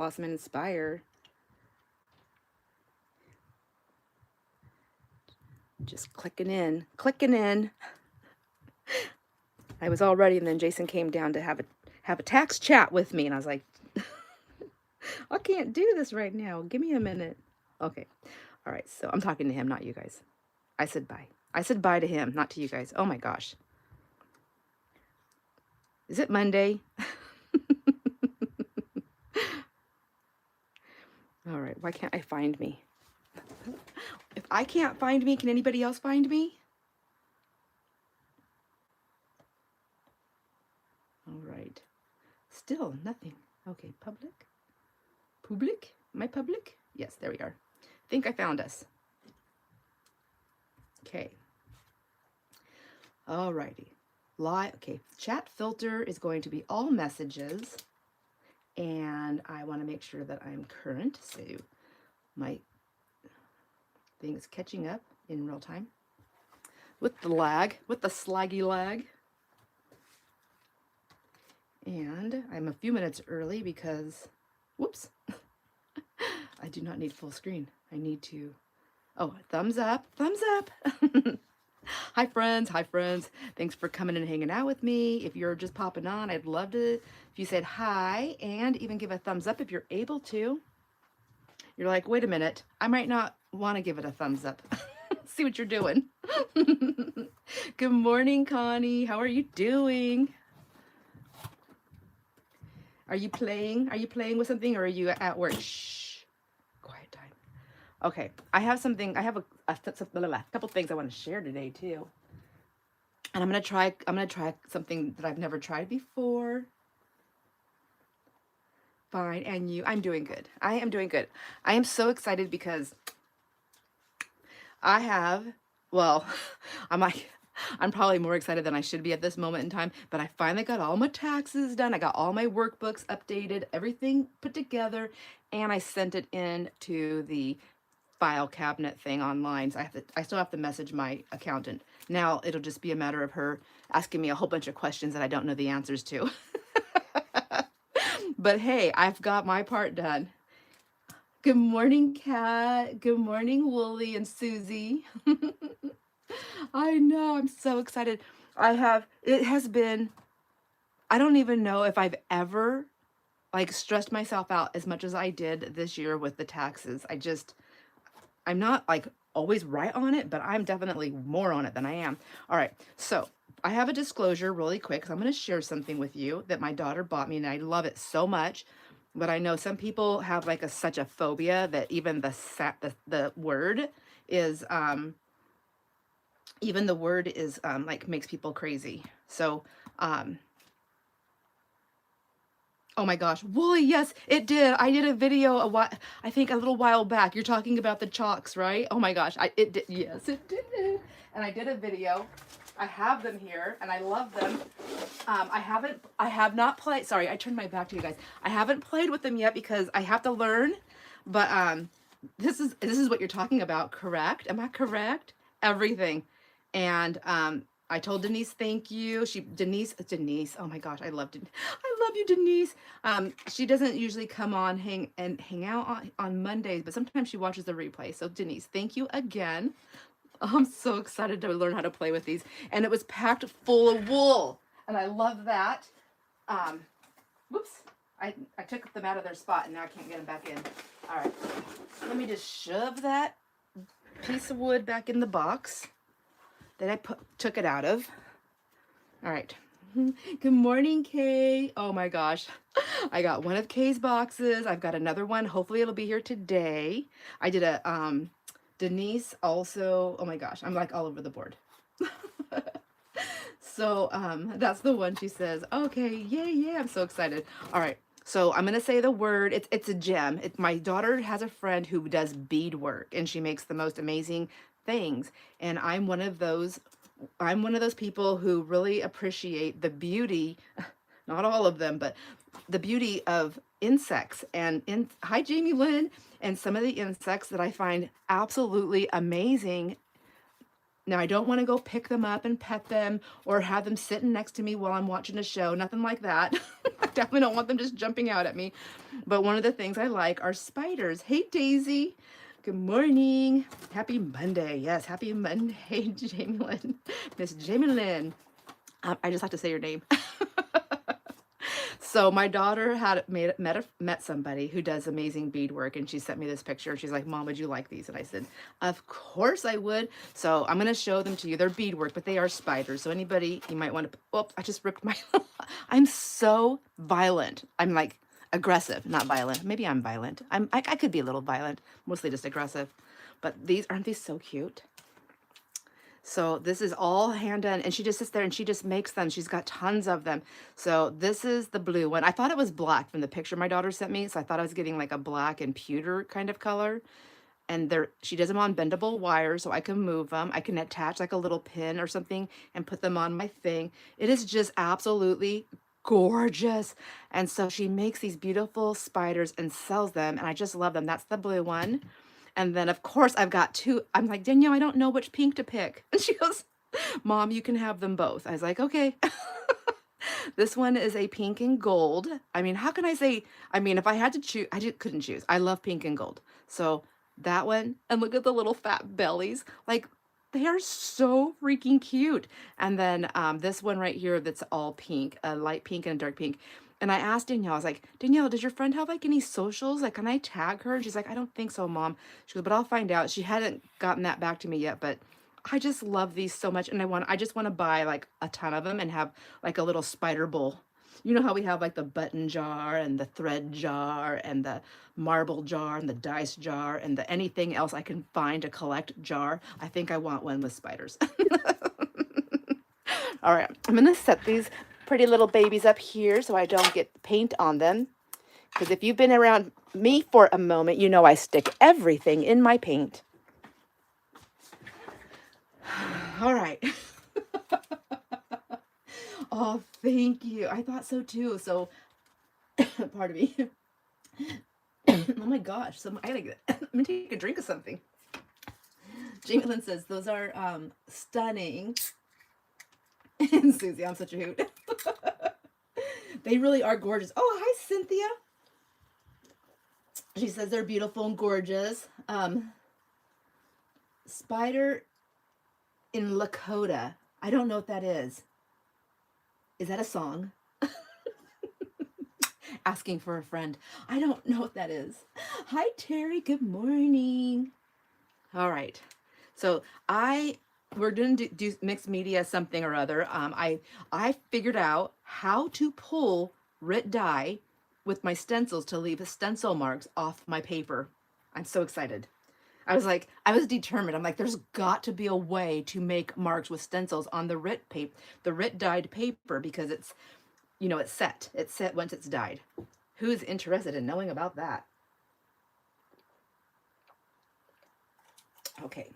Blossom and Inspire. Just clicking in, clicking in. I was all ready, and then Jason came down to have a tax chat with me, and I was like, I can't do this right now. Give me a minute. Okay. All right. So I'm talking to him, not you guys. I said bye. I said bye to him, not to you guys. Oh my gosh. Is it Monday? All right. Why can't I find me? If I can't find me, can anybody else find me? All right. Still nothing. Okay. Public. Public? Am I public? Yes, there we are. I think I found us. Okay. All righty. Okay. Chat filter is going to be all messages. And I want to make sure that I'm current. So my thing is catching up in real time. With the lag, with the slaggy lag. And I'm a few minutes early because, whoops, I do not need full screen. I need to, oh, thumbs up, thumbs up. Hi friends, hi friends. Thanks for coming and hanging out with me. If you're just popping on, I'd love to, if you said hi and even give a thumbs up if you're able to. You're like, wait a minute, I might not want to give it a thumbs up. See what you're doing. Good morning, Connie. How are you doing? Are you playing? Are you playing with something, or are you at work? Shh. Quiet time. Okay. I have something. I have a couple things I want to share today too. And I'm gonna try something that I've never tried before. Fine. And you? I'm doing good. I am doing good. I am so excited because I have, well, I'm probably more excited than I should be at this moment in time, but I finally got all my taxes done. I got all my workbooks updated, everything put together, and I sent it in to the file cabinet thing online. So I still have to message my accountant. Now it'll just be a matter of her asking me a whole bunch of questions that I don't know the answers to. But hey, I've got my part done. Good morning, Kat. Good morning, Wooly and Susie. I know, I'm so excited. It has been, I don't even know if I've ever like stressed myself out as much as I did this year with the taxes. I'm not like always right on it, but I'm definitely more on it than I am. All right, so I have a disclosure really quick, because I'm going to share something with you that my daughter bought me, and I love it so much. But I know some people have like such a phobia that even the word is like makes people crazy. So oh my gosh, Wooly, yes, it did. I did a video I think a little while back. You're talking about the chalks, right? Oh my gosh, it did. Yes, it did. And I did a video. I have them here and I love them. I have not played. Sorry, I turned my back to you guys. I haven't played with them yet because I have to learn. But this is what you're talking about, correct? Am I correct? Everything. And I told Denise, thank you. Denise, oh my gosh, I love you, Denise. She doesn't usually come on hang out on Mondays, but sometimes she watches the replay. So Denise, thank you again. I'm so excited to learn how to play with these. And it was packed full of wool. And I love that. Whoops. I took them out of their spot and now I can't get them back in. All right. Let me just shove that piece of wood back in the box that I took it out of. All right. Good morning, Kay. Oh my gosh. I got one of Kay's boxes. I've got another one. Hopefully it'll be here today. I did a Denise also. Oh my gosh. I'm like all over the board. So that's the one she says. Okay, yay. I'm so excited. All right. So I'm gonna say the word. It's a gem. My daughter has a friend who does beadwork, and she makes the most amazing things. And I'm one of those people who really appreciate the beauty, not all of them, but the beauty of insects. And hi, Jamie Lynn, and some of the insects that I find absolutely amazing Now, I don't want to go pick them up and pet them or have them sitting next to me while I'm watching a show. Nothing like that. I definitely don't want them just jumping out at me. But one of the things I like are spiders. Hey, Daisy. Good morning. Happy Monday. Yes, happy Monday, Jamie Lynn. Miss Jamie Lynn. I just have to say your name. So my daughter had met somebody who does amazing beadwork, and she sent me this picture. She's like, "Mom, would you like these?" And I said, "Of course I would." So I'm gonna show them to you. They're beadwork, but they are spiders. So anybody, you might want to. Oh, I just ripped my. I'm so violent. I'm like aggressive, not violent. Maybe I'm violent. I could be a little violent, mostly just aggressive. But these aren't these so cute? So this is all hand done, and she just sits there and she just makes them. She's got tons of them. So this is the blue one. I thought it was black from the picture my daughter sent me, so I thought I was getting like a black and pewter kind of color. And she does them on bendable wires, so I can move them. I can attach like a little pin or something and put them on my thing. It is just absolutely gorgeous. And so she makes these beautiful spiders and sells them, and I just love them. That's the blue one. And then, of course, I've got two. I'm like, Danielle, I don't know which pink to pick. And she goes, Mom, you can have them both. I was like, okay. This one is a pink and gold. I mean, how can I say, I mean, if I had to choose, I just couldn't choose. I love pink and gold. So that one, and look at the little fat bellies. Like, they are so freaking cute. And then this one right here that's all pink, a light pink and a dark pink. And I asked Danielle, I was like, Danielle, does your friend have like any socials? Like, can I tag her? And she's like, I don't think so, Mom. She goes, but I'll find out. She hadn't gotten that back to me yet, but I just love these so much. And I just want to buy like a ton of them and have like a little spider bowl. You know how we have like the button jar and the thread jar and the marble jar and the dice jar and the anything else I can find to collect jar? I think I want one with spiders. All right, I'm gonna set these pretty little babies up here so I don't get paint on them. Because if you've been around me for a moment, you know I stick everything in my paint. All right. Oh, thank you. I thought so too. So, pardon me. Oh my gosh. I gotta get, I'm gonna take a drink of something. Jamie Lynn says, those are stunning. And Susie, I'm such a hoot. They really are gorgeous. Oh, hi, Cynthia. She says they're beautiful and gorgeous. Spider in Lakota. I don't know what that is. Is that a song? Asking for a friend. I don't know what that is. Hi, Terry. Good morning. All right. So we're going to do mixed media something or other. I figured out how to pull Rit Dye with my stencils to leave stencil marks off my paper. I'm so excited. I was determined. I'm like, there's got to be a way to make marks with stencils on the Rit paper, the Rit dyed paper, because it's, you know, it's set. It's set once it's dyed. Who's interested in knowing about that? Okay,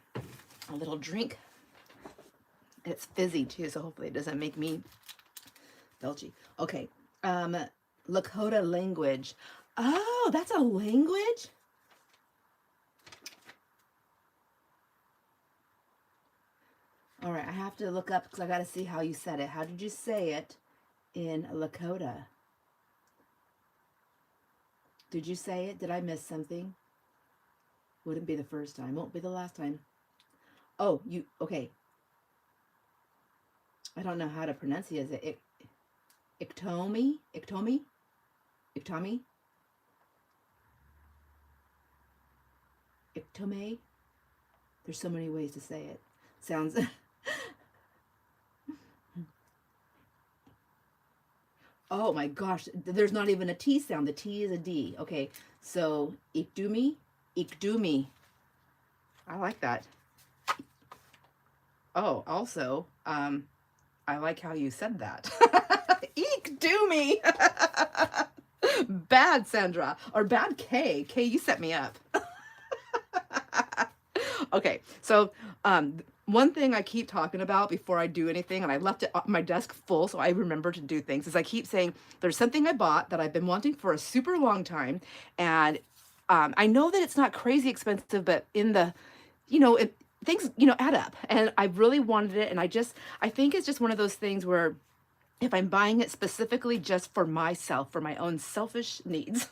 a little drink. It's fizzy too, so hopefully it doesn't make me belchy. Okay, Lakota language. Oh, that's a language? All right, I have to look up because I got to see how you said it. How did you say it in Lakota? Did you say it? Did I miss something? Wouldn't be the first time. Won't be the last time. Oh, okay. I don't know how to pronounce it. Is it Iktomi? Iktomi? Iktomi? Iktome? There's so many ways to say it. Sounds... Oh my gosh, there's not even a T sound. The T is a D. Okay, so Ikdumi? Ikdumi. I like that. Oh, also, I like how you said that. Ikdumi! Bad, Sandra. Or bad Kay. Kay, you set me up. Okay, so one thing I keep talking about before I do anything, and I left it on my desk full so I remember to do things, is I keep saying there's something I bought that I've been wanting for a super long time, and I know that it's not crazy expensive, but in the, you know, things, you know, add up, and I really wanted it. And I think it's just one of those things where if I'm buying it specifically just for myself, for my own selfish needs,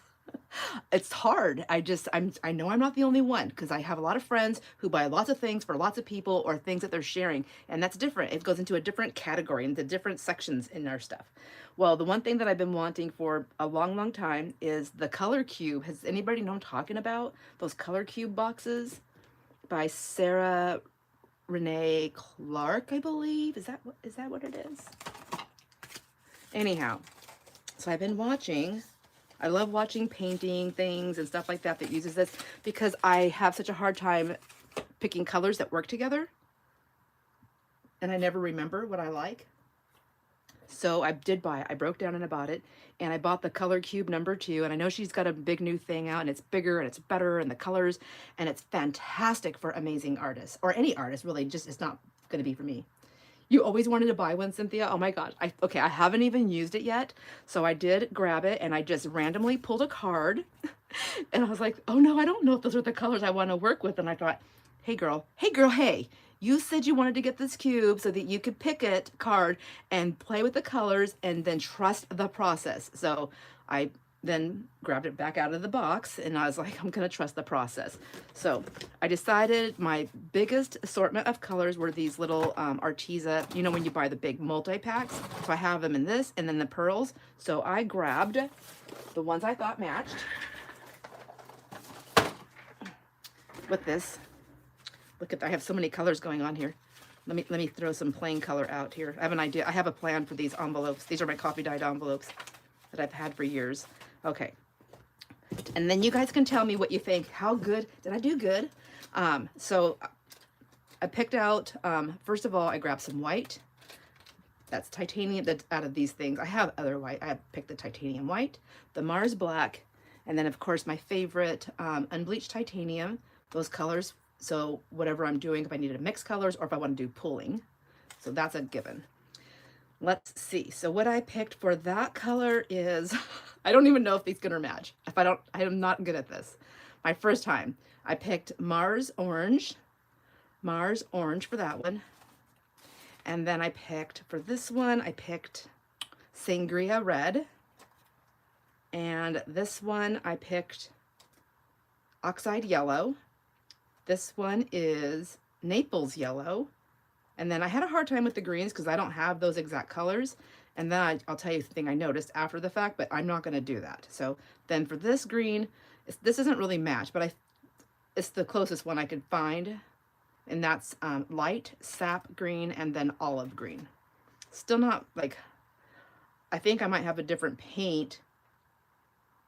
it's hard. I know I'm not the only one, because I have a lot of friends who buy lots of things for lots of people, or things that they're sharing, and that's different. It goes into a different category, into different sections in our stuff. Well, the one thing that I've been wanting for a long, long time is the color cube. Has anybody know what I'm talking about? Those color cube boxes by Sarah Renee Clark, I believe. Is that what it is? Anyhow, so I've been watching. I love watching painting things and stuff like that that uses this, because I have such a hard time picking colors that work together, and I never remember what I like. So I did buy it. I broke down and I bought it, and I bought the color cube #2, and I know she's got a big new thing out, and it's bigger and it's better, and the colors, and it's fantastic for amazing artists, or any artist really. Just, it's not going to be for me. You always wanted to buy one, Cynthia? Oh my God. Okay, I haven't even used it yet. So I did grab it, and I just randomly pulled a card and I was like, oh no, I don't know if those are the colors I want to work with. And I thought, hey girl, hey, you said you wanted to get this cube so that you could pick it card and play with the colors and then trust the process. So I then grabbed it back out of the box, and I was like, I'm gonna trust the process. So I decided my biggest assortment of colors were these little Arteza, you know, when you buy the big multi-packs. So I have them in this, and then the pearls. So I grabbed the ones I thought matched with this. Look at, I have so many colors going on here. Let me throw some plain color out here. I have an idea. I have a plan for these envelopes. These are my coffee dyed envelopes that I've had for years. Okay. And then you guys can tell me what you think. How good, did I do good? So I picked out, first of all, I grabbed some white. That's titanium. That's out of these things. I have other white. I picked the titanium white, the Mars black, and then of course my favorite unbleached titanium, those colors. So whatever I'm doing, if I needed to mix colors or if I want to do pulling. So that's a given. Let's see. So what I picked for that color is, I don't even know if these gonna match. I am not good at this. My first time, I picked Mars orange for that one. And then I picked, for this one, I picked Sangria red. And this one I picked Oxide yellow. This one is Naples yellow. And then I had a hard time with the greens because I don't have those exact colors. And then I'll tell you the thing I noticed after the fact, but I'm not going to do that. So then for this green, this isn't really matched, but it's the closest one I could find. And that's light sap green and then olive green. Still not like, I think I might have a different paint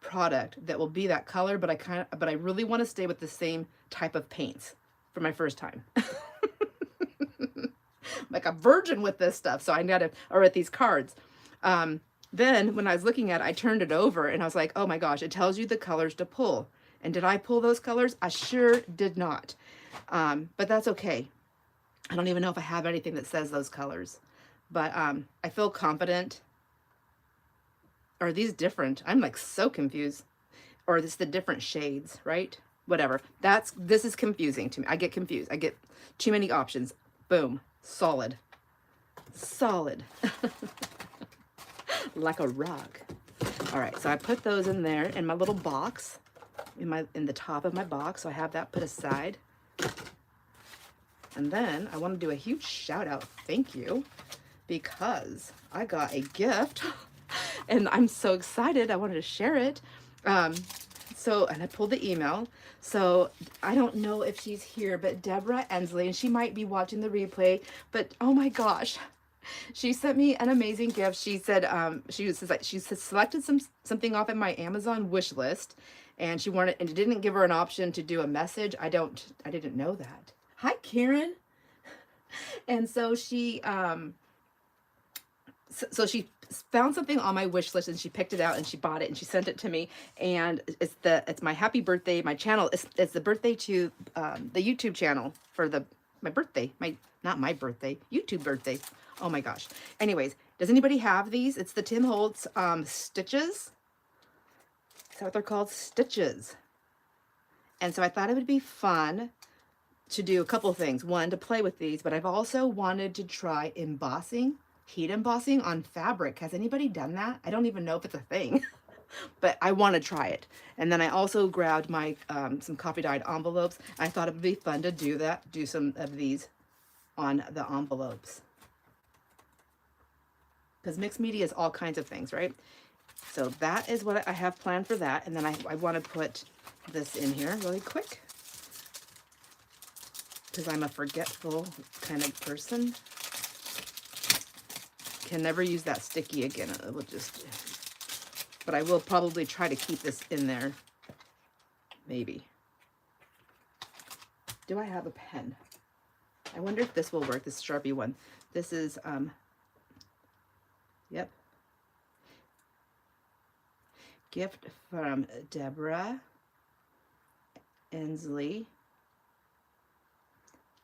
product that will be that color, but I really want to stay with the same type of paints for my first time. Like a virgin with this stuff. So I gotta, or with these cards. Then when I was looking at it, I turned it over and I was like, oh my gosh, it tells you the colors to pull. And did I pull those colors? I sure did not. But that's okay. I don't even know if I have anything that says those colors, but I feel confident. Are these different? I'm like so confused. Or this the different shades, right? Whatever. This is confusing to me. I get confused. I get too many options. Boom. Solid. Solid. Like a rock. All right, so I put those in there in my little box, in the top of my box. So I have that put aside. And then I want to do a huge shout out. Thank you, because I got a gift and I'm so excited. I wanted to share it. And I pulled the email. So I don't know if she's here, but Deborah Ensley, and she might be watching the replay, but oh my gosh, she sent me an amazing gift. She said, she selected something off of my Amazon wish list, and she wanted, and it didn't give her an option to do a message. I didn't know that. Hi, Karen. And so she, so she found something on my wish list and she picked it out and she bought it and she sent it to me, and it's my happy birthday. My channel it's the birthday to the YouTube channel for my birthday, not my birthday, YouTube birthday. Oh my gosh. Anyways, does anybody have these? It's the Tim Holtz stitches. Is that what they're called? Stitches. And so I thought it would be fun to do a couple things. One, to play with these, but I've also wanted to try embossing, heat embossing on fabric. Has anybody done that? I don't even know if it's a thing, but I want to try it. And then I also grabbed my some coffee dyed envelopes. I thought it would be fun to do that, do some of these on the envelopes. Because mixed media is all kinds of things, right? So that is what I have planned for that. And then I want to put this in here really quick, because I'm a forgetful kind of person. Can never use that sticky again. It will just, but I will probably try to keep this in there. Maybe. Do I have a pen? I wonder if this will work, this Sharpie one. This is, yep. Gift from Deborah Ensley.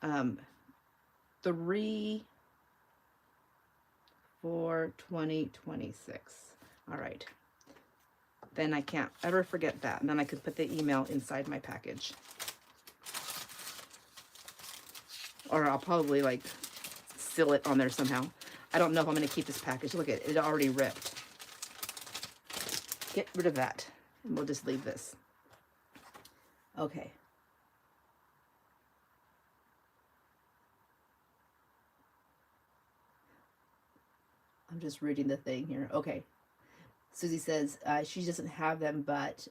3/4/2026. All right. Then I can't ever forget that. And then I could put the email inside my package. Or I'll probably like seal it on there somehow. I don't know if I'm going to keep this package. Look at it, it already ripped. Get rid of that. And we'll just leave this. Okay. I'm just reading the thing here. Okay. Susie says she doesn't have them, but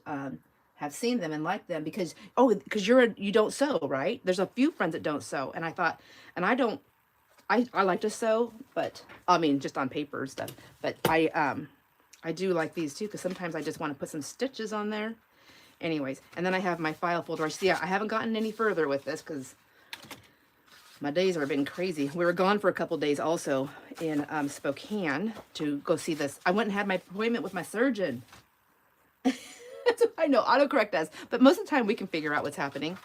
have seen them and like them because, oh, because you don't sew, right? There's a few friends that don't sew. And I thought, and I like to sew, but I mean, just on paper and stuff. But I do like these too, because sometimes I just want to put some stitches on there. Anyways, and then I have my file folder. I haven't gotten any further with this because my days have been crazy. We were gone for a couple days also in Spokane to go see this. I went and had my appointment with my surgeon. I know, autocorrect us, but most of the time we can figure out what's happening.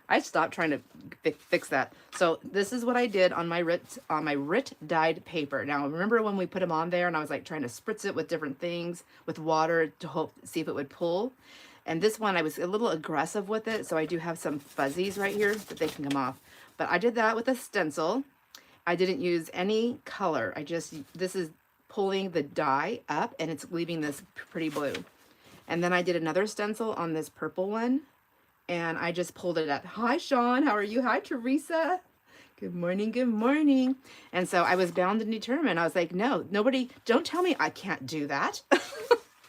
I stopped trying to fix that. So this is what I did on my Rit dyed paper. Now remember when we put them on there and I was like trying to spritz it with different things with water to see if it would pull. And this one I was a little aggressive with it, so I do have some fuzzies right here that they can come off. But I did that with a stencil. I didn't use any color. This is pulling the dye up and it's leaving this pretty blue. And then I did another stencil on this purple one and I just pulled it up. Hi, Sean. How are you? Hi, Teresa. Good morning. Good morning. And so I was bound and determined. I was like, no, don't tell me I can't do that.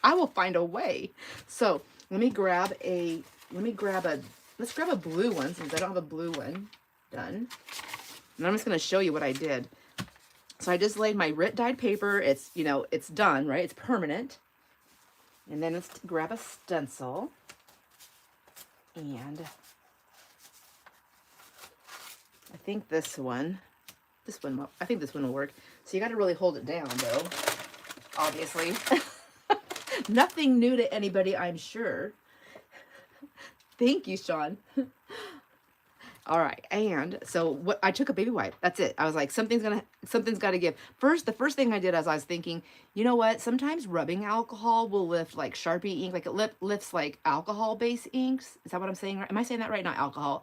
I will find a way. So let's grab a blue one since I don't have a blue one done. And I'm just going to show you what I did. So I just laid my Rit dyed paper. It's, it's done, right? It's permanent. And then let's grab a stencil. And I think this one will work. So you got to really hold it down though, obviously. Nothing new to anybody, I'm sure. Thank you, Sean. All right, and so I took a baby wipe. That's it. I was like, something's got to give. The first thing I did as I was thinking, you know what? Sometimes rubbing alcohol will lift like Sharpie ink, like it lifts like alcohol-based inks. Is that what I'm saying? Right? Am I saying that right? Not alcohol.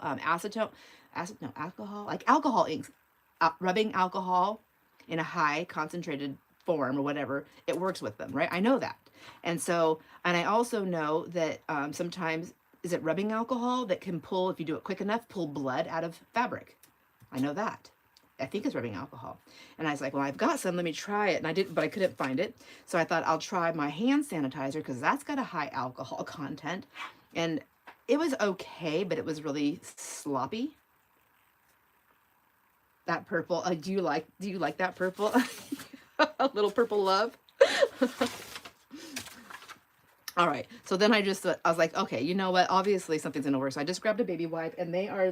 Alcohol, like alcohol inks. Rubbing alcohol in a high concentrated form or whatever, it works with them, right? I know that, and I also know that sometimes. Is it rubbing alcohol that can pull, if you do it quick enough, pull blood out of fabric? I know that. I think it's rubbing alcohol. And I was like, well, I've got some, let me try it. And I didn't, but I couldn't find it. So I thought I'll try my hand sanitizer because that's got a high alcohol content. And it was okay, but it was really sloppy. That purple, do you like that purple? A little purple love. All right, so then I was like, okay, you know what? Obviously something's gonna work. So I just grabbed a baby wipe, and they are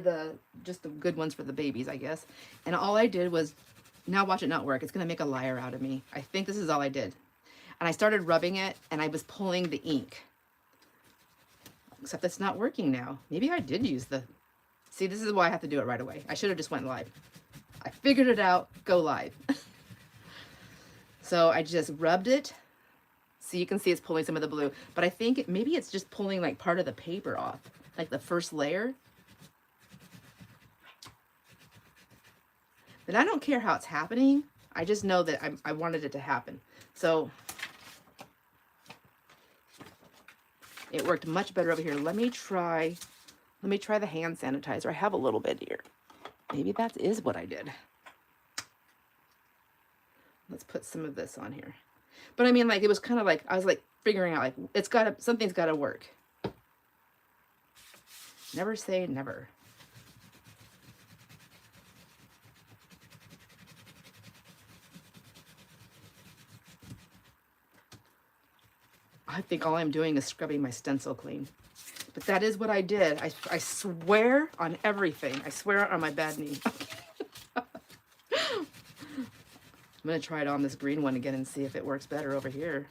just the good ones for the babies, I guess. And all I did was, now watch it not work. It's gonna make a liar out of me. I think this is all I did. And I started rubbing it, and I was pulling the ink. Except it's not working now. Maybe I did use see, this is why I have to do it right away. I should have just went live. I figured it out, go live. So I just rubbed it. So you can see it's pulling some of the blue, but I think maybe it's just pulling like part of the paper off, like the first layer. And I don't care how it's happening. I just know that I wanted it to happen. So it worked much better over here. Let me try the hand sanitizer. I have a little bit here. Maybe that is what I did. Let's put some of this on here. But I mean, like, it was kind of like, I was like figuring out, like, something's gotta work. Never say never. I think all I'm doing is scrubbing my stencil clean. But that is what I did. I swear on everything. I swear on my bad knee. I'm going to try it on this green one again and see if it works better over here.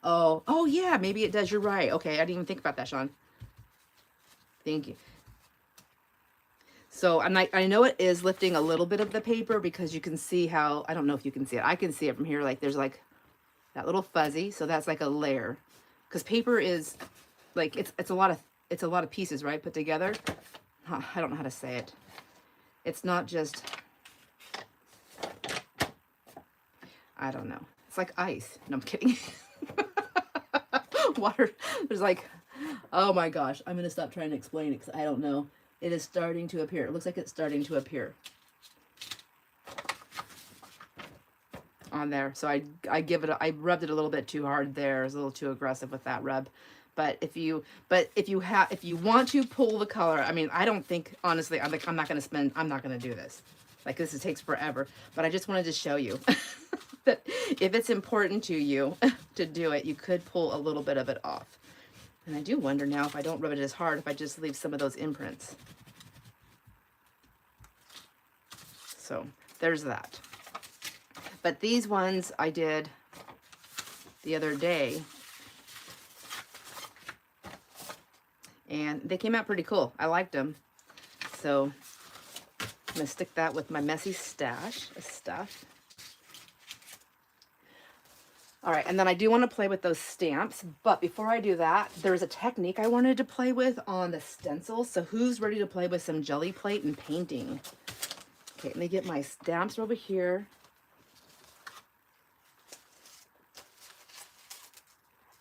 Oh yeah, maybe it does. You're right. Okay, I didn't even think about that, Sean. Thank you. So I know it is lifting a little bit of the paper because you can see how, I don't know if you can see it. I can see it from here. Like there's like that little fuzzy. So that's like a layer. Because paper is like, it's a lot of pieces, right? Put together. I don't know how to say it. It's not just, I don't know. It's like ice. No, I'm kidding. Water. There's like, oh my gosh. I'm going to stop trying to explain it because I don't know. It is starting to appear. It looks like it's starting to appear on there. So I rubbed it a little bit too hard there. I was a little too aggressive with that rub. But if you want to pull the color, I mean, I don't think, honestly, I'm not going to do this. Like this, it takes forever. But I just wanted to show you that if it's important to you to do it, you could pull a little bit of it off. And I do wonder now if I don't rub it as hard, if I just leave some of those imprints. So there's that. But these ones I did the other day. And they came out pretty cool. I liked them. So I'm going to stick that with my messy stash of stuff. All right, and then I do want to play with those stamps, but before I do that, there's a technique I wanted to play with on the stencils. So who's ready to play with some jelly plate and painting? Okay, let me get my stamps over here.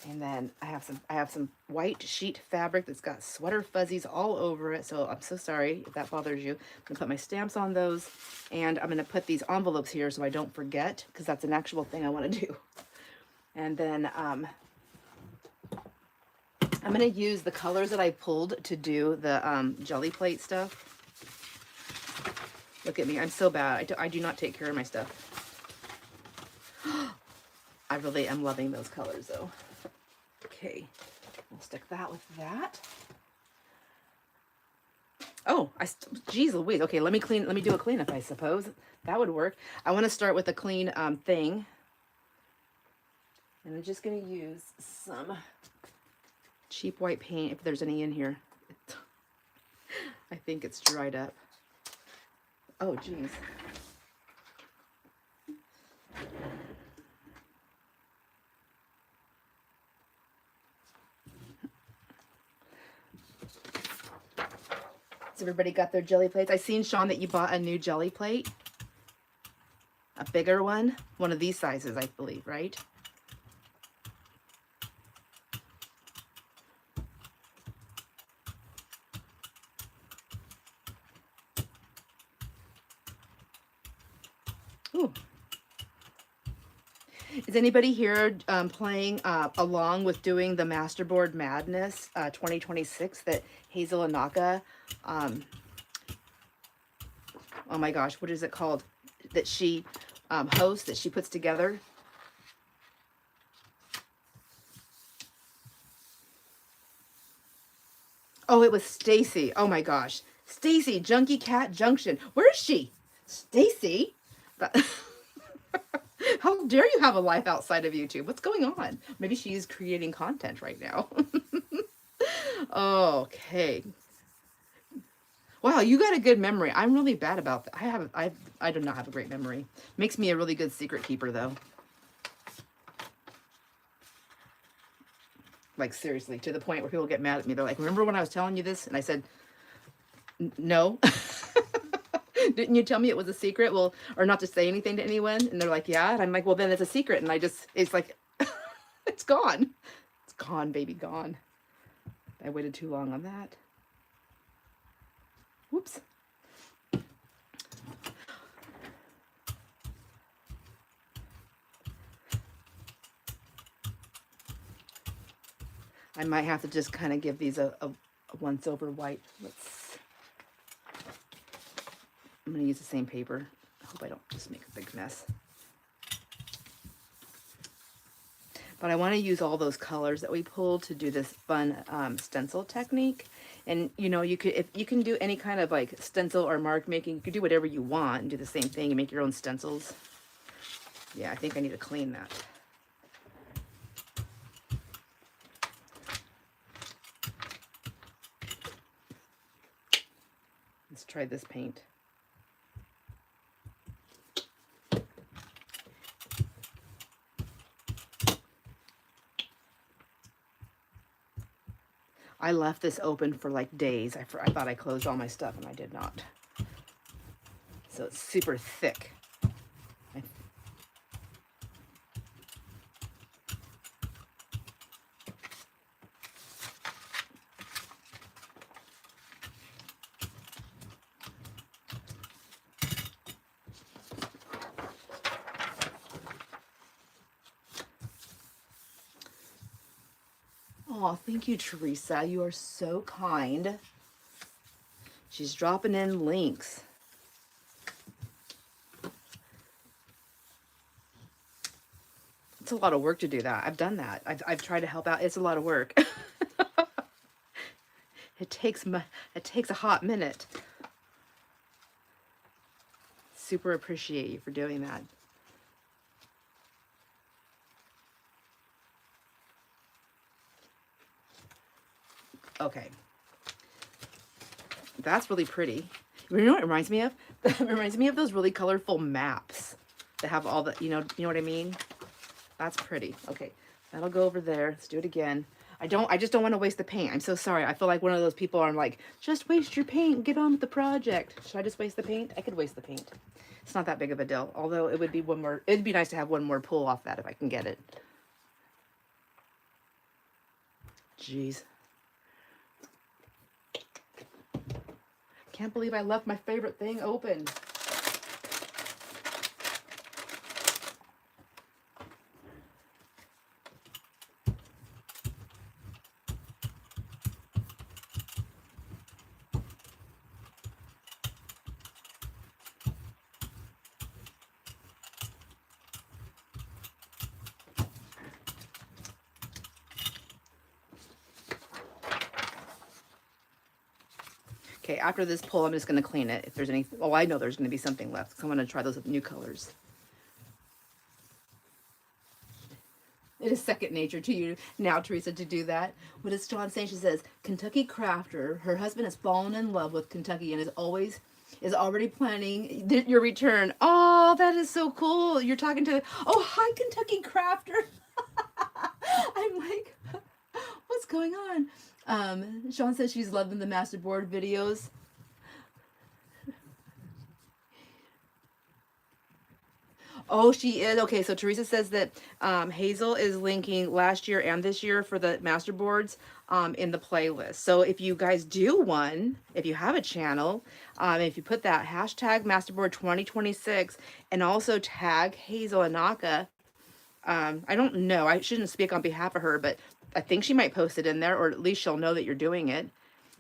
And then I have some white sheet fabric that's got sweater fuzzies all over it. So I'm so sorry if that bothers you. I'm gonna put my stamps on those, and I'm gonna put these envelopes here so I don't forget, because that's an actual thing I want to do. And then I'm going to use the colors that I pulled to do the jelly plate stuff. Look at me. I'm so bad. I do not take care of my stuff. I really am loving those colors, though. Okay. We'll stick that with that. Oh, geez Louise. Okay, let me do a cleanup, I suppose. That would work. I want to start with a clean thing. And I'm just going to use some cheap white paint, if there's any in here. I think it's dried up. Oh, geez. Has everybody got their jelly plates? I seen, Sean, that you bought a new jelly plate. A bigger one. One of these sizes, I believe, right? Ooh. Is anybody here playing along with doing the Masterboard Madness 2026 that Hazel Anaka, oh my gosh, what is it called? That she hosts, that she puts together? Oh, it was Stacy. Oh my gosh. Stacy, Junkie Cat Junction. Where is she? Stacy? How dare you have a life outside of YouTube? What's going on? Maybe she's creating content right now. Okay. Wow, you got a good memory. I'm really bad about that. I do not have a great memory. Makes me a really good secret keeper, though. Like seriously, to the point where people get mad at me. They're like, remember when I was telling you this? And I said, no. Didn't you tell me it was a secret? Well, or not to say anything to anyone? And they're like, yeah. And I'm like, well, then it's a secret. And it's like, it's gone. It's gone, baby, gone. I waited too long on that. Whoops. I might have to just kind of give these a once over wipe. I'm going to use the same paper. I hope I don't just make a big mess. But I want to use all those colors that we pulled to do this fun stencil technique. And you know, you could, if you can do any kind of like stencil or mark making, you could do whatever you want and do the same thing and make your own stencils. Yeah, I think I need to clean that. Let's try this paint. I left this open for like days. I thought I closed all my stuff and I did not. So it's super thick. Oh, thank you, Teresa. You are so kind. She's dropping in links. It's a lot of work to do that. I've done that. I've tried to help out. It's a lot of work. It takes a hot minute. Super appreciate you for doing that. Okay. That's really pretty. You know what it reminds me of? It reminds me of those really colorful maps that have all the, you know what I mean? That's pretty. Okay. That'll go over there. Let's do it again. I just don't want to waste the paint. I'm so sorry. I feel like one of those people are like, just waste your paint, get on with the project. Should I just waste the paint? I could waste the paint. It's not that big of a deal. Although it would be it'd be nice to have one more pull off that if I can get it. Jeez. Can't believe I left my favorite thing open. Okay, after this pull, I'm just going to clean it. If there's any, oh, I know there's going to be something left. So I'm going to try those with new colors. It is second nature to you now, Teresa, to do that. What is John saying? She says, Kentucky crafter. Her husband has fallen in love with Kentucky and is already planning your return. Oh, that is so cool. You're talking to, oh, hi, Kentucky crafter. I'm like, what's going on? Sean says she's loving the masterboard videos. Oh, she is. Okay, so Teresa says that Hazel is linking last year and this year for the masterboards in the playlist. So if you guys do one, if you have a channel, if you put that hashtag masterboard 2026 and also tag Hazel Anaka, I don't know. I shouldn't speak on behalf of her, but I think she might post it in there, or at least she'll know that you're doing it.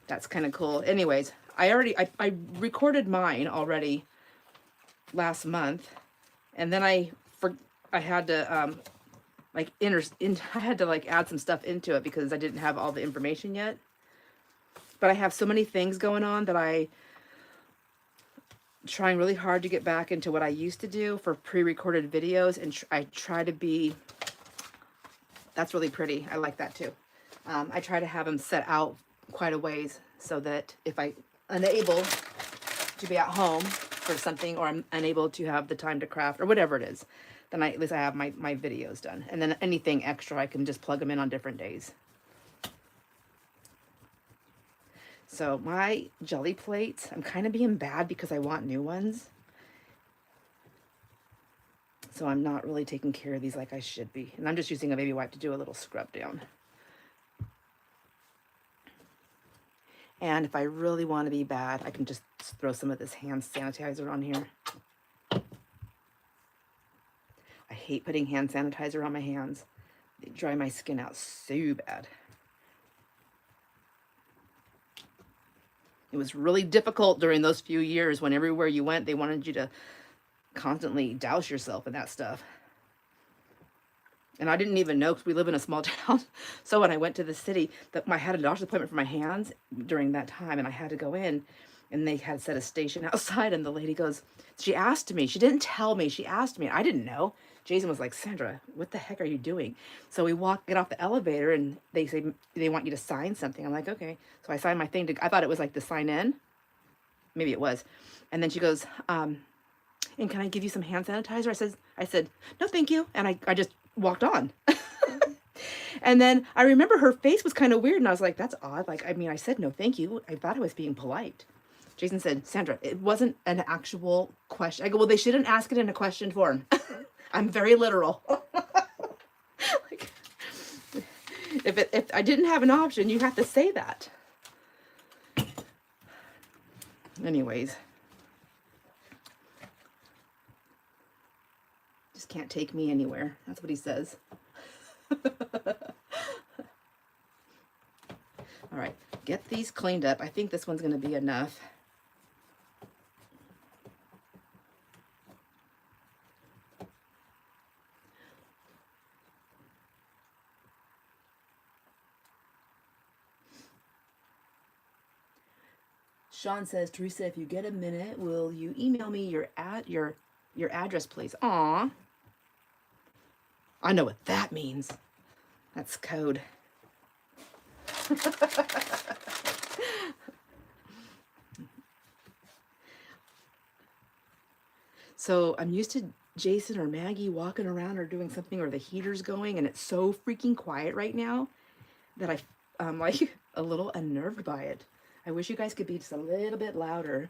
That's kind of cool. Anyways, I recorded mine already last month, and then I had to I had to like add some stuff into it because I didn't have all the information yet. But I have so many things going on that I'm trying really hard to get back into what I used to do for pre-recorded videos, and I try to be. That's really pretty. I like that too. I try to have them set out quite a ways so that if I'm unable to be at home for something, or I'm unable to have the time to craft or whatever it is, then at least I have my videos done. And then anything extra, I can just plug them in on different days. So my jelly plates, I'm kind of being bad because I want new ones. So I'm not really taking care of these like I should be. And I'm just using a baby wipe to do a little scrub down. And if I really want to be bad, I can just throw some of this hand sanitizer on here. I hate putting hand sanitizer on my hands. They dry my skin out so bad. It was really difficult during those few years when everywhere you went, they wanted you to constantly douse yourself in that stuff. And I didn't even know because we live in a small town. So when I went to the city, I had a doctor's appointment for my hands during that time, and I had to go in, and they had set a station outside, and the lady goes, she asked me, she didn't tell me, she asked me, I didn't know. Jason was like, Sandra, what the heck are you doing? So we get off the elevator, and they say, they want you to sign something. I'm like, okay. So I signed my thing. I thought it was like the sign in. Maybe it was. And then she goes, and can I give you some hand sanitizer? I said, no, thank you. And I just walked on. And then I remember her face was kind of weird. And I was like, that's odd. Like, I mean, I said, no, thank you. I thought I was being polite. Jason said, Sandra, it wasn't an actual question. I go, well, they shouldn't ask it in a question form. I'm very literal. Like, if I didn't have an option, you have to say that. Anyways. Just can't take me anywhere. That's what he says. All right, get these cleaned up. I think this one's going to be enough. Sean says, Teresa, if you get a minute, will you email me your address, please? Aw. I know what that means. That's code. So I'm used to Jason or Maggie walking around or doing something, or the heater's going, and it's so freaking quiet right now that I'm like a little unnerved by it. I wish you guys could be just a little bit louder.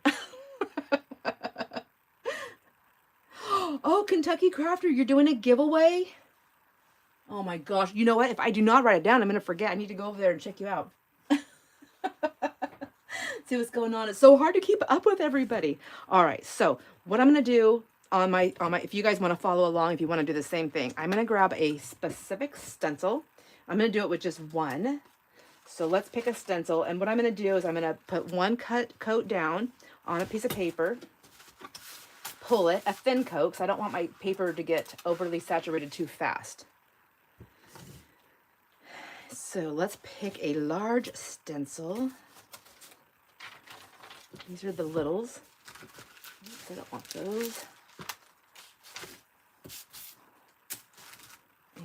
Oh, Kentucky Crafter, you're doing a giveaway? Oh my gosh. You know what? If I do not write it down, I'm going to forget. I need to go over there and check you out. See what's going on. It's so hard to keep up with everybody. All right. So what I'm going to do on my, if you guys want to follow along, if you want to do the same thing, I'm going to grab a specific stencil. I'm going to do it with just one. So let's pick a stencil. And what I'm going to do is I'm going to put one coat down on a piece of paper, pull it, a thin coat, because I don't want my paper to get overly saturated too fast. So let's pick a large stencil. These are the littles. I don't want those.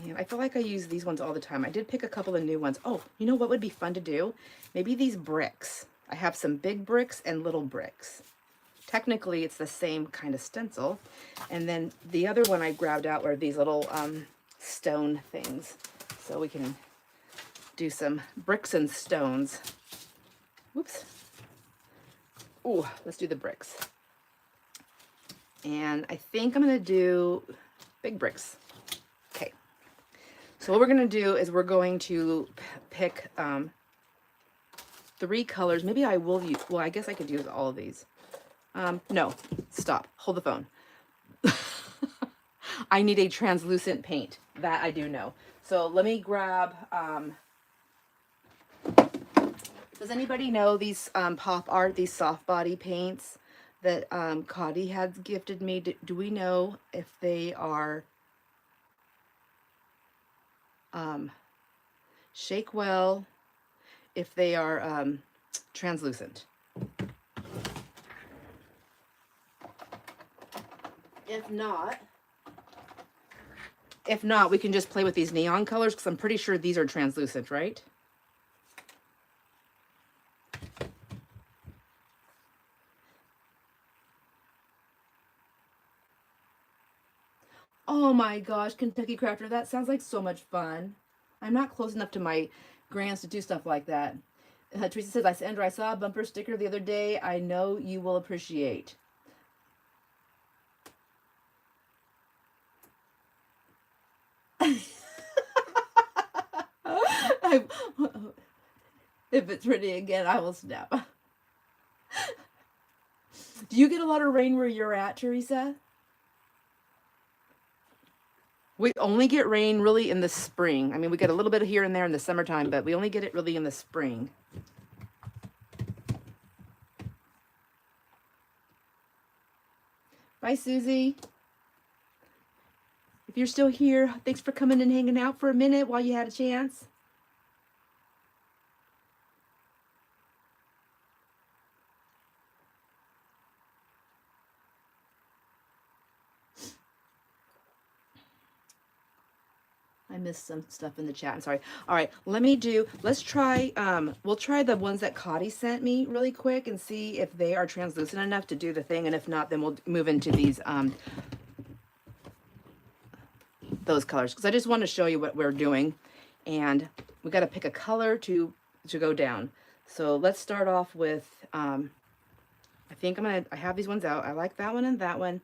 And I feel like I use these ones all the time. I did pick a couple of new ones. Oh, you know what would be fun to do? Maybe these bricks. I have some big bricks and little bricks. Technically, it's the same kind of stencil. And then the other one I grabbed out were these little stone things. So we can do some bricks and stones. Whoops. Ooh, let's do the bricks. And I think I'm going to do big bricks. Okay. So what we're going to do is we're going to pick 3 colors. Maybe I will use, well, I guess I could use all of these. No, stop. Hold the phone. I need a translucent paint. That I do know. So let me grab, does anybody know these pop art, these soft body paints that Cody had gifted me? Do we know if they are shake well, if they are translucent? If not, we can just play with these neon colors because I'm pretty sure these are translucent, right? Oh my gosh, Kentucky Crafter, that sounds like so much fun. I'm not close enough to my grands to do stuff like that. Teresa says, Sandra, I saw a bumper sticker the other day. I know you will appreciate. If it's pretty again, I will snap. Do you get a lot of rain where you're at, Teresa? We only get rain really in the spring. I mean, we get a little bit here and there in the summertime, but we only get it really in the spring. Bye, Susie. If you're still here, thanks for coming and hanging out for a minute while you had a chance. I missed some stuff in the chat. I'm sorry. All right, let's try, we'll try the ones that Cotty sent me really quick and see if they are translucent enough to do the thing. And if not, then we'll move into these, those colors. Because I just want to show you what we're doing. And we got to pick a color to go down. So let's start off with, I think I have these ones out. I like that one and that one.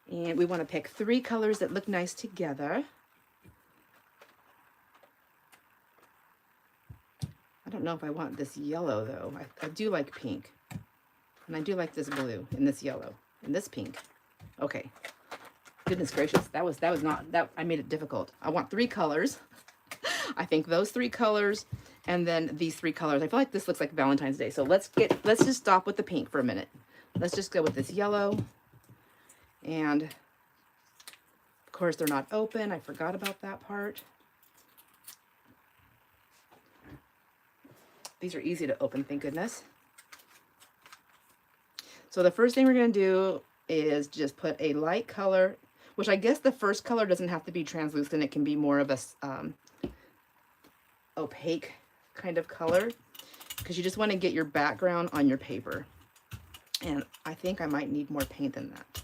And we want to pick 3 colors that look nice together. I don't know if I want this yellow though. I do like pink. And I do like this blue and this yellow and this pink. Okay. Goodness gracious. That was not, that I made it difficult. I want 3 colors. I think those 3 colors and then these 3 colors. I feel like this looks like Valentine's Day. So let's just stop with the pink for a minute. Let's just go with this yellow. And of course they're not open. I forgot about that part. These are easy to open, thank goodness. So the first thing we're going to do is just put a light color, which I guess the first color doesn't have to be translucent. It can be more of a opaque kind of color because you just want to get your background on your paper. And I think I might need more paint than that.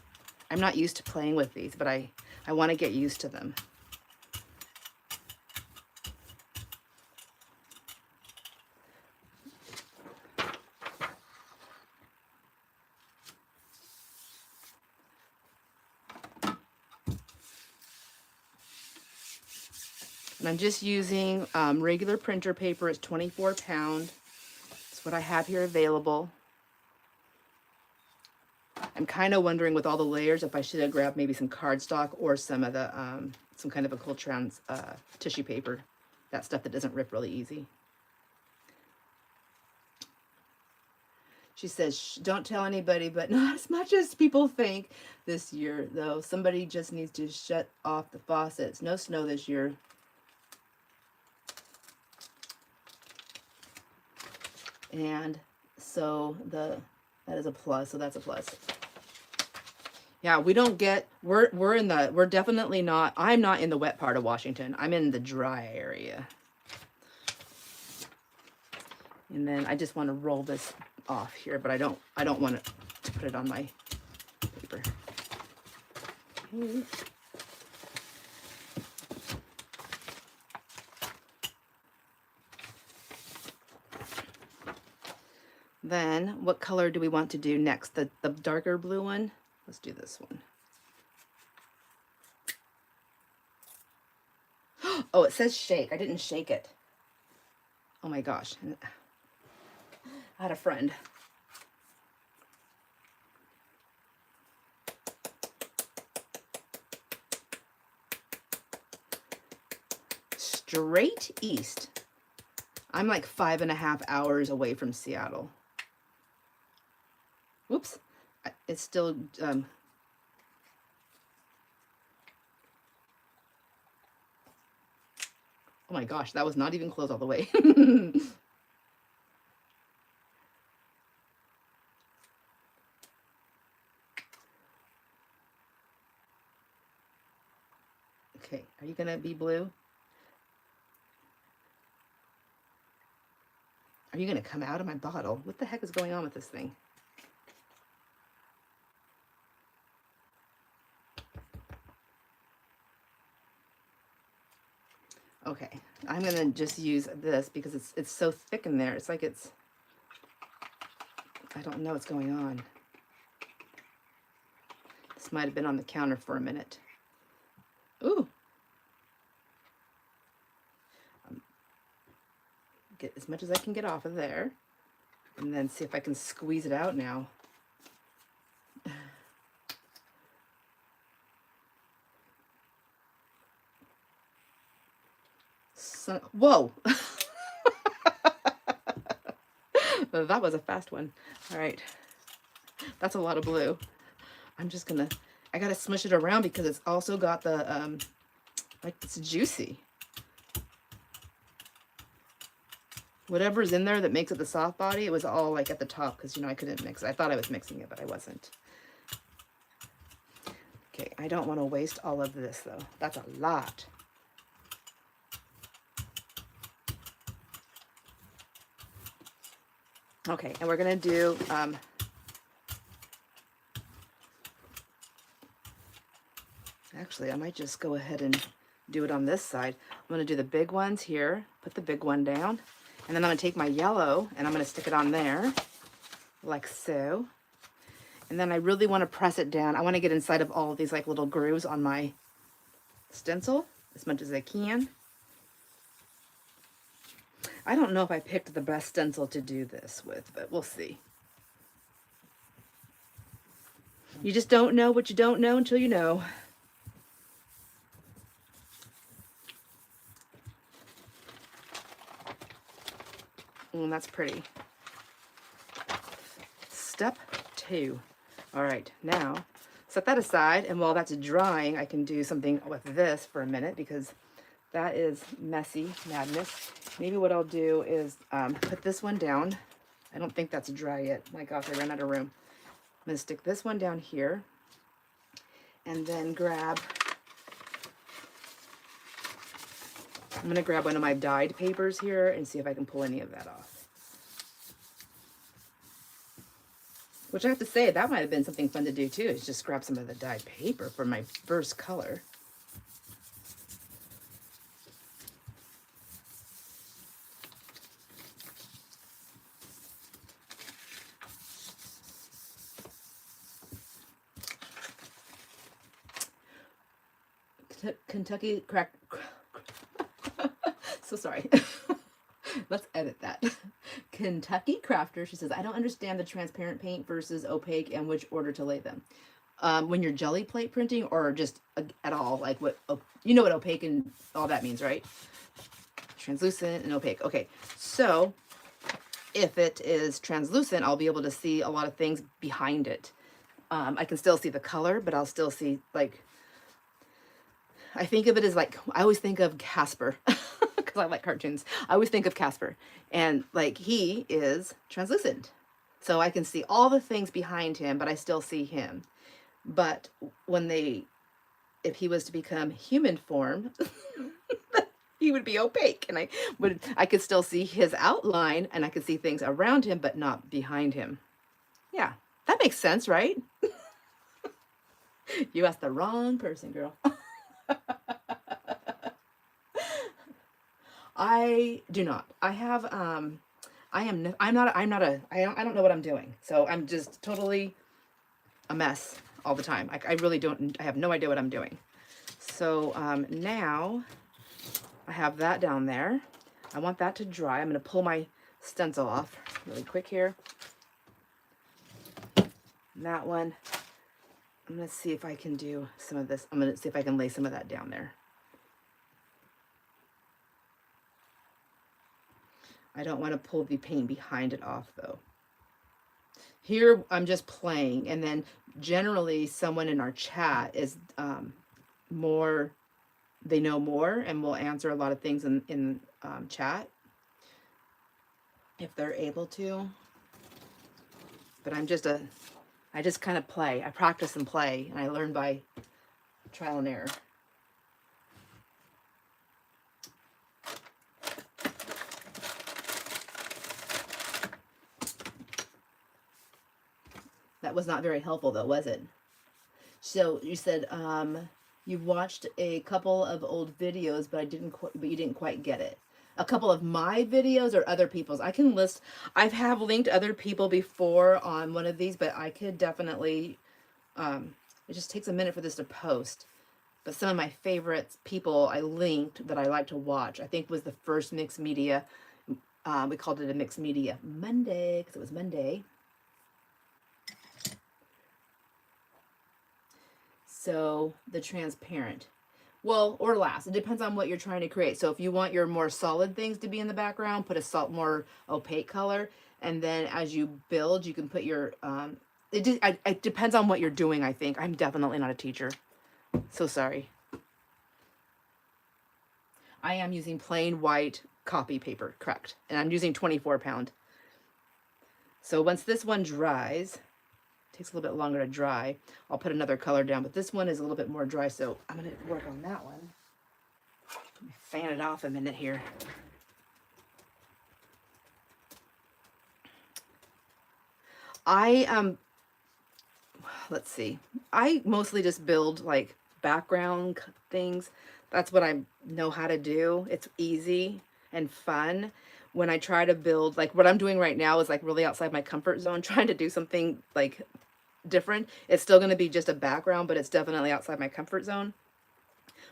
I'm not used to playing with these, but I want to get used to them. And I'm just using regular printer paper. It's 24 pound. That's what I have here available. I'm kind of wondering with all the layers if I should have grabbed maybe some cardstock or some of the some kind of a Coltrans tissue paper. That stuff that doesn't rip really easy. She says, don't tell anybody, but not as much as people think this year, though. Somebody just needs to shut off the faucets. No snow this year. And so that is a plus, so that's a plus. Yeah, we don't get, we're definitely not, I'm not in the wet part of Washington. I'm in the dry area. And then I just want to roll this off here, but I don't want to put it on my paper. Okay. Then what color do we want to do next? The darker blue one? Let's do this one. Oh, it says shake. I didn't shake it. Oh my gosh. I had a friend. Straight east. I'm like 5.5 hours away from Seattle. Whoops. It's still, oh my gosh, that was not even close all the way. Okay, are you gonna be blue? Are you gonna come out of my bottle? What the heck is going on with this thing? Okay, I'm gonna just use this because it's so thick in there. It's like it's I don't know what's going on. This might have been on the counter for a minute. Ooh. Get as much as I can get off of there. And then see if I can squeeze it out now. So, whoa! That was a fast one. All right. That's a lot of blue. I'm just gonna, I gotta smush it around because it's also got the, like it's juicy. Whatever's in there that makes it the soft body, it was all like at the top because, you know, I couldn't mix it. I thought I was mixing it, but I wasn't. Okay, I don't want to waste all of this though. That's a lot. Okay, and we're gonna do, actually, I might just go ahead and do it on this side. I'm gonna do the big ones here, put the big one down, and then I'm gonna take my yellow and I'm gonna stick it on there, like so. And then I really wanna press it down. I wanna get inside of all of these like little grooves on my stencil as much as I can. I don't know if I picked the best stencil to do this with, but we'll see. You just don't know what you don't know until you know. That's pretty. Step 2. All right, now set that aside, and while that's drying, I can do something with this for a minute because that is messy madness. Maybe what I'll do is put this one down. I don't think that's dry yet. My gosh, I ran out of room. I'm gonna stick this one down here and then grab, I'm gonna grab one of my dyed papers here and see if I can pull any of that off. Which I have to say, that might have been something fun to do too, is just grab some of the dyed paper for my first color. Kentucky crack. So sorry. Let's edit that. Kentucky Crafter, she says, I don't understand the transparent paint versus opaque and which order to lay them. When you're jelly plate printing or just at all, like what, you know what opaque and all that means, right? Translucent and opaque. Okay, so if it is translucent, I'll be able to see a lot of things behind it. I can still see the color, but I'll still see, like, I think of it as like, I always think of Casper because I like cartoons. I always think of Casper, and like he is translucent. So I can see all the things behind him, but I still see him. But when if he was to become human form, he would be opaque, and I could still see his outline and I could see things around him, but not behind him. Yeah, that makes sense, right? You asked the wrong person, girl. I do not. I don't know what I'm doing. So I'm just totally a mess all the time. I really don't, I have no idea what I'm doing. So now I have that down there. I want that to dry. I'm going to pull my stencil off really quick here. That one. I'm going to see if I can do some of this. I'm going to see if I can lay some of that down there. I don't want to pull the paint behind it off though. Here I'm just playing, and then generally someone in our chat is more, they know more and will answer a lot of things in chat if they're able to. But I just kind of play. I practice and play, and I learn by trial and error. That was not very helpful though, was it? So you said you've watched a couple of old videos, but you didn't quite get it. a couple of my videos or other people's. I can list, I have linked other people before on one of these, but I could definitely, it just takes a minute for this to post. But some of my favorites people I linked that I like to watch, I think was the first mixed media. We called it a mixed media Monday because it was Monday. So the transparent. Well, or last. It depends on what you're trying to create. So if you want your more solid things to be in the background, put a more opaque color. And then as you build, you can put your, it depends on what you're doing, I think. I'm definitely not a teacher. So sorry. I am using plain white copy paper, correct. And I'm using 24 pound. So once this one dries, takes a little bit longer to dry, I'll put another color down, but this one is a little bit more dry, so I'm going to work on that one. Let me fan it off a minute here. Let's see. I mostly just build like background things. That's what I know how to do. It's easy and fun. When I try to build, like what I'm doing right now is like really outside my comfort zone, trying to do something like different. It's still going to be just a background, but it's definitely outside my comfort zone.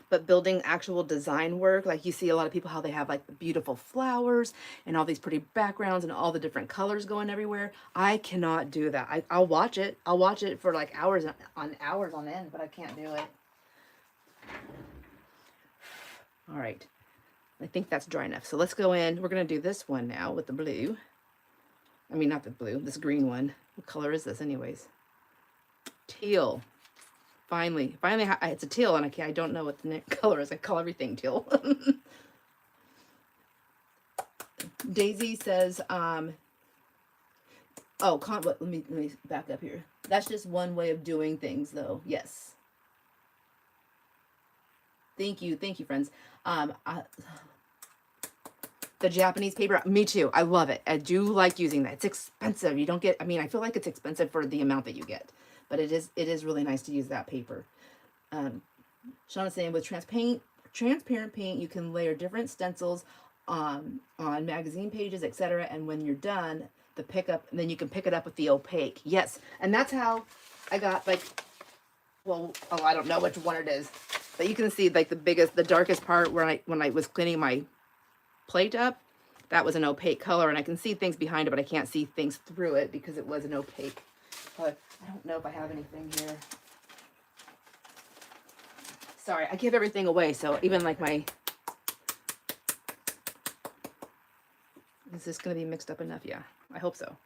But building actual design work, like you see a lot of people, how they have like the beautiful flowers and all these pretty backgrounds and all the different colors going everywhere. I cannot do that. I'll watch it. I'll watch it for like hours on end, but I can't do it. All right. I think that's dry enough. So let's go in. We're going to do this one now with the blue. I mean, not the blue, this green one. What color is this anyways? Teal. Finally, it's a teal, and I don't know what the color is. I call everything teal. Daisy says, let me back up here. That's just one way of doing things, though. Yes. Thank you, friends. The Japanese paper, me too. I love it. I do like using that. It's expensive. You don't get. I mean, I feel like it's expensive for the amount that you get. But it is really nice to use that paper. Shauna's saying with transparent paint, you can layer different stencils on magazine pages, etc. And when you're done, then you can pick it up with the opaque. Yes, and that's how I got I don't know which one it is, but you can see like the darkest part when I was cleaning my plate up. That was an opaque color, and I can see things behind it, but I can't see things through it because it was an opaque. But I don't know if I have anything here. Sorry, I give everything away, so even like is this going to be mixed up enough? Yeah, I hope so.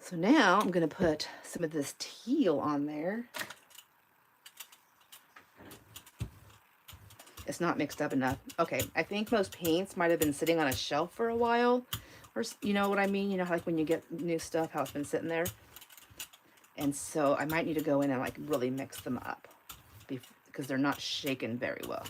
So now I'm going to put some of this teal on there. It's not mixed up enough. Okay, I think most paints might have been sitting on a shelf for a while. Or, you know what I mean? You know, like when you get new stuff, how it's been sitting there. And so I might need to go in and like really mix them up because they're not shaken very well.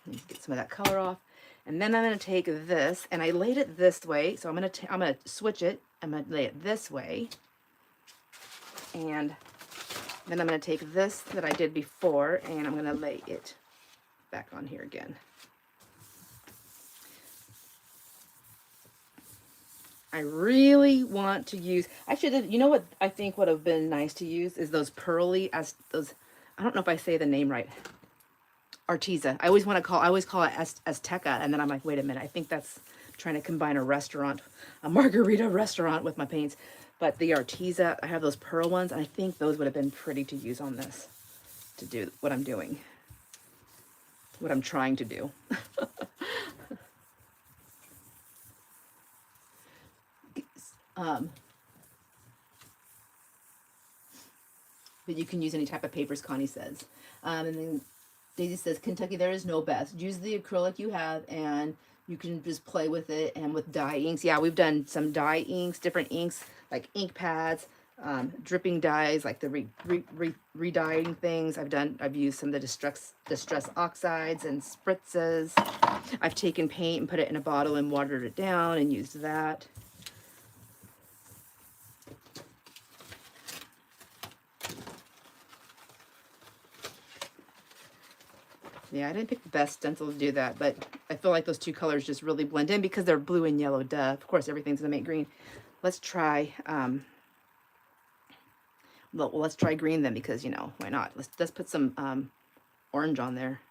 Let me get some of that color off. And then I'm going to take this, and I laid it this way. So I'm going to switch it. I'm going to lay it this way. And then I'm going to take this that I did before, and I'm going to lay it back on here again. I really want to use, you know what I think would have been nice to use is those pearly, I don't know if I say the name right, Arteza. I always call it Azteca, and then I'm like, wait a minute, I think that's trying to combine a margarita restaurant with my paints. But the Arteza, I have those pearl ones, and I think those would have been pretty to use on this, to do what I'm doing, what I'm trying to do. But you can use any type of papers, Connie says. And then Daisy says, Kentucky, there is no best. Use the acrylic you have, and you can just play with it. And with dye inks, yeah, we've done some dye inks, different inks, like ink pads, dripping dyes, like the re-dyeing things. I've used some of the distress oxides and spritzes. I've taken paint and put it in a bottle and watered it down and used that. Yeah, I didn't pick the best stencil to do that, but I feel like those two colors just really blend in because they're blue and yellow, duh. Of course, everything's gonna make green. Let's try, well, let's try green then because, you know, why not? Let's put some orange on there.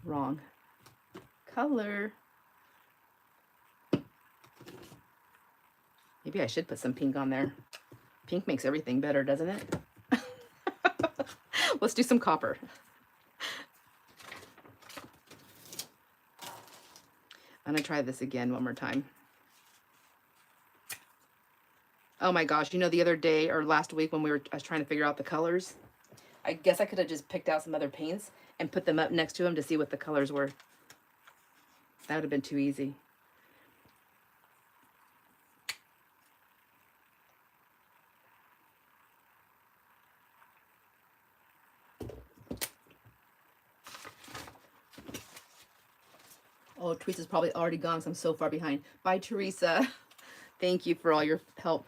Wrong color. Maybe I should put some pink on there. Pink makes everything better, doesn't it? Let's do some copper. I'm gonna try this again one more time. Oh my gosh, you know, the other day or last week when I was trying to figure out the colors, I guess I could have just picked out some other paints and put them up next to them to see what the colors were. That would have been too easy. Oh, Teresa's probably already gone, so I'm so far behind. Bye, Teresa. Thank you for all your help.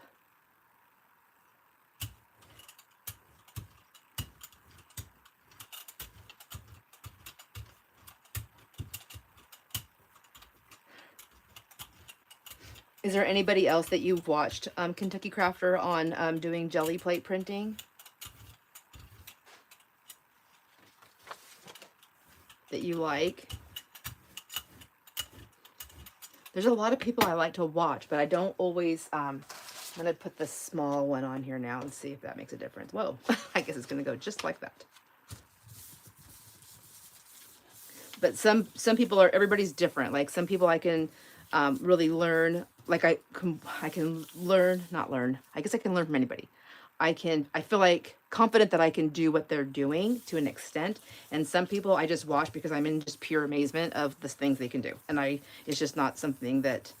Is there anybody else that you've watched Kentucky Crafter on doing jelly plate printing that you like? There's a lot of people I like to watch, but I don't always, I'm going to put the small one on here now and see if that makes a difference. Whoa, I guess it's going to go just like that. But some people are, everybody's different. Like some people I can really learn, like I can learn, not learn, I guess I can learn from anybody. I feel like confident that I can do what they're doing to an extent. And some people I just watch because I'm in just pure amazement of the things they can do. And it's just not something that,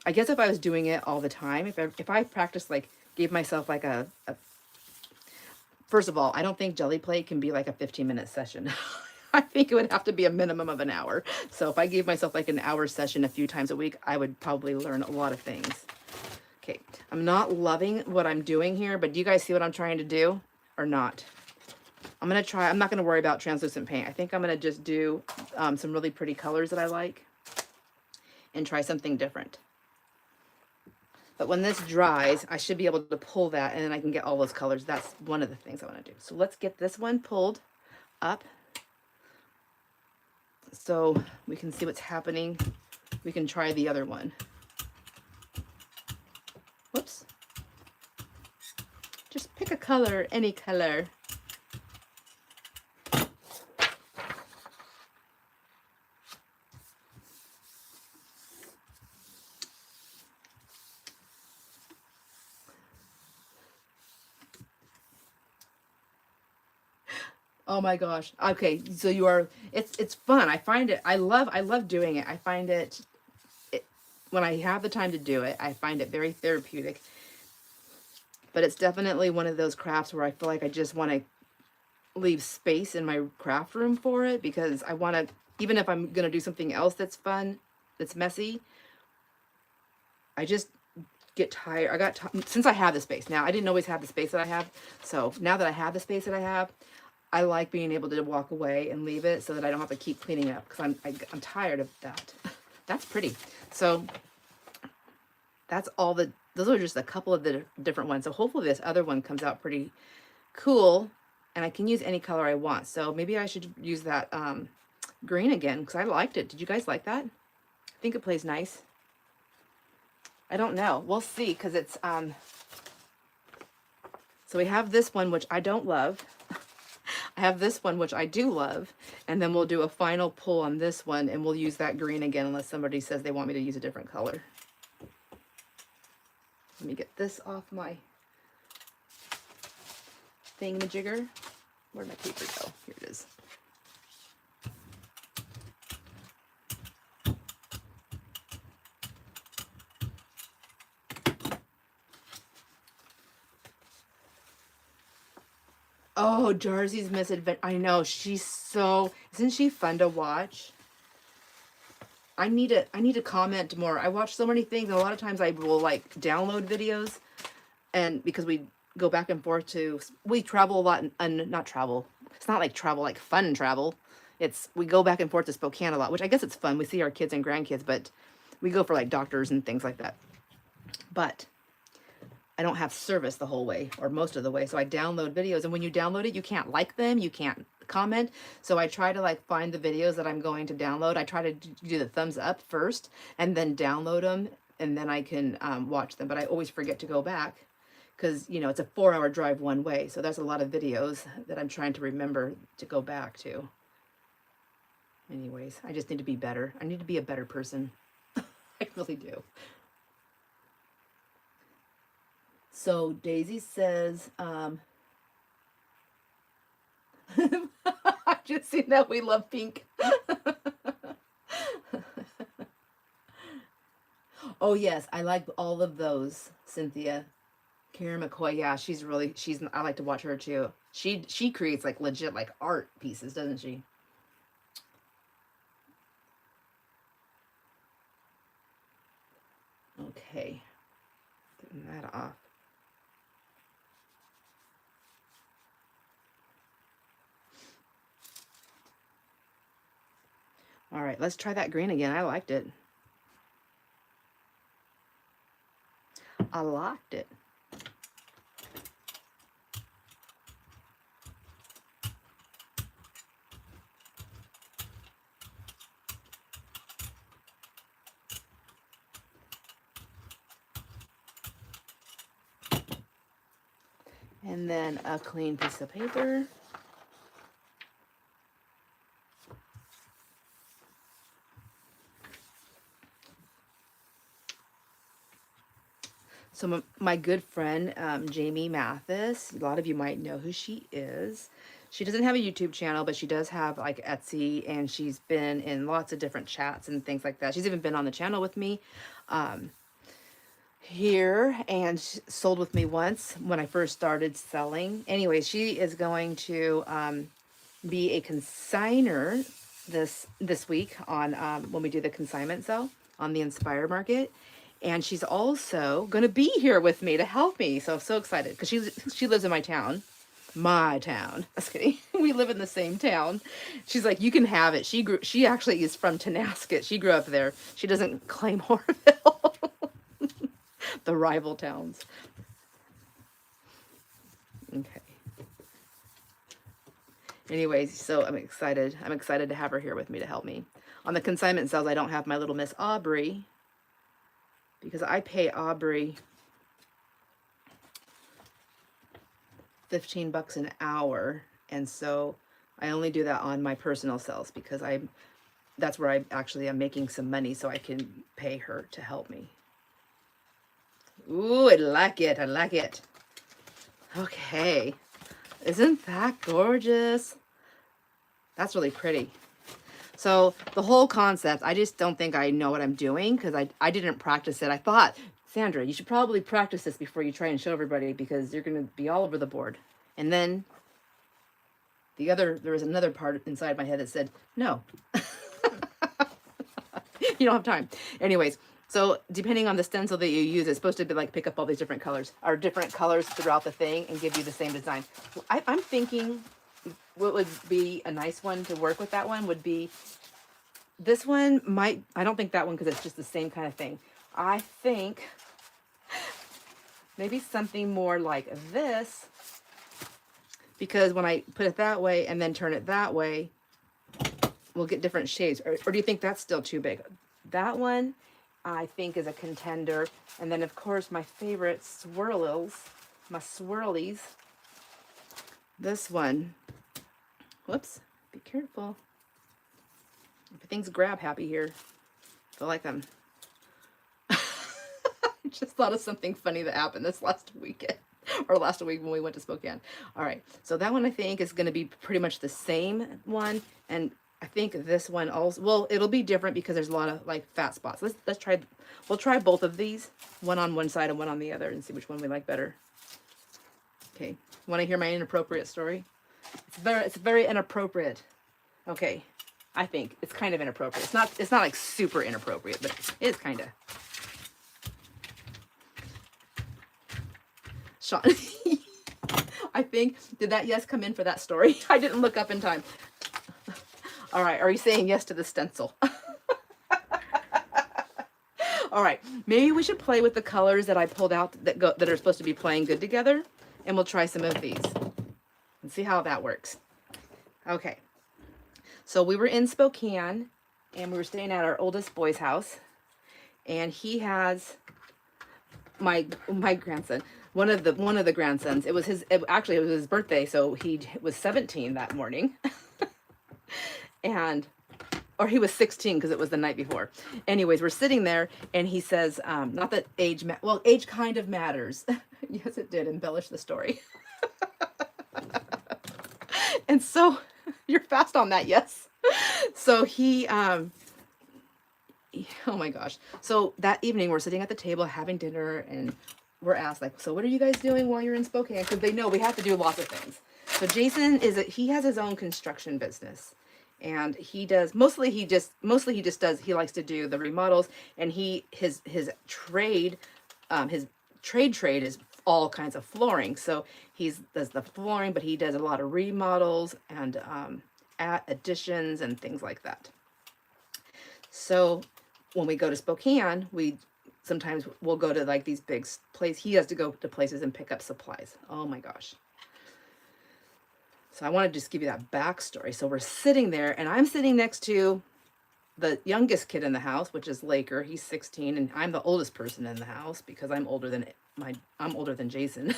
I guess if I was doing it all the time, if I practiced, like gave myself like first of all, I don't think jelly plate can be like a 15-minute session. I think it would have to be a minimum of an hour. So if I gave myself like an hour session a few times a week, I would probably learn a lot of things. Okay, I'm not loving what I'm doing here, but do you guys see what I'm trying to do or not? I'm not going to worry about translucent paint. I think I'm going to just do some really pretty colors that I like and try something different. But when this dries, I should be able to pull that and then I can get all those colors. That's one of the things I want to do. So let's get this one pulled up so we can see what's happening. We can try the other one. Whoops. Just pick a color, any color. Oh my gosh. Okay, so it's fun. I find it, I love doing it. I find it, when I have the time to do it, I find it very therapeutic. But it's definitely one of those crafts where I feel like I just want to leave space in my craft room for it, because I want to, even if I'm going to do something else that's fun, that's messy, I just get tired. Since I have the space now, I didn't always have the space that I have. So now that I have the space that I have, I like being able to walk away and leave it so that I don't have to keep cleaning it up, because I'm tired of that. That's pretty. So that's all those are just a couple of the different ones. So hopefully this other one comes out pretty cool and I can use any color I want. So maybe I should use that green again because I liked it. Did you guys like that? I think it plays nice. I don't know. We'll see, because it's so we have this one, which I don't love. I have this one, which I do love, and then we'll do a final pull on this one, and we'll use that green again unless somebody says they want me to use a different color. Let me get this off my thingamajigger. Where'd my paper go? Here it is. Oh, Jarzy's Misadventure. I know, isn't she fun to watch? I need to comment more. I watch so many things, and a lot of times I will like download videos, and because go back and forth to, we travel a lot, and not travel. It's not like travel, like fun travel. We go back and forth to Spokane a lot, which I guess it's fun. We see our kids and grandkids, but we go for like doctors and things like that. But I don't have service the whole way or most of the way. So I download videos, and when you download it, you can't like them. You can't comment. So I try to like find the videos that I'm going to download. I try to do the thumbs up first and then download them, and then I can watch them. But I always forget to go back because, you know, it's a 4-hour drive one way. So there's a lot of videos that I'm trying to remember to go back to. Anyways, I just need to be better. I need to be a better person. I really do. So Daisy says, I've just seen that we love pink. Oh yes, I like all of those, Cynthia. Karen McCoy, yeah, I like to watch her too. She creates like legit like art pieces, doesn't she? Okay, getting that off. All right, let's try that green again. I liked it. I liked it. And then a clean piece of paper. So my good friend, Jamie Mathis, a lot of you might know who she is. She doesn't have a YouTube channel, but she does have like Etsy, and she's been in lots of different chats and things like that. She's even been on the channel with me here, and sold with me once when I first started selling. Anyway, she is going to be a consigner this week on when we do the consignment sale on the Inspire Market. And she's also going to be here with me to help me. So I'm so excited because she lives in my town. My town. Just kidding. We live in the same town. She's like, you can have it. She actually is from Tenasket. She grew up there. She doesn't claim Horville. The rival towns. Okay. Anyways, so I'm excited. I'm excited to have her here with me to help me. On the consignment sales, I don't have my little Miss Aubrey, because I pay Aubrey $15 an hour, and so I only do that on my personal sales because that's where I actually am making some money, so I can pay her to help me. Ooh, I like it. I like it. Okay. Isn't that gorgeous? That's really pretty. So the whole concept, I just don't think I know what I'm doing because I didn't practice it. I thought, Sandra, you should probably practice this before you try and show everybody because you're going to be all over the board. And then there was another part inside my head that said, no, you don't have time. Anyways, so depending on the stencil that you use, it's supposed to be like pick up all these different colors or different colors throughout the thing and give you the same design. I'm thinking what would be a nice one to work with that one would be this one. I don't think that one because it's just the same kind of thing. I think maybe something more like this, because when I put it that way and then turn it that way, we'll get different shades. Or do you think that's still too big? That one I think is a contender. And then of course my favorite my swirlies. This one. Whoops, be careful. Everything's grab happy here. I feel like I just thought of something funny that happened this last weekend, or last week when we went to Spokane. All right, so that one I think is going to be pretty much the same one, and I think this one also, well, it'll be different because there's a lot of like fat spots. We'll try both of these, one on one side and one on the other, and see which one we like better. Okay, want to hear my inappropriate story? It's very inappropriate. Okay, I think it's kind of inappropriate. It's not like super inappropriate, but it is kind of. Sean, I think, did that yes come in for that story? I didn't look up in time. All right, are you saying yes to the stencil? All right, maybe we should play with the colors that I pulled out that are supposed to be playing good together, and we'll try some of these and see how that works. Okay, so we were in Spokane, and we were staying at our oldest boy's house, and he has my grandson, one of the grandsons. It was actually it was his birthday, so he was 17 that morning, and. Or he was 16 because it was the night before. Anyways, we're sitting there and he says, not that age, well, age kind of matters. Yes, it did embellish the story. And so you're fast on that, yes. So oh my gosh. So that evening we're sitting at the table having dinner and we're asked like, so what are you guys doing while you're in Spokane? Because they know we have to do lots of things. So Jason he has his own construction business. And he does he likes to do the remodels, and his trade is all kinds of flooring. So he does the flooring, but he does a lot of remodels and additions and things like that. So when we go to Spokane, sometimes we'll go to like these big places. He has to go to places and pick up supplies. Oh my gosh. So I want to just give you that backstory. So we're sitting there, and I'm sitting next to the youngest kid in the house, which is Laker. He's 16, and I'm the oldest person in the house because I'm older than Jason.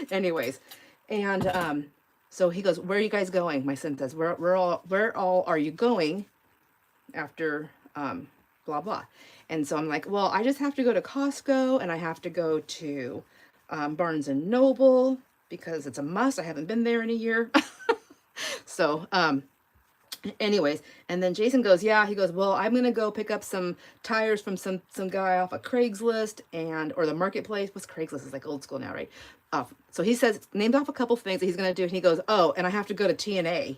Anyways, and so he goes, "Where are you guys going?" My son says, "Where all are you going after blah blah?" And so I'm like, "Well, I just have to go to Costco, and I have to go to Barnes and Noble." Because it's a must. I haven't been there in a year. So, anyways, and then Jason goes, yeah, he goes, well, I'm going to go pick up some tires from some guy off of Craigslist or the marketplace. What's Craigslist? It's like old school now, right? So he says, named off a couple things that he's going to do. And he goes, oh, and I have to go to TNA.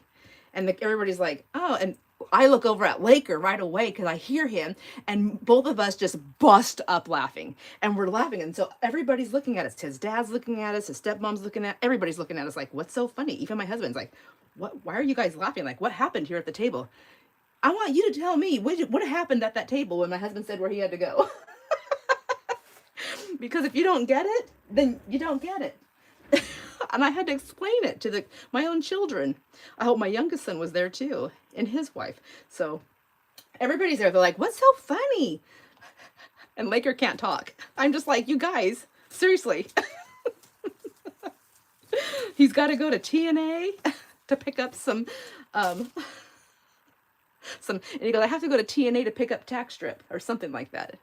And everybody's like, oh, and I look over at Laker right away because I hear him, and both of us just bust up laughing, and we're laughing. And so everybody's looking at us. His dad's looking at us. His stepmom's looking at. Everybody's looking at us like, "What's so funny?" Even my husband's like, "What? Why are you guys laughing? Like, what happened here at the table?" I want you to tell me what happened at that table when my husband said where he had to go. Because if you don't get it, then you don't get it. And I had to explain it to my own children. I hope my youngest son was there too, and his wife. So everybody's there. They're like, what's so funny? And Laker can't talk. I'm just like, you guys, seriously. He's got to go to TNA to pick up some, and he goes, I have to go to TNA to pick up tack strip or something like that.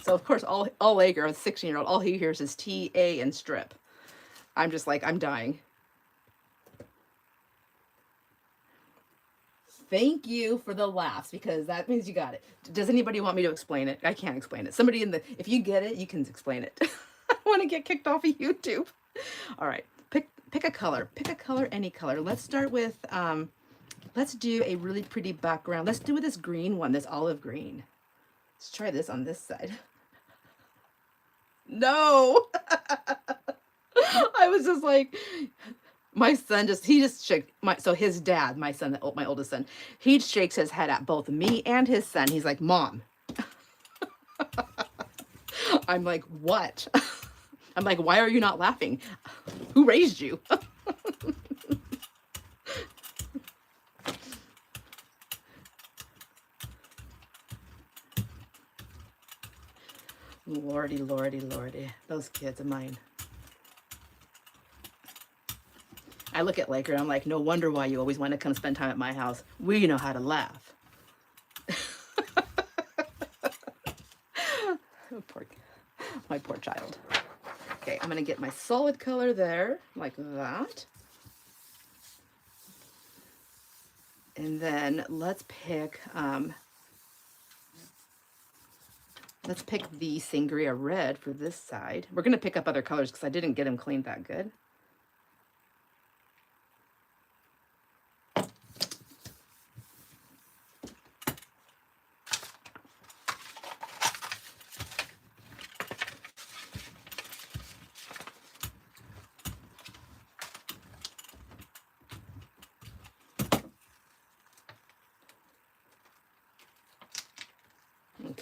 So of course, all Laker, a 16-year-old, all he hears is TA and strip. I'm just like, I'm dying. Thank you for the laughs, because that means you got it. Does anybody want me to explain it? I can't explain it. Somebody if you get it, you can explain it. I want to get kicked off of YouTube. All right, pick a color. Pick a color, any color. Let's start with, let's do a really pretty background. Let's do this green one, this olive green. Let's try this on this side. No. I was just like, my son he just shook so his dad, my son, my oldest son, he shakes his head at both me and his son. He's like, Mom. I'm like, what? I'm like, why are you not laughing? Who raised you? Lordy, lordy, lordy. Those kids of mine. I look at Laker and I'm like, no wonder why you always want to come spend time at my house. We know how to laugh. My poor child. Okay, I'm going to get my solid color there, like that. And then let's pick the Sangria Red for this side. We're going to pick up other colors because I didn't get them cleaned that good.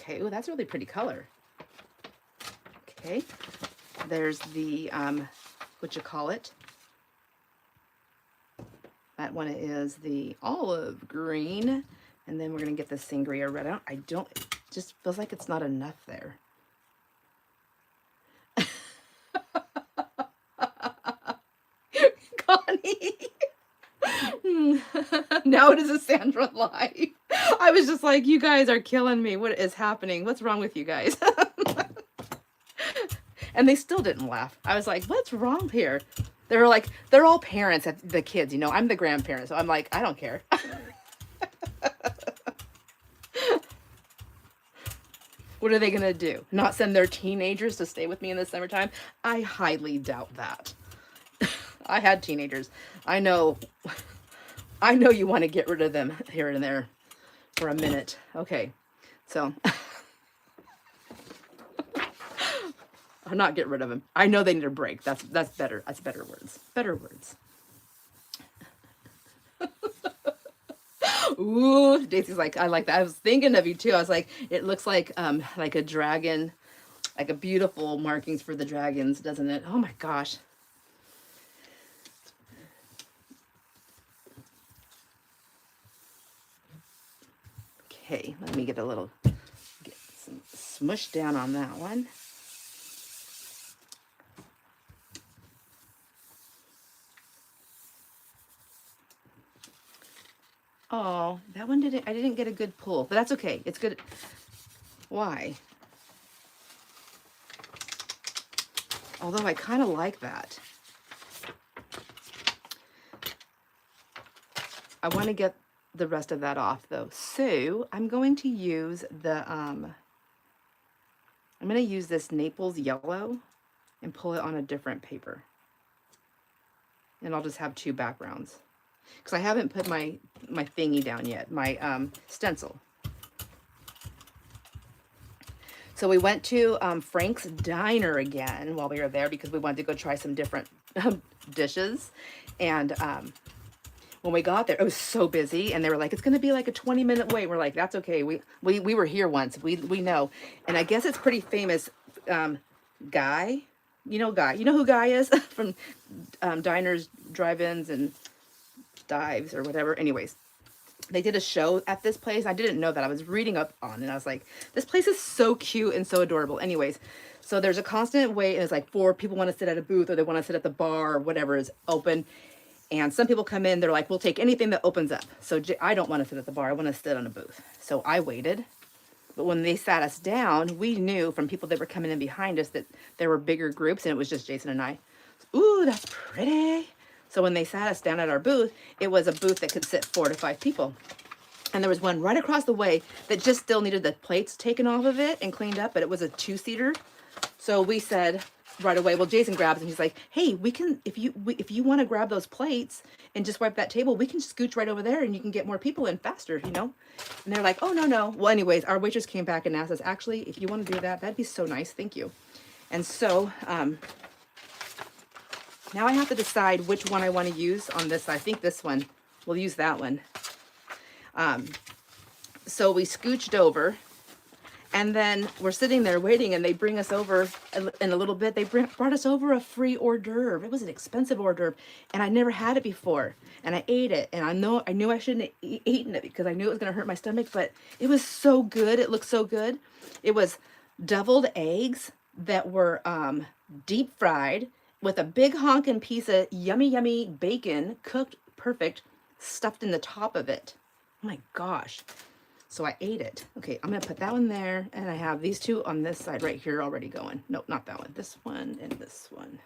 Okay, oh, that's a really pretty color. Okay, there's the, what you call it? That one is the olive green. And then we're gonna get the sangria red. I don't, it just feels like it's not enough there. Connie. Now it is a Sandra live. I was just like, you guys are killing me. What is happening? What's wrong with you guys? And they still didn't laugh. I was like, what's wrong here? They were like, they're all parents, the kids, you know, I'm the grandparent. So I'm like, I don't care. What are they going to do? Not send their teenagers to stay with me in the summertime? I highly doubt that. I had teenagers. I know you want to get rid of them here and there for a minute. Okay. So I'll not get rid of them. I know they need a break. That's better. That's better words. Better words. Ooh, Daisy's like, I like that. I was thinking of you too. I was like, it looks like a dragon, like a beautiful markings for the dragons, doesn't it? Oh my gosh. Okay, let me get some smush down on that one. Oh, that one I didn't get a good pull, but that's okay. It's good. Why? Although I kind of like that. I want to get the rest of that off though. So I'm going to use I'm going to use this Naples yellow and pull it on a different paper. And I'll just have two backgrounds. Because I haven't put my thingy down yet, my stencil. So we went to Frank's Diner again while we were there because we wanted to go try some different dishes. And when we got there, it was so busy, and they were like, it's going to be like a 20-minute wait. We're like, that's okay. We were here once. We know. And I guess it's pretty famous. Guy. You know who Guy is? From diners, drive-ins, and dives or whatever. Anyways, they did a show at this place. I didn't know that. I was reading up on it, and I was like, this place is so cute and so adorable. Anyways, so there's a constant wait, and it's like 4 people want to sit at a booth, or they want to sit at the bar, or whatever is open. And some people come in, they're like, we'll take anything that opens up. So I don't want to sit at the bar. I want to sit on a booth. So I waited. But when they sat us down, we knew from people that were coming in behind us that there were bigger groups, and it was just Jason and I. Ooh, that's pretty. So when they sat us down at our booth, it was a booth that could sit 4 to 5 people. And there was one right across the way that just still needed the plates taken off of it and cleaned up, but it was a 2-seater. So we said right away, well, Jason grabs and he's like, hey, we can, if you want to grab those plates and just wipe that table, we can scooch right over there and you can get more people in faster, you know? And they're like, oh, no. Well, anyways, our waitress came back and asked us, actually, if you want to do that, that'd be so nice. Thank you. And so, now I have to decide which one I want to use on this. I think this one, we'll use that one. So we scooched over, and then we're sitting there waiting, and they bring us over in a little bit. They brought us over a free hors d'oeuvre. It was an expensive hors d'oeuvre, and I never had it before. And I ate it, and I knew I shouldn't have eaten it because I knew it was going to hurt my stomach, but it was so good. It looked so good. It was deviled eggs that were deep fried with a big honkin' piece of yummy bacon, cooked perfect, stuffed in the top of it. Oh my gosh. So I ate it. Okay, I'm gonna put that one there, and I have these two on this side right here already going. Nope, not that one. This one and this one.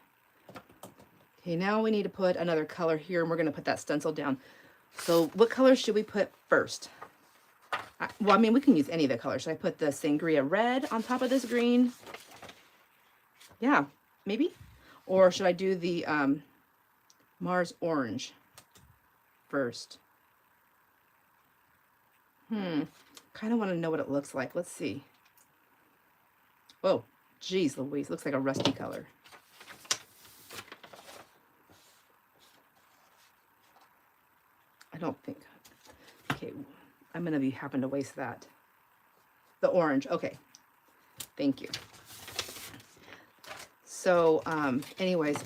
Okay, now we need to put another color here, and we're gonna put that stencil down. So what color should we put first? Well, I mean, we can use any of the colors. Should I put the sangria red on top of this green? Yeah, maybe. Or should I do the Mars orange first? Kind of want to know what it looks like. Let's see. Oh, geez Louise, looks like a rusty color. I don't think. Okay, I'm going to be having to waste that. The orange. Okay. Thank you. So, anyways,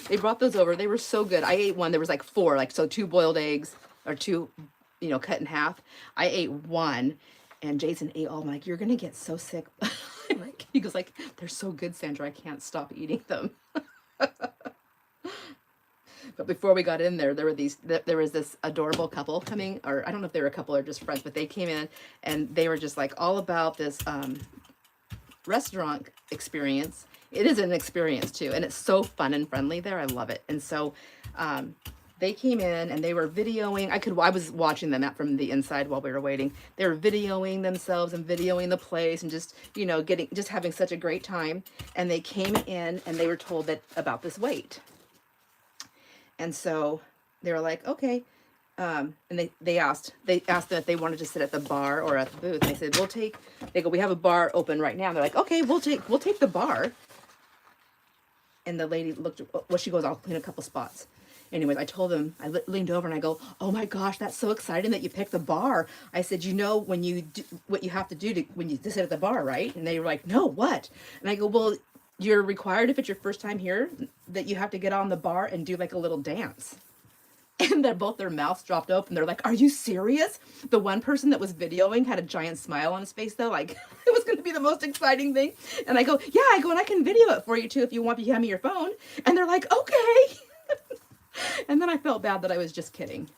they brought those over. They were so good. I ate one. There was like 4, like, so 2 boiled eggs or 2, you know, cut in half. I ate 1 and Jason ate all. I'm like, you're going to get so sick. Like, he goes like, they're so good, Sandra. I can't stop eating them. But before we got in there, there was this adorable couple coming, or I don't know if they were a couple or just friends, but they came in and they were just like all about this restaurant experience. It is an experience too, and it's so fun and friendly there. I love it. And so they came in and they were videoing. I was watching them out from the inside while we were waiting. They were videoing themselves and videoing the place and just, you know, just having such a great time. And they came in and they were told that about this wait. And so they were like, okay. And they asked them if they wanted to sit at the bar or at the booth. And they said, they go, we have a bar open right now. And they're like, okay, we'll take the bar. And the lady looked, well, she goes, I'll clean a couple spots. Anyways, I told them, I leaned over and I go, oh my gosh, that's so exciting that you picked the bar. I said, you know, when you do what you have to do when you sit at the bar, right? And they were like, no, what? And I go, well, you're required, if it's your first time here, that you have to get on the bar and do like a little dance. And both their mouths dropped open. They're like, are you serious? The one person that was videoing had a giant smile on his face though. Like, it was going to be the most exciting thing. And I go, yeah, and I can video it for you too if you want, you hand me your phone. And they're like, okay. And then I felt bad that I was just kidding.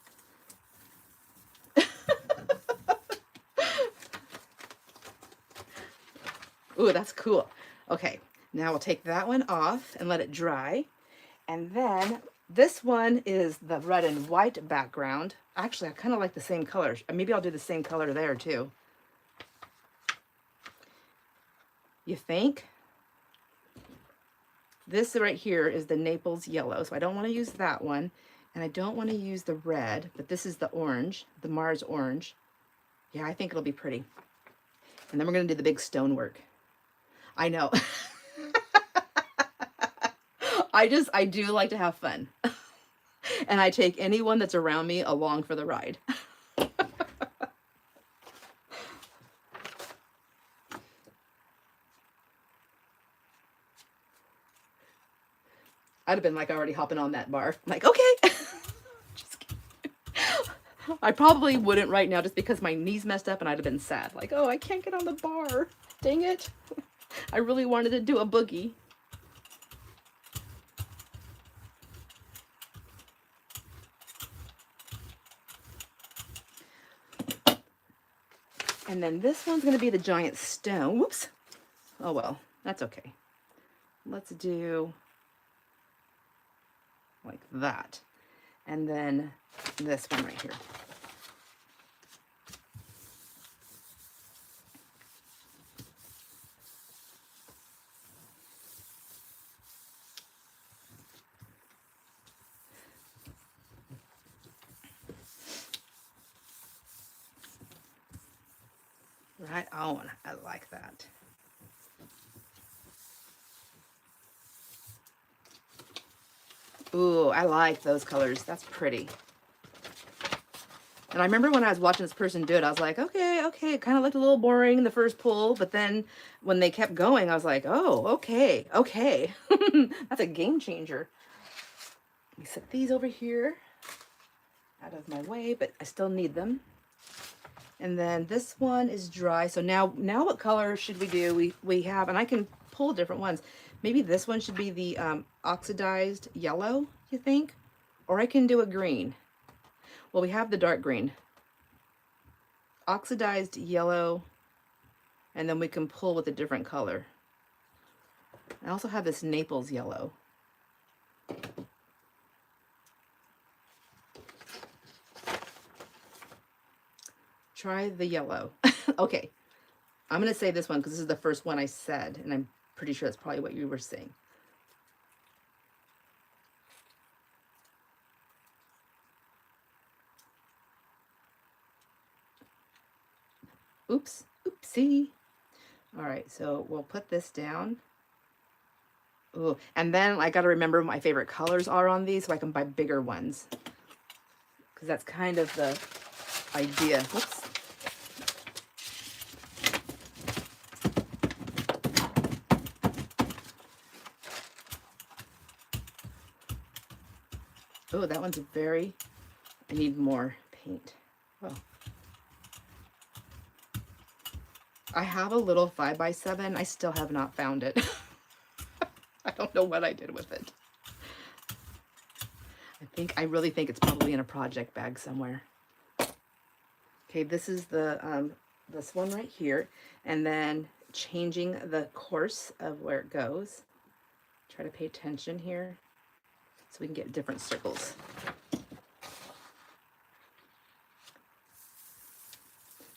Ooh, that's cool. Okay, now we'll take that one off and let it dry. And then this one is the red and white background. Actually, I kind of like the same color. Maybe I'll do the same color there too. You think? This right here is the Naples yellow, so I don't want to use that one. And I don't want to use the red, but this is the orange, the Mars orange. Yeah, I think it'll be pretty. And then we're going to do the big stonework. I know. I do like to have fun. And I take anyone that's around me along for the ride. I'd have been like already hopping on that bar. I'm like, okay. Just kidding. I probably wouldn't right now just because my knees messed up and I'd have been sad. Like, oh, I can't get on the bar. Dang it. I really wanted to do a boogie. And then this one's going to be the giant stone. Whoops. Oh, well, that's okay. Let's do like that. And then this one right here. Right on. I like that. Ooh, I like those colors. That's pretty. And I remember when I was watching this person do it, I was like, okay, it kind of looked a little boring in the first pull, but then when they kept going, I was like, oh, okay. That's a game changer. Let me set these over here out of my way, but I still need them. And then this one is dry. So now what color should we do? We have, and I can pull different ones. Maybe this one should be the oxidized yellow, you think? Or I can do a green. Well, we have the dark green. Oxidized yellow, and then we can pull with a different color. I also have this Naples yellow. Try the yellow. Okay, I'm going to say this one because this is the first one I said, and I'm pretty sure that's probably what you were saying. Oops, oopsie. All right, so we'll put this down. Ooh, and then I got to remember my favorite colors are on these so I can buy bigger ones. Because that's kind of the idea. Whoops. Oh, that one's very, I need more paint. Oh. I have a little 5x7. I still have not found it. I don't know what I did with it. I really think it's probably in a project bag somewhere. Okay, this is the this one right here, and then changing the course of where it goes. Try to pay attention here so we can get different circles.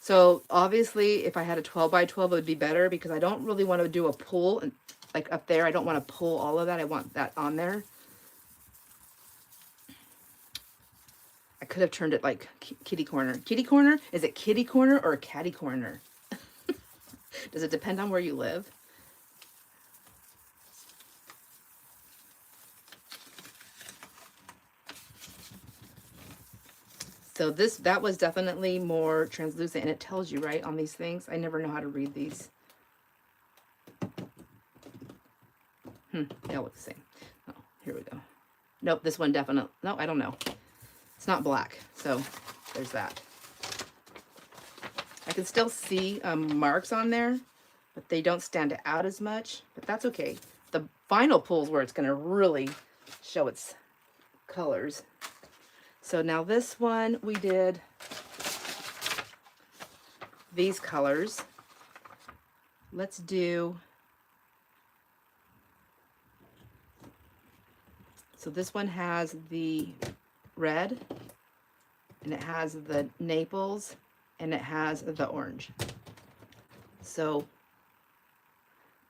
So obviously if I had a 12x12 it would be better, because I don't really want to do a pull and like up there. I don't want to pull all of that. I want that on there. I could have turned it like kitty corner. Kitty corner? Is it kitty corner or catty corner? Does it depend on where you live? So that was definitely more translucent, and it tells you, right, on these things. I never know how to read these. They all look the same. Oh, here we go. Nope, this one definitely, no, I don't know. It's not black, so there's that. I can still see marks on there, but they don't stand out as much, but that's okay. The final pull is where it's gonna really show its colors. So now this one, we did these colors. Let's do, so this one has the red, and it has the Naples, and it has the orange. So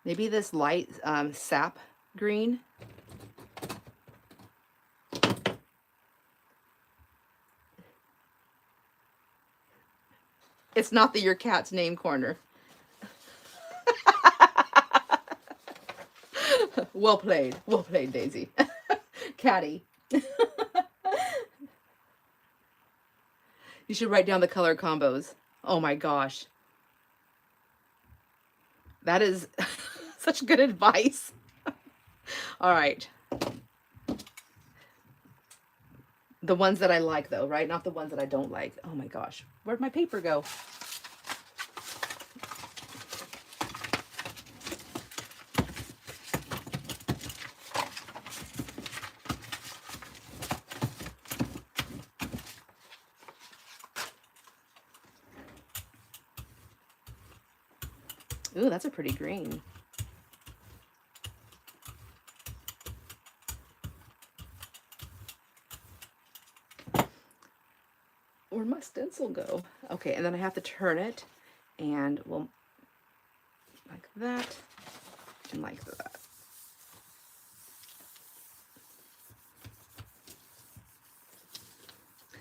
maybe this light sap green. It's not your cat's name corner. Well played, Daisy. Catty. You should write down the color combos. Oh my gosh. That is such good advice. All right. The ones that I like though, right? Not the ones that I don't like. Oh my gosh. Where'd my paper go? Ooh, that's a pretty green. Where'd my stencil go? Okay, and then I have to turn it, and we'll like that and like that.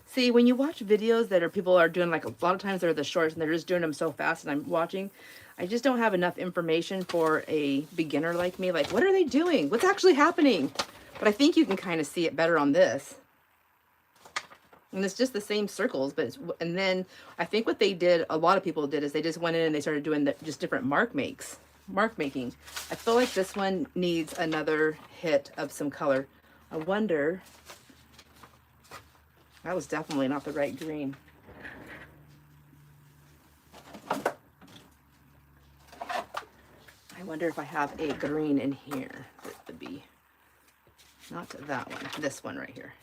See, when you watch videos that people are doing, like a lot of times they're the shorts and they're just doing them so fast, and I'm watching, I just don't have enough information for a beginner like me. Like, what are they doing? What's actually happening? But I think you can kind of see it better on this. And it's just the same circles, but and then I think what they did, a lot of people did, is they just went in and they started doing just different mark making. I feel like this one needs another hit of some color. I wonder, that was definitely not the right green. I wonder if I have a green in here that would be, not that one, this one right here.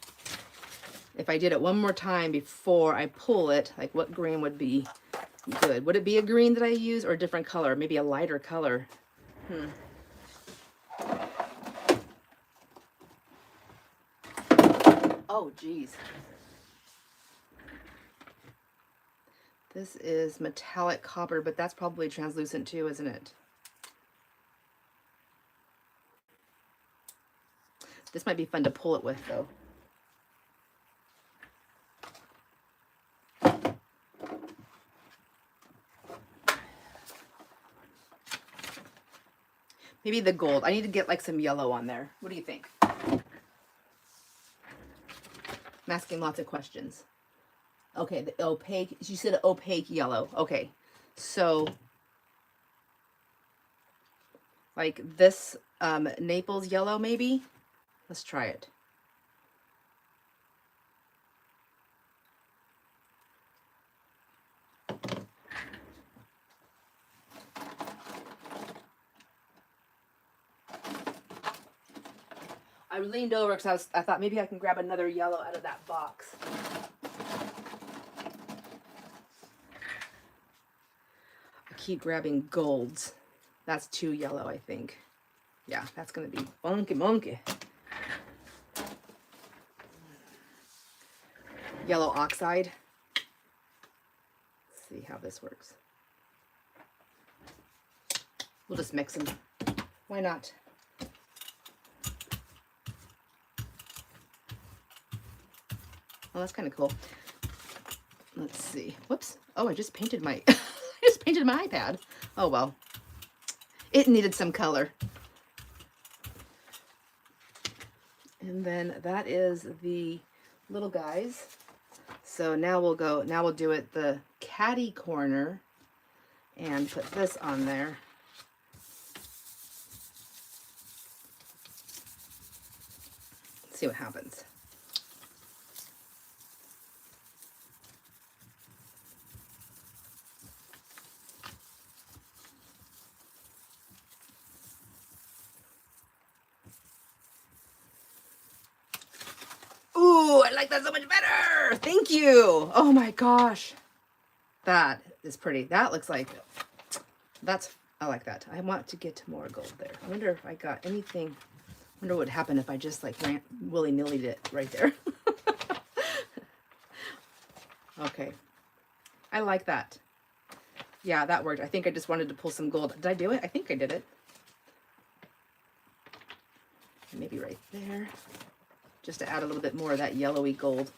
If I did it one more time before I pull it, like what green would be good? Would it be a green that I use or a different color? Maybe a lighter color. Oh, geez. This is metallic copper, but that's probably translucent too, isn't it? This might be fun to pull it with, though. Maybe the gold. I need to get like some yellow on there. What do you think? I'm asking lots of questions. Okay, the opaque, you said opaque yellow. Okay, so like this Naples yellow maybe? Let's try it. I leaned over because I thought maybe I can grab another yellow out of that box. I keep grabbing golds. That's too yellow, I think. Yeah, that's going to be funky monkey. Yellow oxide. Let's see how this works. We'll just mix them. Why not? Oh, that's kind of cool. Let's see. Whoops. Oh, I just painted my I just painted my iPad. Oh well. It needed some color. And then that is the little guys. So now we'll do it the catty corner and put this on there. Let's see what happens. Ooh, I like that so much better. Thank you. Oh my gosh. That is pretty. That looks like, I like that. I want to get more gold there. I wonder if I got anything. I wonder what would happen if I just like willy-nilly it right there. Okay. I like that. Yeah, that worked. I think I just wanted to pull some gold. Did I do it? I think I did it. Maybe right there. Just to add a little bit more of that yellowy gold.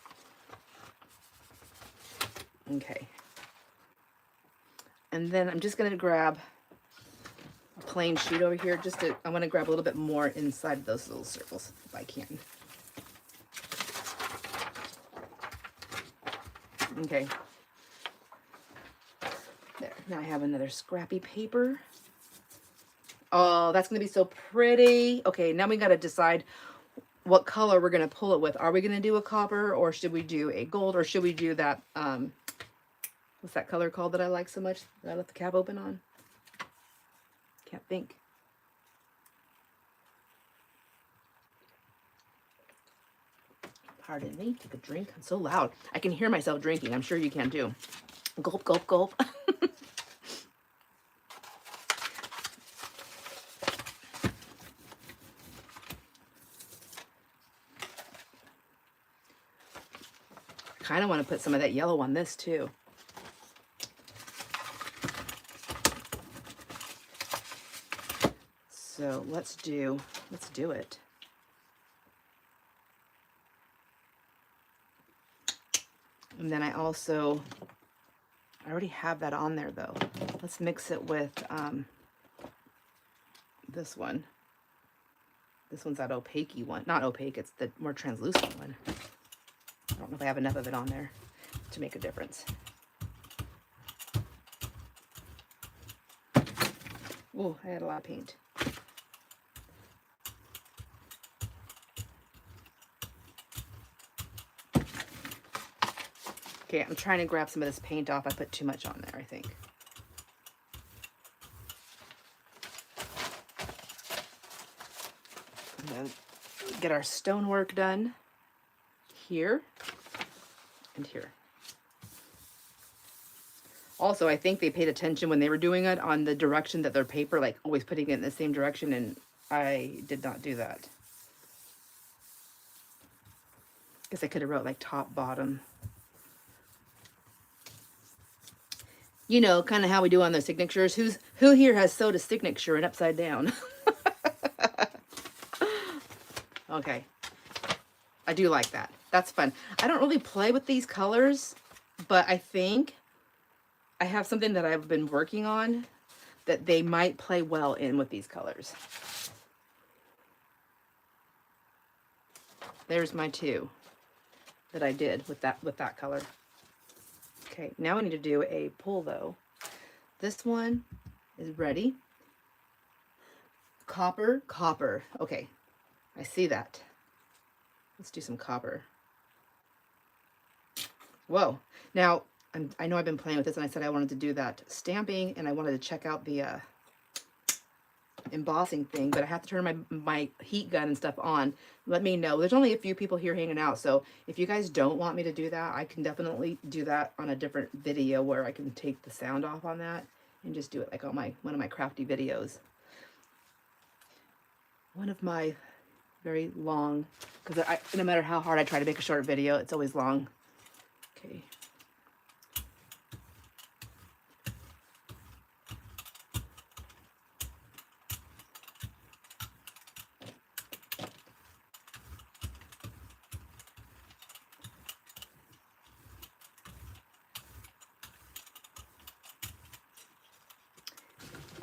Okay. And then I'm just going to grab a plain sheet over here. I want to grab a little bit more inside those little circles if I can. Okay. There. Now I have another scrappy paper. Oh, that's going to be so pretty. Okay, now we got to decide what color we're going to pull it with. Are we going to do a copper, or should we do a gold, or should we do that, what's that color called that I like so much that I left the cap open on? Can't think. Pardon me, take a drink. I'm so loud. I can hear myself drinking. I'm sure you can too. Gulp, gulp, gulp. Kind of want to put some of that yellow on this too. So let's do it. And then I already have that on there though. Let's mix it with this one. This one's that opaque one. Not opaque, it's the more translucent one. I don't know if I have enough of it on there to make a difference. Oh, I had a lot of paint. Okay, I'm trying to grab some of this paint off. I put too much on there, I think. And then get our stonework done here and here. Also, I think they paid attention when they were doing it on the direction that their paper, like always putting it in the same direction, and I did not do that. Guess I could have wrote like top, bottom. You know, kind of how we do on the signatures. Who here has sewed a signature and upside down? Okay. I do like that. That's fun. I don't really play with these colors, but I think I have something that I've been working on that they might play well in with these colors. There's my two that I did with that color. Okay, now I need to do a pull though. This one is ready. Copper, copper. Okay, I see that. Let's do some copper. Whoa. Now, I know I've been playing with this, and I said I wanted to do that stamping, and I wanted to check out the embossing thing, but I have to turn my heat gun and stuff on. Let me know. There's only a few people here hanging out, so if you guys don't want me to do that, I can definitely do that on a different video where I can take the sound off on that and just do it like on one of my crafty videos. One of my very long, because no matter how hard I try to make a short video, it's always long. Okay.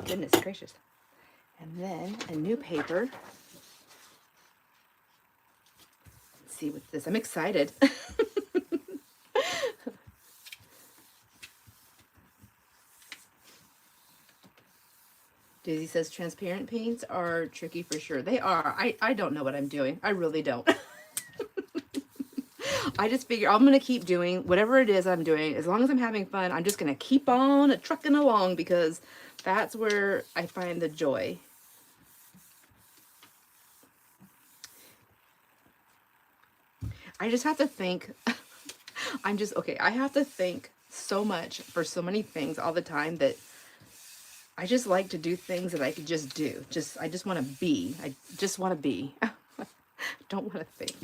Goodness gracious. And then a new paper. Let's see what's this. I'm excited. Daisy says transparent paints are tricky for sure. They are. I don't know what I'm doing. I really don't. I just figure I'm going to keep doing whatever it is I'm doing. As long as I'm having fun, I'm just going to keep on trucking along because that's where I find the joy. I just have to think. I have to think so much for so many things all the time that I just like to do things that I could just do. I just want to be. I just want to be. Don't want to think.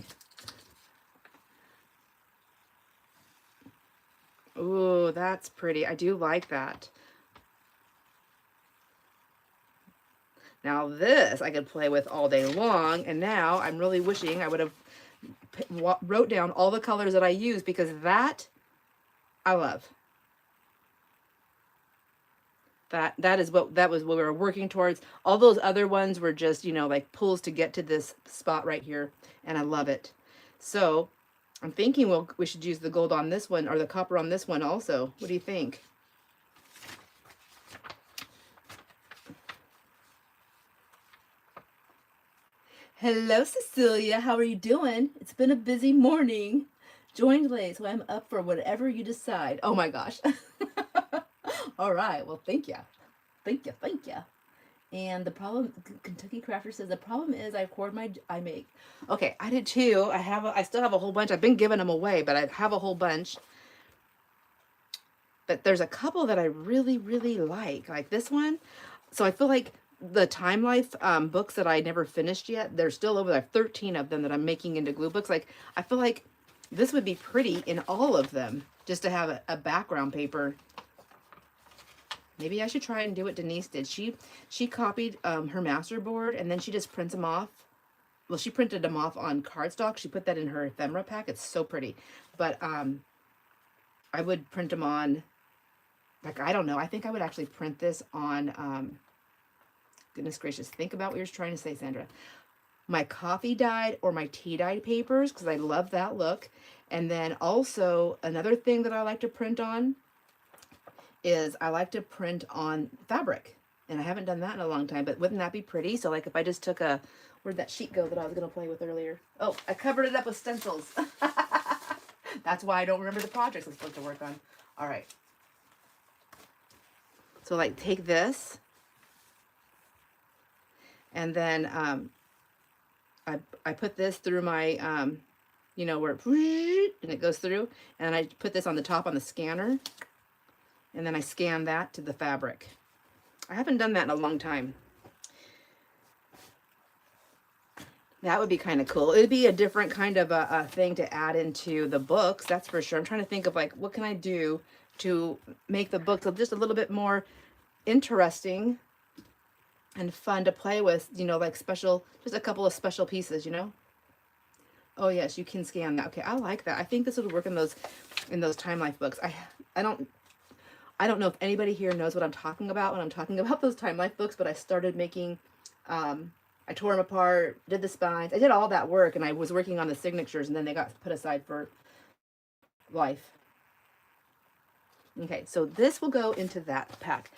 Ooh, that's pretty. I do like that. Now this I could play with all day long, and now I'm really wishing I would have wrote down all the colors that I use because that I love. That was what we were working towards. All those other ones were just, you know, like pulls to get to this spot right here, and I love it. So I'm thinking we should use the gold on this one or the copper on this one also. What do you think? Hello, Cecilia. How are you doing? It's been a busy morning. Joined late, so I'm up for whatever you decide. Oh my gosh. All right. Well, thank you. Thank you. Thank you. And the problem, Kentucky Crafter says, the problem is I make. Okay, I did too. I still have a whole bunch. I've been giving them away, but I have a whole bunch. But there's a couple that I really, really like this one. So I feel like the Time Life books that I never finished yet, they're still over there. 13 of them that I'm making into glue books. Like, I feel like this would be pretty in all of them, just to have a background paper. Maybe I should try and do what Denise did. She copied her master board, and then she just prints them off. Well, she printed them off on cardstock. She put that in her ephemera pack. It's so pretty. But I would print them on, like, I don't know. I think I would actually print this on, goodness gracious, think about what you're trying to say, Sandra. My coffee dyed or my tea dyed papers, because I love that look. And then also another thing that I like to print on is I like to print on fabric. And I haven't done that in a long time, but wouldn't that be pretty? So like if I just took where'd that sheet go that I was going to play with earlier? Oh, I covered it up with stencils. That's why I don't remember the projects I'm supposed to work on. All right. So like take this, and then I put this through my, you know, where and it goes through, and I put this on the top on the scanner, and then I scan that to the fabric. I haven't done that in a long time. That would be kind of cool. It would be a different kind of a thing to add into the books, that's for sure. I'm trying to think of like, what can I do to make the books just a little bit more interesting and fun to play with, you know, like special, just a couple of special pieces, you know? Oh yes, you can scan that. Okay, I like that. I think this would work in those Time Life books. I don't know if anybody here knows what I'm talking about when I'm talking about those Time Life books, but I started making, I tore them apart, did the spines. I did all that work, and I was working on the signatures, and then they got put aside for life. Okay, so this will go into that pack.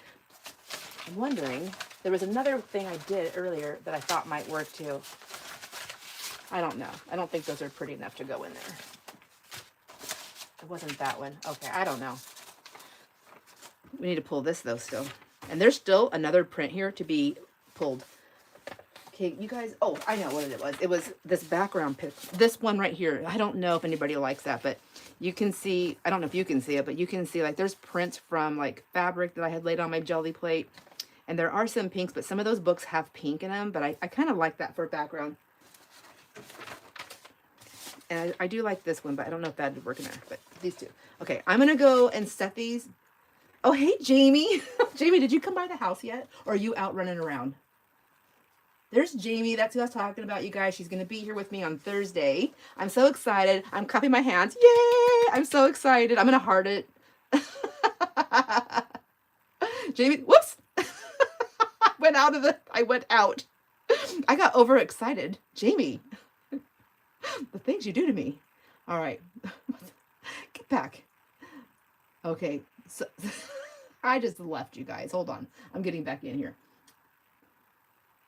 I'm wondering, there was another thing I did earlier that I thought might work too. I don't know. I don't think those are pretty enough to go in there. It wasn't that one. Okay, I don't know. We need to pull this though still. And there's still another print here to be pulled. Okay, you guys, oh, I know what it was. It was this background pic. This one right here. I don't know if anybody likes that, but you can see, I don't know if you can see it, but you can see like there's prints from like fabric that I had laid on my jelly plate. And there are some pinks, but some of those books have pink in them, but I kind of like that for a background. And I do like this one, but I don't know if that would work in there, but these two. Okay, I'm going to go and set these. Oh, hey, Jamie. Jamie, did you come by the house yet? Or are you out running around? There's Jamie. That's who I was talking about, you guys. She's going to be here with me on Thursday. I'm so excited. I'm cupping my hands. Yay! I'm so excited. I'm going to heart it. Jamie, whoops. I went out. I got overexcited. Jamie, the things you do to me. All right. Get back. Okay. So I just left, you guys. Hold on. I'm getting back in here.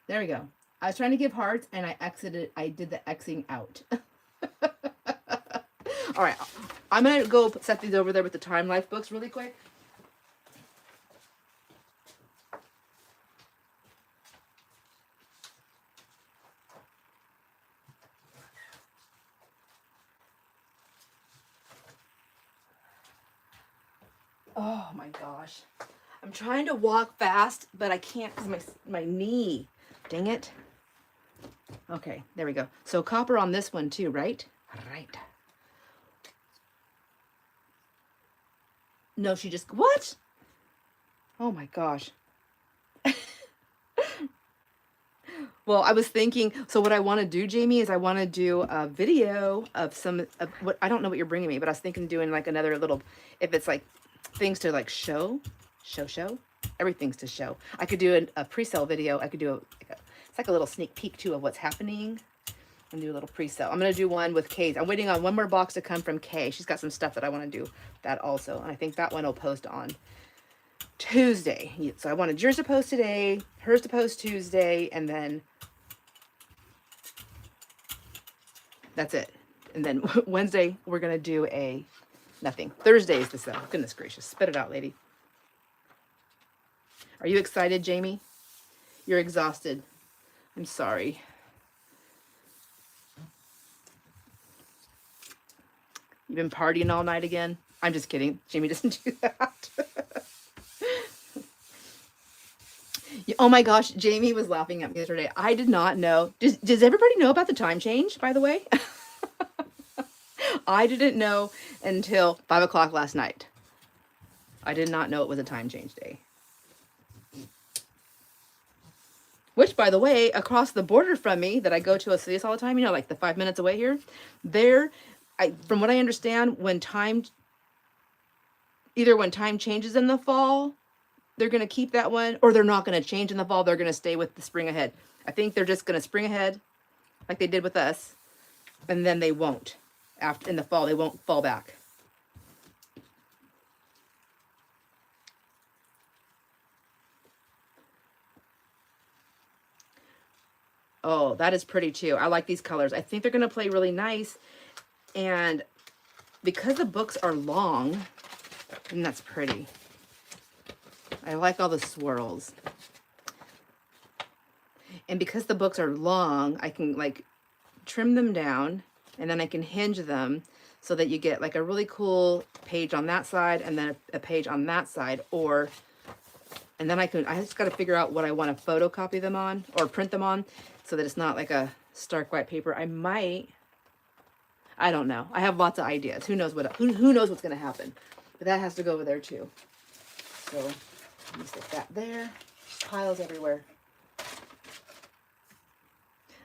There we go. I was trying to give hearts and I exited. I did the Xing out. All right. I'm going to go set these over there with the Time Life books really quick. Oh my gosh. I'm trying to walk fast, but I can't because my knee. Dang it. Okay, there we go. So copper on this one too, right? Right. No, she just, what? Oh my gosh. Well, I was thinking, so what I want to do, Jamie, is I want to do a video of some, of what, I don't know what you're bringing me, but I was thinking doing like another little, if it's like things to like show, everything's to show. I could do a pre-sale video. I could do it's like a little sneak peek too of what's happening and do a little pre-sale. I'm going to do one with Kay's. I'm waiting on one more box to come from Kay. She's got some stuff that I want to do that also. And I think that one will post on Tuesday. So I wanted yours to post today, hers to post Tuesday, and then that's it. And then Wednesday, we're going to do nothing. Thursday is the sale. Goodness gracious. Spit it out, lady. Are you excited, Jamie? You're exhausted. I'm sorry. You've been partying all night again? I'm just kidding. Jamie doesn't do that. Oh my gosh, Jamie was laughing at me yesterday. I did not know. Does everybody know about the time change, by the way? I didn't know until 5 o'clock last night. I did not know it was a time change day. Which, by the way, across the border from me that I go to Osiris all the time, you know, like the 5 minutes away here, from what I understand, either when time changes in the fall, they're going to keep that one, or they're not going to change in the fall. They're going to stay with the spring ahead. I think they're just going to spring ahead like they did with us, and then they won't. In the fall, they won't fall back. Oh, that is pretty too. I like these colors. I think they're going to play really nice. And because the books are long, and that's pretty. I like all the swirls. And because the books are long, I can like trim them down and then I can hinge them so that you get like a really cool page on that side and then a page on that side, and then I just got to figure out what I want to photocopy them on or print them on so that it's not like a stark white paper. I don't know. I have lots of ideas. Who knows who knows what's going to happen, but that has to go over there too. So let me stick that there. Piles everywhere.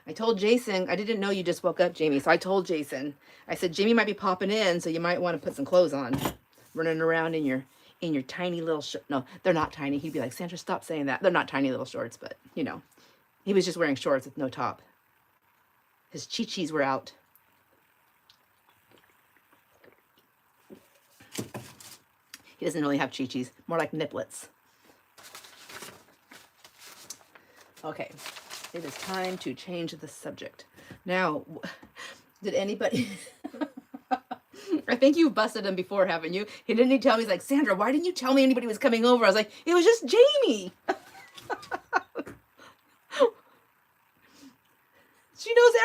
I told Jason, I didn't know you just woke up, Jamie. So I told Jason, I said, Jamie might be popping in, so you might want to put some clothes on. Running around in your tiny little no, they're not tiny. He'd be like, Sandra, stop saying that. They're not tiny little shorts, but you know, he was just wearing shorts with no top. His chi-chis were out. He doesn't really have chi-chis, more like niplets. Okay. It is time to change the subject. Now, did anybody... I think you've busted him before, haven't you? He didn't tell me. He's like, Sandra, why didn't you tell me anybody was coming over? I was like, it was just Jamie.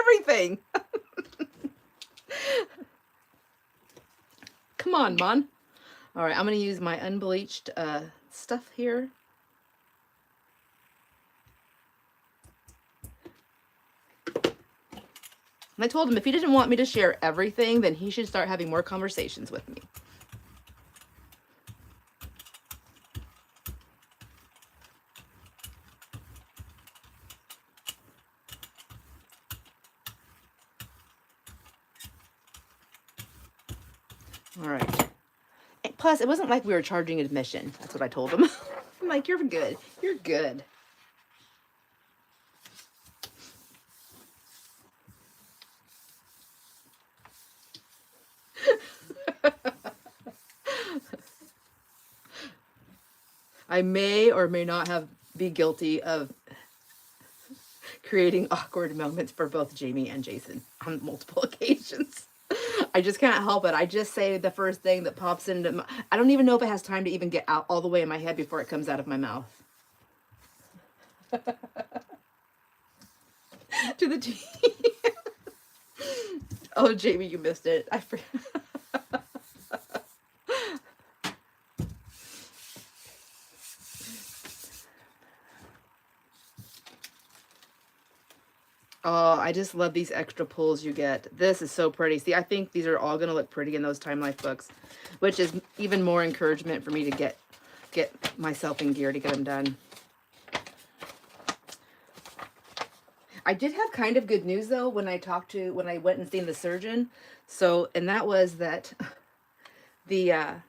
everything. Come on, Mon. All right, I'm going to use my unbleached stuff here. And I told him if he didn't want me to share everything, then he should start having more conversations with me. All right. Plus, it wasn't like we were charging admission. That's what I told him. I'm like, you're good. You're good. I may or may not be guilty of creating awkward moments for both Jamie and Jason on multiple occasions. I just can't help it. I just say the first thing that pops into my... I don't even know if it has time to even get out all the way in my head before it comes out of my mouth. To the T. Oh, Jamie, you missed it. I forgot. Oh, I just love these extra pulls you get. This is so pretty. See, I think these are all going to look pretty in those Time Life books, which is even more encouragement for me to get myself in gear to get them done. I did have kind of good news, though, when I went and seen the surgeon. So, and that was that the, I'm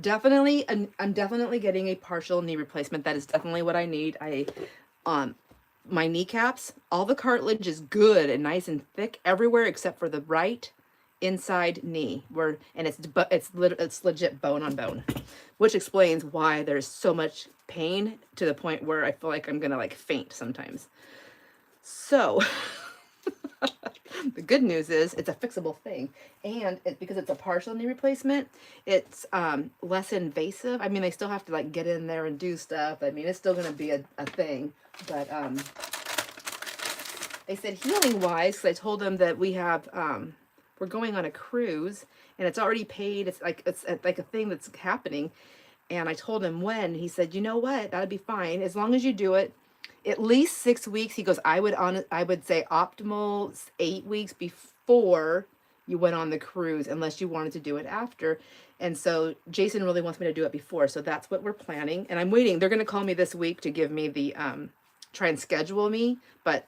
definitely getting a partial knee replacement. That is definitely what I need. My kneecaps, all the cartilage is good and nice and thick everywhere except for the right inside knee, and it's legit bone on bone, which explains why there's so much pain to the point where I feel like I'm gonna like faint sometimes. So the good news is it's a fixable thing, and because it's a partial knee replacement, it's less invasive. I mean, they still have to like get in there and do stuff. I mean, it's still gonna be a thing, but they said healing wise, because I told them that we're going on a cruise and it's already paid. It's like a thing that's happening, and I told him when. He said, you know what, that'd be fine as long as you do it at least 6 weeks. He goes, I would say optimal 8 weeks before you went on the cruise, unless you wanted to do it after. And so Jason really wants me to do it before, so that's what we're planning. And I'm waiting. They're going to call me this week to give me the try and schedule me, but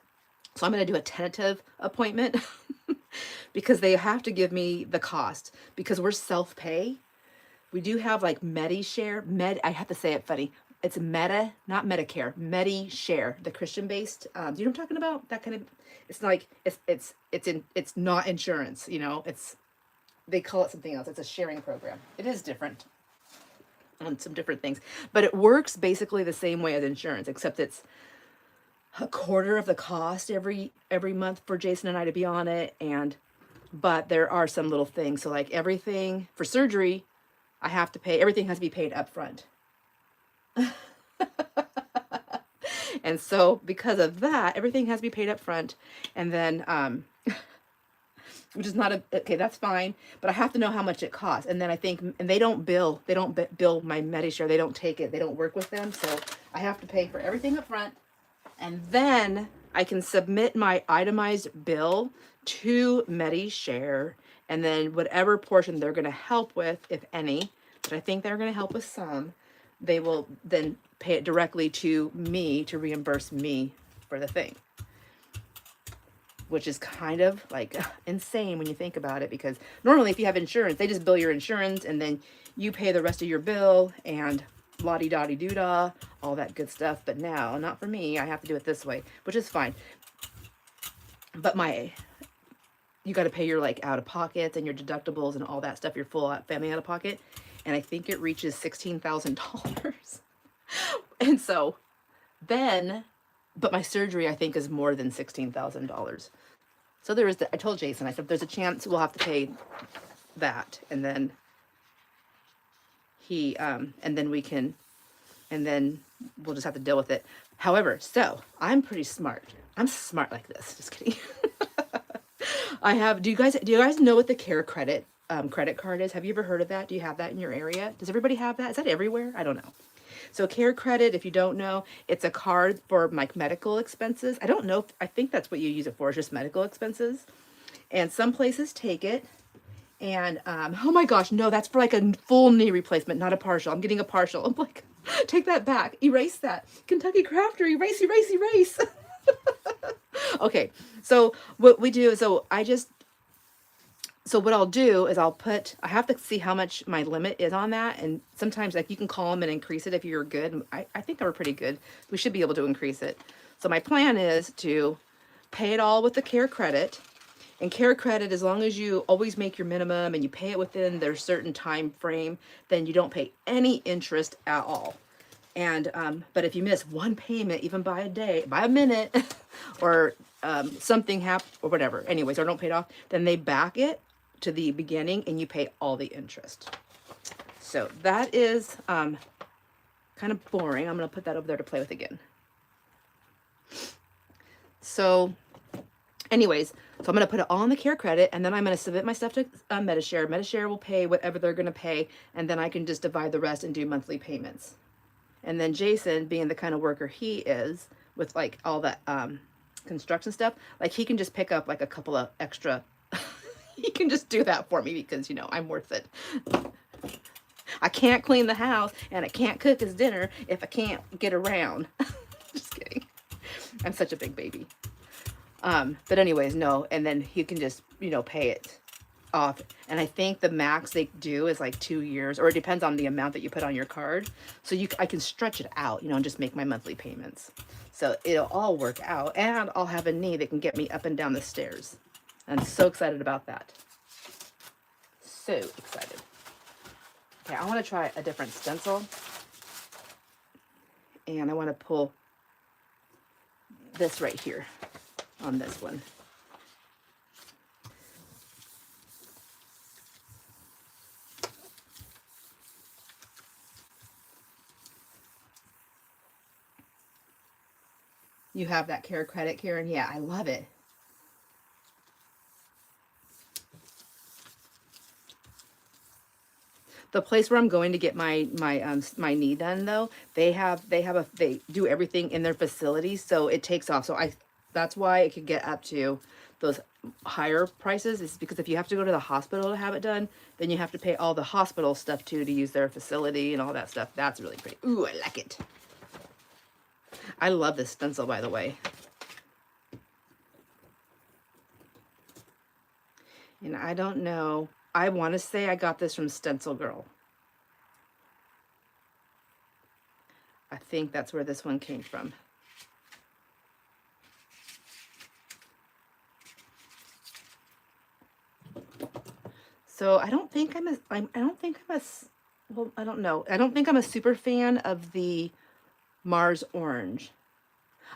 so I'm going to do a tentative appointment because they have to give me the cost, because we're self-pay. We do have like MediShare, I have to say it funny. It's Meta, not Medicare, MediShare, the Christian-based. Do you know what I'm talking about? That kind of, it's like, it's not insurance, you know, they call it something else. It's a sharing program. It is different on some different things, but it works basically the same way as insurance, except it's a quarter of the cost every month for Jason and I to be on it. But there are some little things. So like everything for surgery, I have to pay, everything has to be paid up front. And so because of that, everything has to be paid up front. And then, which is not okay, that's fine, but I have to know how much it costs. And then I think, and they don't bill my MediShare. They don't take it. They don't work with them. So I have to pay for everything up front. And then I can submit my itemized bill to MediShare, and then whatever portion they're going to help with, if any, but I think they're going to help with some, they will then pay it directly to me to reimburse me for the thing, which is kind of like insane when you think about it, because normally if you have insurance, they just bill your insurance and then you pay the rest of your bill and la-di-da-di-doo-dah, all that good stuff. But now, not for me. I have to do it this way, which is fine. But you got to pay your like out of pockets and your deductibles and all that stuff, your full family out of pocket. And I think it reaches $16,000. And so then, but my surgery I think is more than $16,000. So there is I told Jason, I said, there's a chance we'll have to pay that. And then and then we'll just have to deal with it. However, so I'm pretty smart. I'm smart like this. Just kidding. I have, do you guys know what the Care Credit credit card is? Have you ever heard of that? Do you have that in your area? Does everybody have that? Is that everywhere? I don't know. So Care Credit, if you don't know, it's a card for like medical expenses. I don't know if, I think that's what you use it for, is just medical expenses. And some places take it. And oh my gosh, no, that's for like a full knee replacement, not a partial. I'm getting a partial. I'm like, take that back. Erase that. Kentucky Crafter, erase, erase, erase. Okay, so what we do is, so what I'll do is I have to see how much my limit is on that. And sometimes like you can call them and increase it if you're good. I think we're pretty good. We should be able to increase it. So my plan is to pay it all with the Care Credit. And Care Credit, as long as you always make your minimum and you pay it within their certain time frame, then you don't pay any interest at all. And but if you miss one payment, even by a day, by a minute, or something or whatever, anyways, or don't pay it off, then they back it to the beginning and you pay all the interest. So that is kind of boring. I'm going to put that over there to play with again. So anyways, so I'm going to put it all on the Care Credit, and then I'm going to submit my stuff to Metashare. Metashare will pay whatever they're going to pay, and then I can just divide the rest and do monthly payments. And then Jason, being the kind of worker he is, with like all that construction stuff, like he can just pick up like a couple of extra. He can just do that for me because, you know, I'm worth it. I can't clean the house and I can't cook his dinner if I can't get around. Just kidding. I'm such a big baby. But anyways, no. And then he can just, you know, pay it off. And I think the max they do is like 2 years, or it depends on the amount that you put on your card. So I can stretch it out, you know, and just make my monthly payments. So it'll all work out, and I'll have a knee that can get me up and down the stairs. I'm so excited about that. So excited. Okay, I want to try a different stencil. And I want to pull this right here on this one. You have that Care Credit, Karen? Yeah, I love it. The place where I'm going to get my knee done, though, they do everything in their facility, so it takes off. So that's why it could get up to those higher prices, is because if you have to go to the hospital to have it done, then you have to pay all the hospital stuff too to use their facility and all that stuff. That's really pretty. Ooh, I like it. I love this stencil, by the way. And I don't know. I want to say I got this from Stencil Girl. I think that's where this one came from. So I don't think I'm a super fan of the Mars Orange.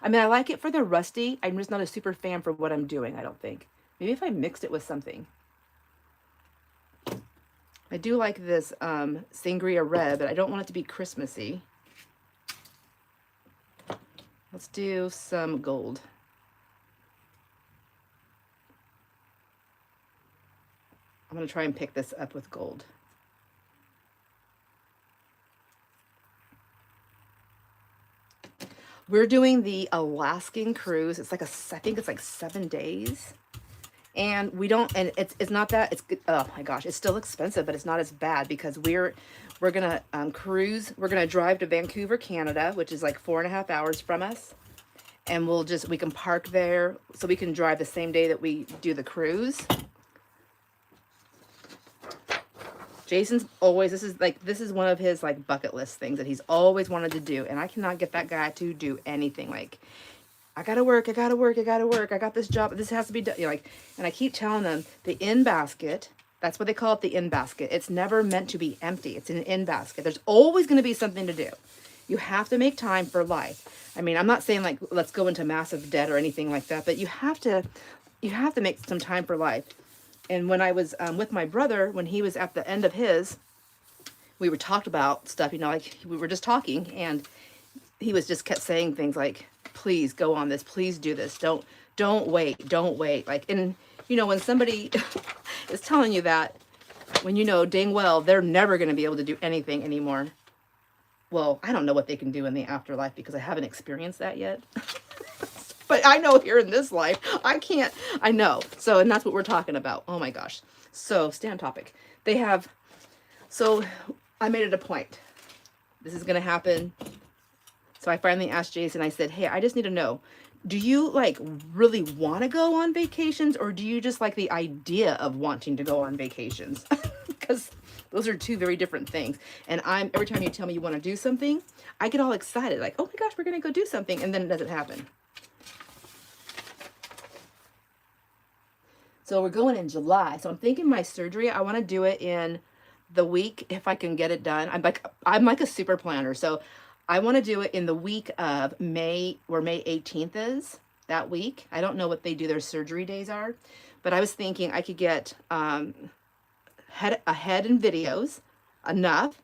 I mean, I like it for the rusty. I'm just not a super fan for what I'm doing, I don't think. Maybe if I mixed it with something. I do like this Sangria Red, but I don't want it to be Christmassy. Let's do some gold. I'm going to try and pick this up with gold. We're doing the Alaskan cruise. It's like I think it's like 7 days. And we don't, and it's not that, oh my gosh, it's still expensive, but it's not as bad because we're going to cruise. We're going to drive to Vancouver, Canada, which is like 4.5 hours from us. And we can park there so we can drive the same day that we do the cruise. Jason's always, this is one of his like bucket list things that he's always wanted to do. And I cannot get that guy to do anything. Like, I gotta work, I gotta work, I gotta work. I got this job, this has to be done. You know, like, and I keep telling them the in basket, that's what they call it, the in basket. It's never meant to be empty. It's an in basket. There's always going to be something to do. You have to make time for life. I mean, I'm not saying like, let's go into massive debt or anything like that, but you have to make some time for life. And when I was with my brother, when he was at the end of his, we were talked about stuff, you know, like we were just talking, and he was just kept saying things like, please go on this, please do this, don't wait. Like, and you know, when somebody is telling you that, when you know dang well they're never going to be able to do anything anymore. Well, I don't know what they can do in the afterlife because I haven't experienced that yet. But I know here in this life, I can't, I know. So, and that's what we're talking about. Oh my gosh. So, stay on topic. They have, so I made it a point. This is going to happen. So I finally asked Jason, I said, hey, I just need to know, do you like really want to go on vacations, or do you just like the idea of wanting to go on vacations? Because those are two very different things. And every time you tell me you want to do something, I get all excited. Like, oh my gosh, we're going to go do something. And then it doesn't happen. So we're going in July. So I'm thinking my surgery, I want to do it in the week if I can get it done. I'm like a super planner. So I want to do it in the week of May, where May 18th is, that week. I don't know what they do, their surgery days are. But I was thinking I could get head and videos, enough.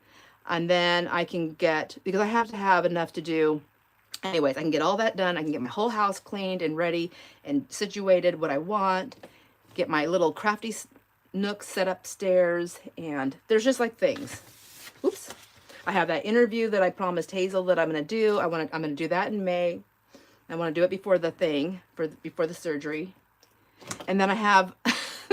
And then I can get, because I have to have enough to do, anyways, I can get all that done. I can get my whole house cleaned and ready and situated what I want. Get my little crafty nook set upstairs, and there's just like things. Oops. I have that interview that I promised Hazel that I'm going to do. I'm going to do that in May. I want to do it before the thing, before the surgery. And then I have,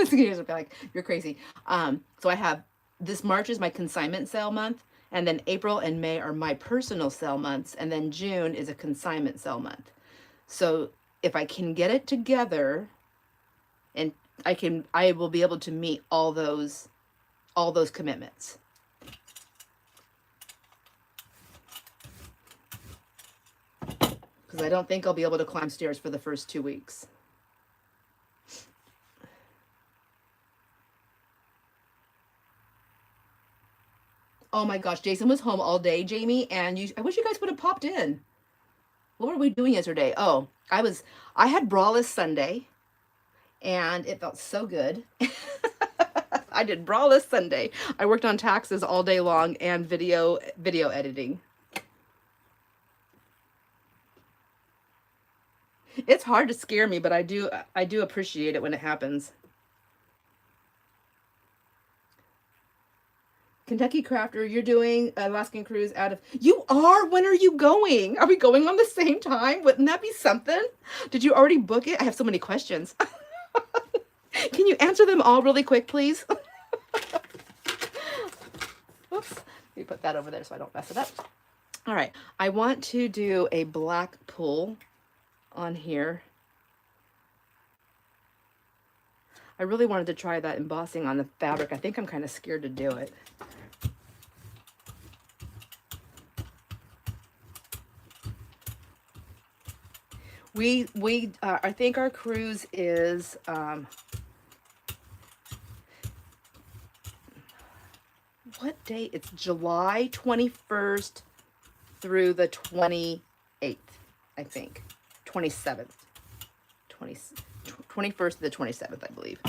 you guys will be like, you're crazy. So I have, this March is my consignment sale month, and then April and May are my personal sale months, and then June is a consignment sale month. So if I can get it together, and I will be able to meet all those commitments. Because I don't think I'll be able to climb stairs for the first 2 weeks. Oh my gosh, Jason was home all day, Jamie, and I wish you guys would have popped in. What were we doing yesterday? Oh, I had braless Sunday. And it felt so good. I did braless Sunday. I worked on taxes all day long and video editing. It's hard to scare me, but I do appreciate it when it happens. Kentucky Crafter, you're doing Alaskan cruise out of... You are? When are you going? Are we going on the same time? Wouldn't that be something? Did you already book it? I have so many questions. Can you answer them all really quick, please? Oops. Let me put that over there so I don't mess it up. All right. I want to do a black pull on here. I really wanted to try that embossing on the fabric. I think I'm kind of scared to do it. I think our cruise is what date? It's July 21st through the 28th, I think. 27th. 21st to the 27th, I believe.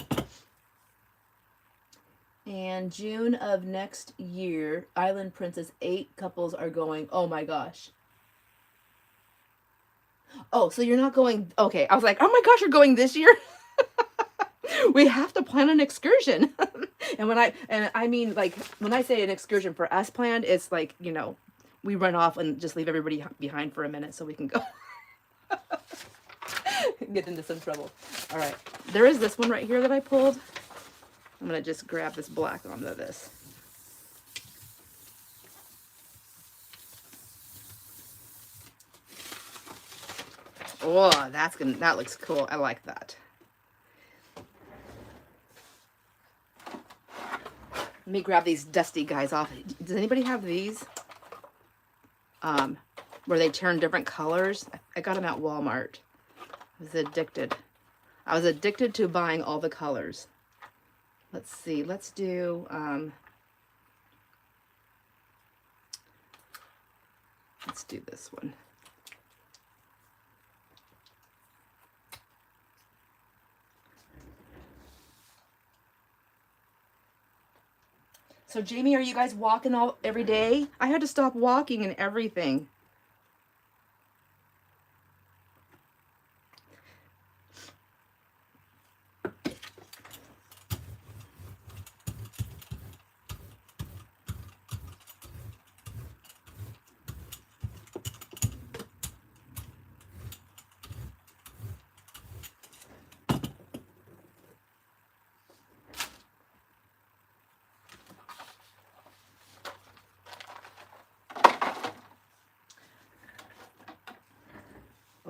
And June of next year, Island Princess, 8 couples are going. Oh my gosh. Oh, so you're not going. Okay, I was like, oh my gosh, you're going this year? We have to plan an excursion. And I mean, like, when I say an excursion for us planned, it's like, you know, we run off and just leave everybody behind for a minute so we can go. Get into some trouble. All right, there is this one right here that I pulled. I'm gonna just grab this black onto this. Oh, that looks cool. I like that. Let me grab these dusty guys off. Does anybody have these? Where they turn different colors? I got them at Walmart. I was addicted. I was addicted to buying all the colors. Let's see. Let's do... let's do this one. So Jamie, are you guys walking every day? I had to stop walking and everything.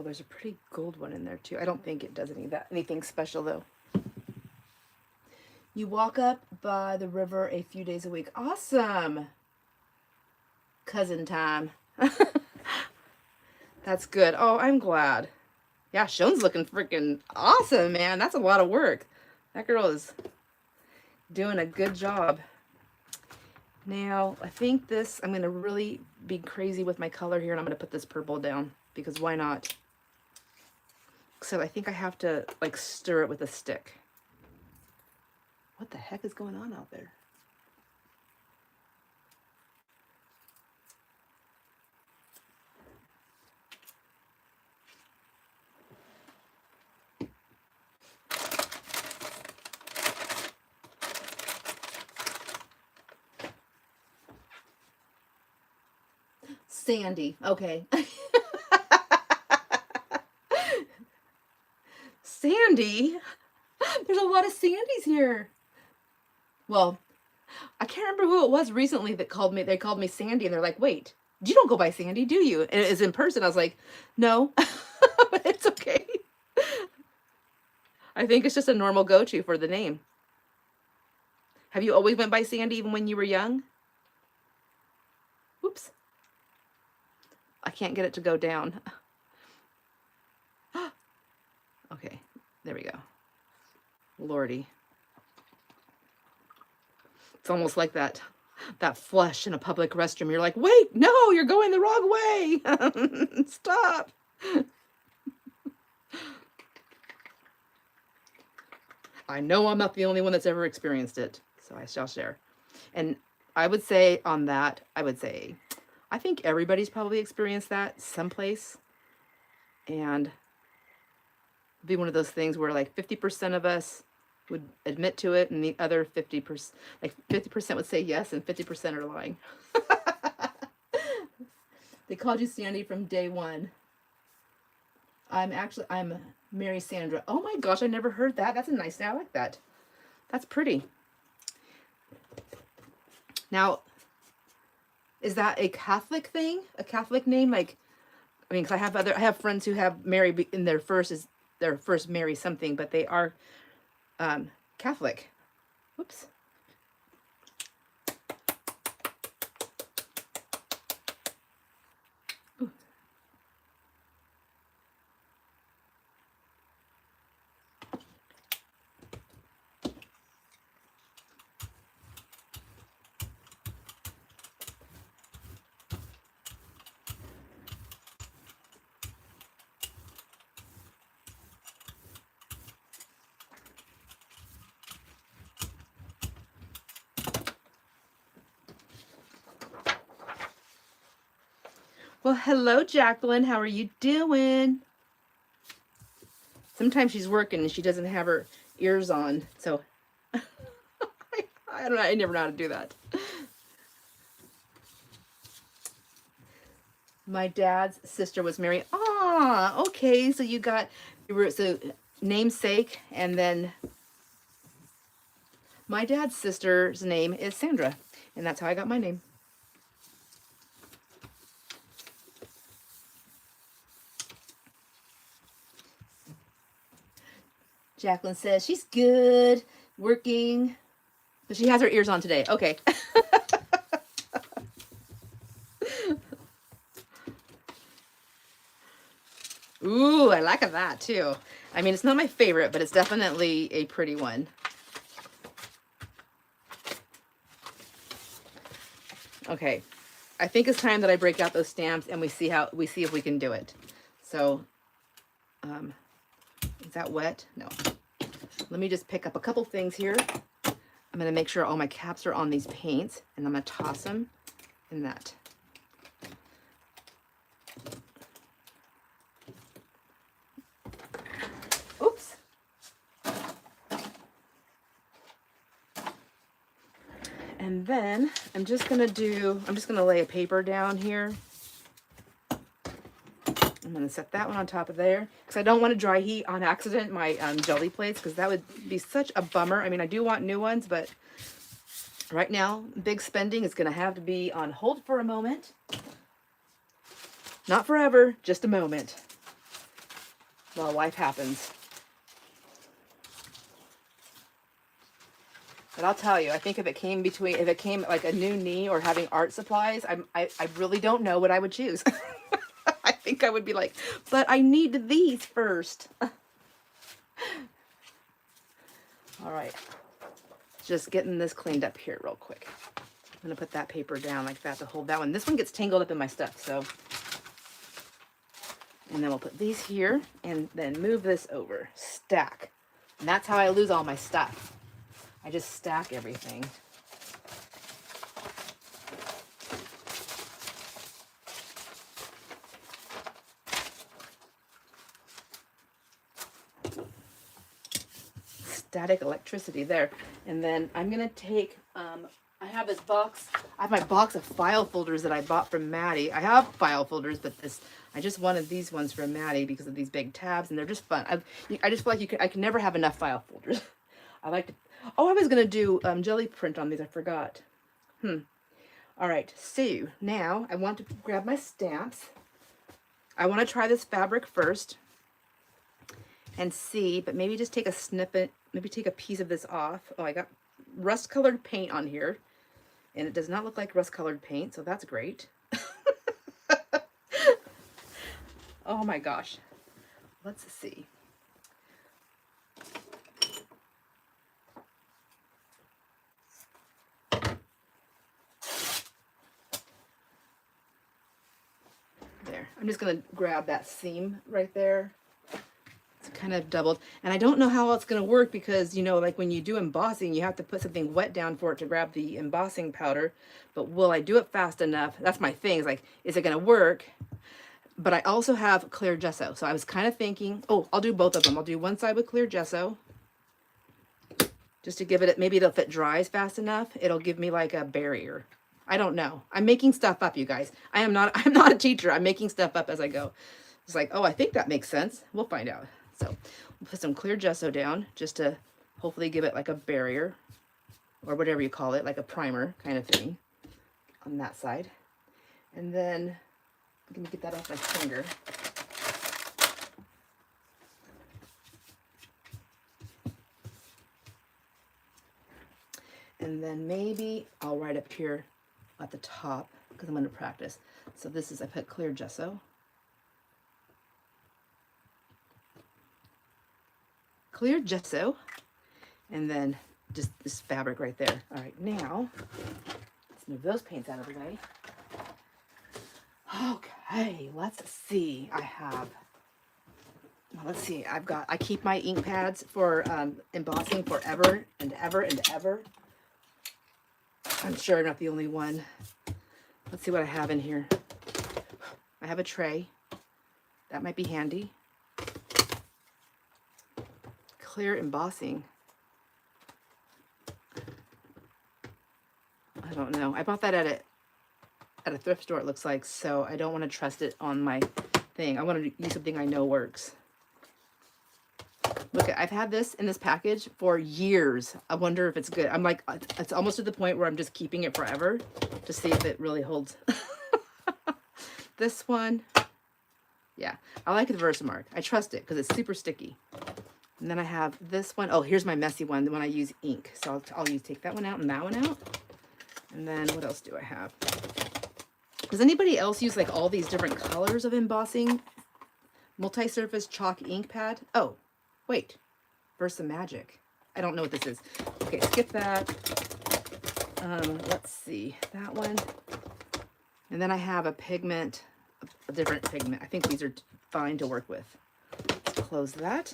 Oh, there's a pretty gold one in there too. I don't think it does anything special though. You walk up by the river a few days a week. Awesome. Cousin time. That's good. Oh, I'm glad. Yeah, Shon's looking freaking awesome, man. That's a lot of work. That girl is doing a good job. Now, I think this, I'm going to really be crazy with my color here, and I'm going to put this purple down, because why not? So I think I have to, like, stir it with a stick. What the heck is going on out there? Sandy. Okay. Sandy? There's a lot of Sandys here. Well, I can't remember who it was recently that called me. They called me Sandy, and they're like, wait, you don't go by Sandy, do you? And it was in person. I was like, no, but it's okay. I think it's just a normal go-to for the name. Have you always went by Sandy even when you were young? Oops. I can't get it to go down. Okay, there we go. Lordy. It's almost like that flush in a public restroom. You're like, wait, no, you're going the wrong way. Stop. I know I'm not the only one that's ever experienced it, so I shall share. And I would say on that, I think everybody's probably experienced that someplace. And it'd be one of those things where like 50% of us would admit to it, and the other 50%, like 50% would say yes, and 50% are lying. They called you Sandy from day one. I'm Mary Sandra. Oh my gosh, I never heard that. That's a nice name. I like that. That's pretty. Now, is that a Catholic thing? A Catholic name? Like, I mean, 'cause I have friends who have Mary in their first Mary something, but they are Catholic. Whoops. Ooh. Well, hello, Jacqueline. How are you doing? Sometimes she's working and she doesn't have her ears on, so I don't know. I never know how to do that. My dad's sister was Mary. Ah, okay. So you were namesake, and then my dad's sister's name is Sandra, and that's how I got my name. Jacqueline says she's good, working, but she has her ears on today. Okay. Ooh, I like that too. I mean, it's not my favorite, but it's definitely a pretty one. Okay. I think it's time that I break out those stamps and we see if we can do it. So, is that wet? No. Let me just pick up a couple things here. I'm going to make sure all my caps are on these paints, and I'm going to toss them in that. Oops. And then I'm just going to lay a paper down here. I'm going to set that one on top of there because I don't want to dry heat on accident my jelly plates, because that would be such a bummer. I mean, I do want new ones, but right now, big spending is going to have to be on hold for a moment. Not forever, just a moment. Well, life happens. But I'll tell you, I think if it came like a new knee or having art supplies, I really don't know what I would choose. I think I would be like, but I need these first. All right, just getting this cleaned up here real quick. I'm gonna put that paper down like that to hold that one. This one gets tangled up in my stuff, so. And then we'll put these here and then move this over. Stack. And that's how I lose all my stuff. I just stack everything. Static electricity there. And then I'm going to take, I have this box. I have my box of file folders that I bought from Maddie. I have file folders, but I just wanted these ones from Maddie because of these big tabs, and they're just fun. I just feel like I can never have enough file folders. I like to, oh, I was going to do jelly print on these. I forgot. All right, so now I want to grab my stamps. I want to try this fabric first and see, but maybe just take a snippet, maybe take a piece of this off. Oh, I got rust-colored paint on here, and it does not look like rust-colored paint, so that's great. Oh my gosh. Let's see. There. I'm just going to grab that seam right there. It's kind of doubled. And I don't know how it's going to work because, you know, like when you do embossing, you have to put something wet down for it to grab the embossing powder. But will I do it fast enough? That's my thing. It's like, is it going to work? But I also have clear gesso. So I was kind of thinking, oh, I'll do both of them. I'll do one side with clear gesso. Just to give it, maybe if it dries fast enough, it'll give me like a barrier. I don't know. I'm making stuff up, you guys. I'm not a teacher. I'm making stuff up as I go. It's like, oh, I think that makes sense. We'll find out. So we'll put some clear gesso down just to hopefully give it like a barrier or whatever you call it, like a primer kind of thing on that side. And then let me get that off my finger. And then maybe I'll write up here at the top because I'm going to practice. So this is, I put clear gesso. Clear gesso. And then just this fabric right there. All right, now let's move those paints out of the way. Okay, let's see. I have, well, let's see. I keep my ink pads for embossing forever and ever and ever. I'm sure I'm not the only one. Let's see what I have in here. I have a tray. That might be handy. Clear embossing. I don't know. I bought that at a thrift store, it looks like, so I don't want to trust it on my thing. I want to use something I know works. Look, I've had this in this package for years. I wonder if it's good. I'm like, it's almost to the point where I'm just keeping it forever to see if it really holds. This one, yeah, I like the Versamark. I trust it because it's super sticky. And then I have this one. Oh, here's my messy one, the one I use ink. So I'll take that one out and that one out. And then what else do I have? Does anybody else use like all these different colors of embossing? Multi-surface chalk ink pad. Oh, wait. Versa Magic. I don't know what this is. Okay, skip that. Let's see. That one. And then I have a pigment, a different pigment. I think these are fine to work with. Let's close that.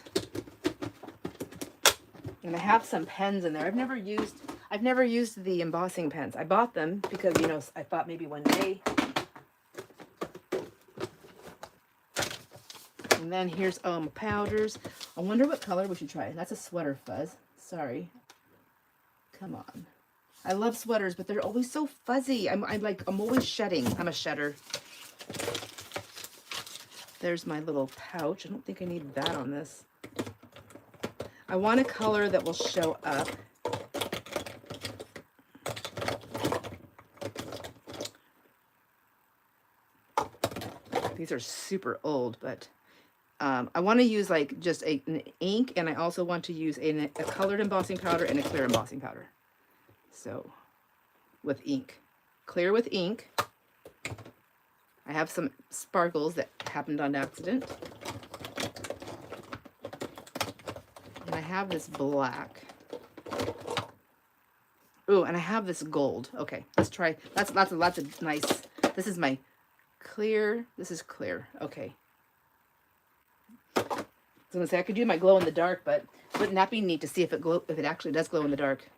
And I have some pens in there. I've never used the embossing pens. I bought them because, you know, I thought maybe one day. And then here's powders. I wonder what color we should try. That's a sweater fuzz. Sorry. Come on. I love sweaters, but they're always so fuzzy. I'm always shedding. I'm a shedder. There's my little pouch. I don't think I need that on this. I want a color that will show up. These are super old, but I want to use like just an ink, and I also want to use a colored embossing powder and a clear embossing powder. So with ink, clear with ink. I have some sparkles that happened on accident. And I have this black. Ooh, and I have this gold. Okay, let's try. That's a nice. This is my clear. This is clear. Okay. I was gonna say I could do my glow in the dark, but wouldn't that be neat to see if it actually does glow in the dark?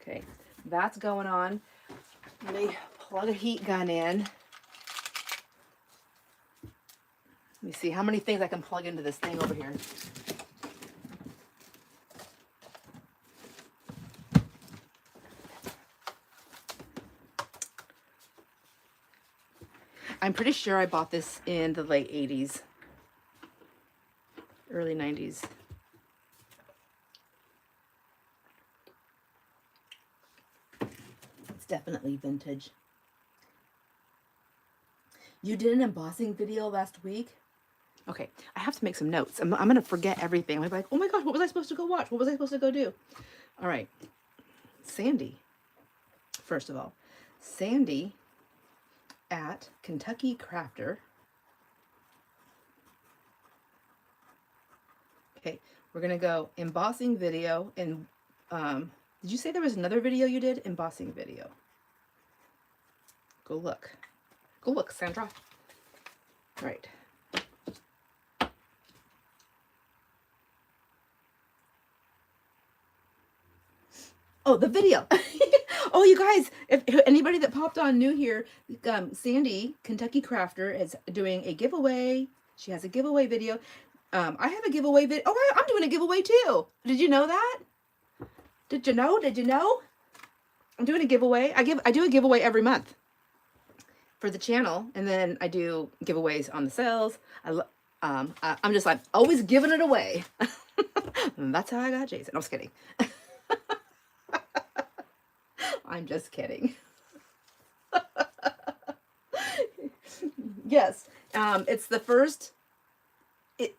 Okay, that's going on. Let me plug a heat gun in. Let me see how many things I can plug into this thing over here. I'm pretty sure I bought this in the late 80s, early 90s. It's definitely vintage. You did an embossing video last week? Okay, I have to make some notes. I'm going to forget everything. I'm going to be like, oh my gosh, what was I supposed to go watch? What was I supposed to go do? All right, Sandy, first of all. Sandy at Kentucky Crafter. Okay, we're gonna go embossing video, and did you say there was another video you did? Embossing video. Go look. Go look, Sandra. All right. Oh, the video. Oh, you guys, if anybody that popped on new here, Sandy, Kentucky Crafter, is doing a giveaway. She has a giveaway video. I have a giveaway video. Oh, I'm doing a giveaway too. Did you know that? Did you know? Did you know? I'm doing a giveaway. I do a giveaway every month for the channel, and then I do giveaways on the sales. I'm just like always giving it away. And that's how I got Jason. I was kidding. I'm just kidding. Yes, it's the first.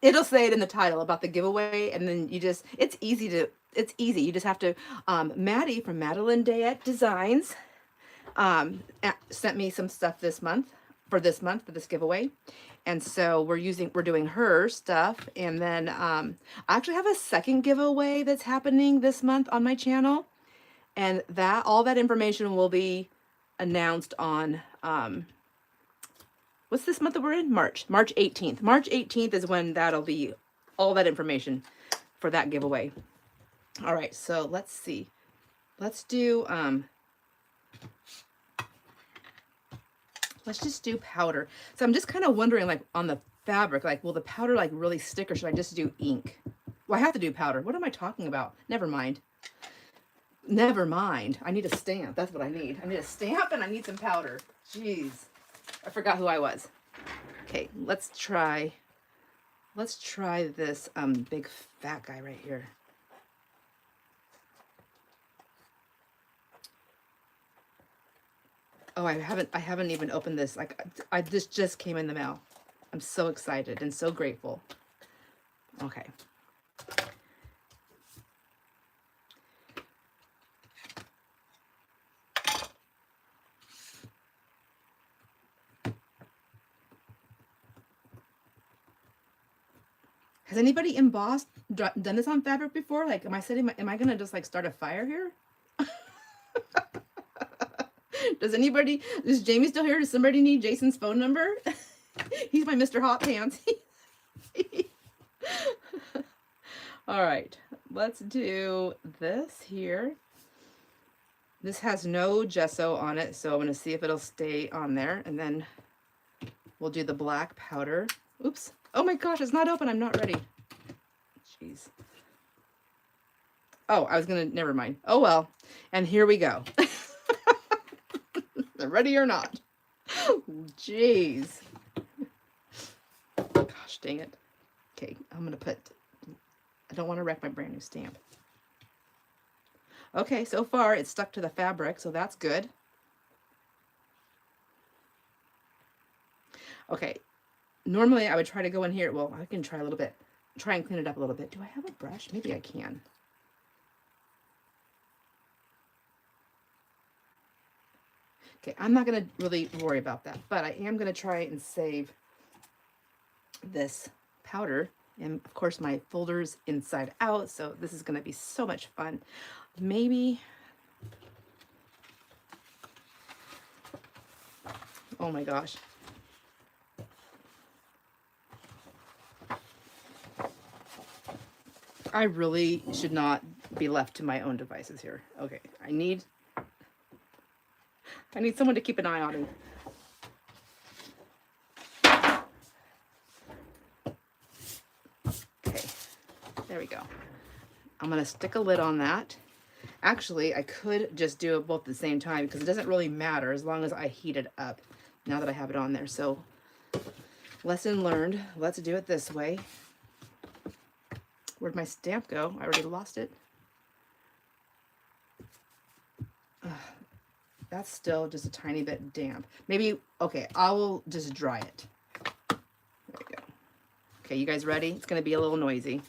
It'll say it in the title about the giveaway, and then it's easy. You just have to. Maddie from Madeline Dayette Designs sent me some stuff for this giveaway, and so we're doing her stuff, and then I actually have a second giveaway that's happening this month on my channel. And all that information will be announced on, what's this month that we're in? March 18th. March 18th is when that'll be all that information for that giveaway. All right, so let's see. Let's do, let's just do powder. So I'm just kind of wondering, like, on the fabric, like, will the powder, like, really stick, or should I just do ink? Well, I have to do powder. What am I talking about? Never mind. Never mind. I need a stamp. That's what I need. I need a stamp, and I need some powder. Jeez. I forgot who I was. Okay, let's try this big fat guy right here. Oh, I haven't even opened this. Like, this just came in the mail. I'm so excited and so grateful. Okay. Has anybody embossed, done this on fabric before? Like, am I gonna just like start a fire here? Is Jamie still here? Does somebody need Jason's phone number? He's my Mr. Hot Pants. All right, let's do this here. This has no gesso on it, so I'm gonna see if it'll stay on there, and then we'll do the black powder. Oops. Oh my gosh, it's not open. I'm not ready. Jeez. Oh, never mind. Oh well. And here we go. Ready or not. Jeez. Gosh, dang it. Okay, I don't want to wreck my brand new stamp. Okay, so far it's stuck to the fabric, so that's good. Okay. Normally I would try to go in here. Well, I can try a little bit. Try and clean it up a little bit. Do I have a brush? Maybe I can. Okay, I'm not going to really worry about that, but I am going to try and save this powder. And of course my folder's inside out, so this is going to be so much fun. Maybe, oh my gosh. I really should not be left to my own devices here. Okay, I need someone to keep an eye on me. Okay, there we go. I'm gonna stick a lid on that. Actually, I could just do it both at the same time because it doesn't really matter as long as I heat it up now that I have it on there. So, lesson learned. Let's do it this way. Where'd my stamp go? I already lost it. That's still just a tiny bit damp. Maybe, okay, I will just dry it. There we go. Okay, you guys ready? It's going to be a little noisy.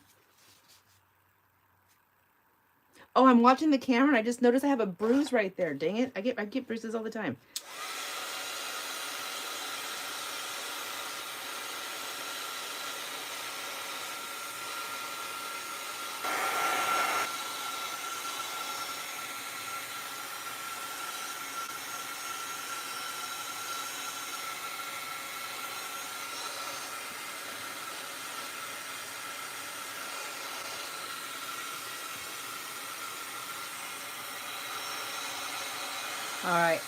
Oh, I'm watching the camera and I just noticed I have a bruise right there. Dang it. I get bruises all the time. All right.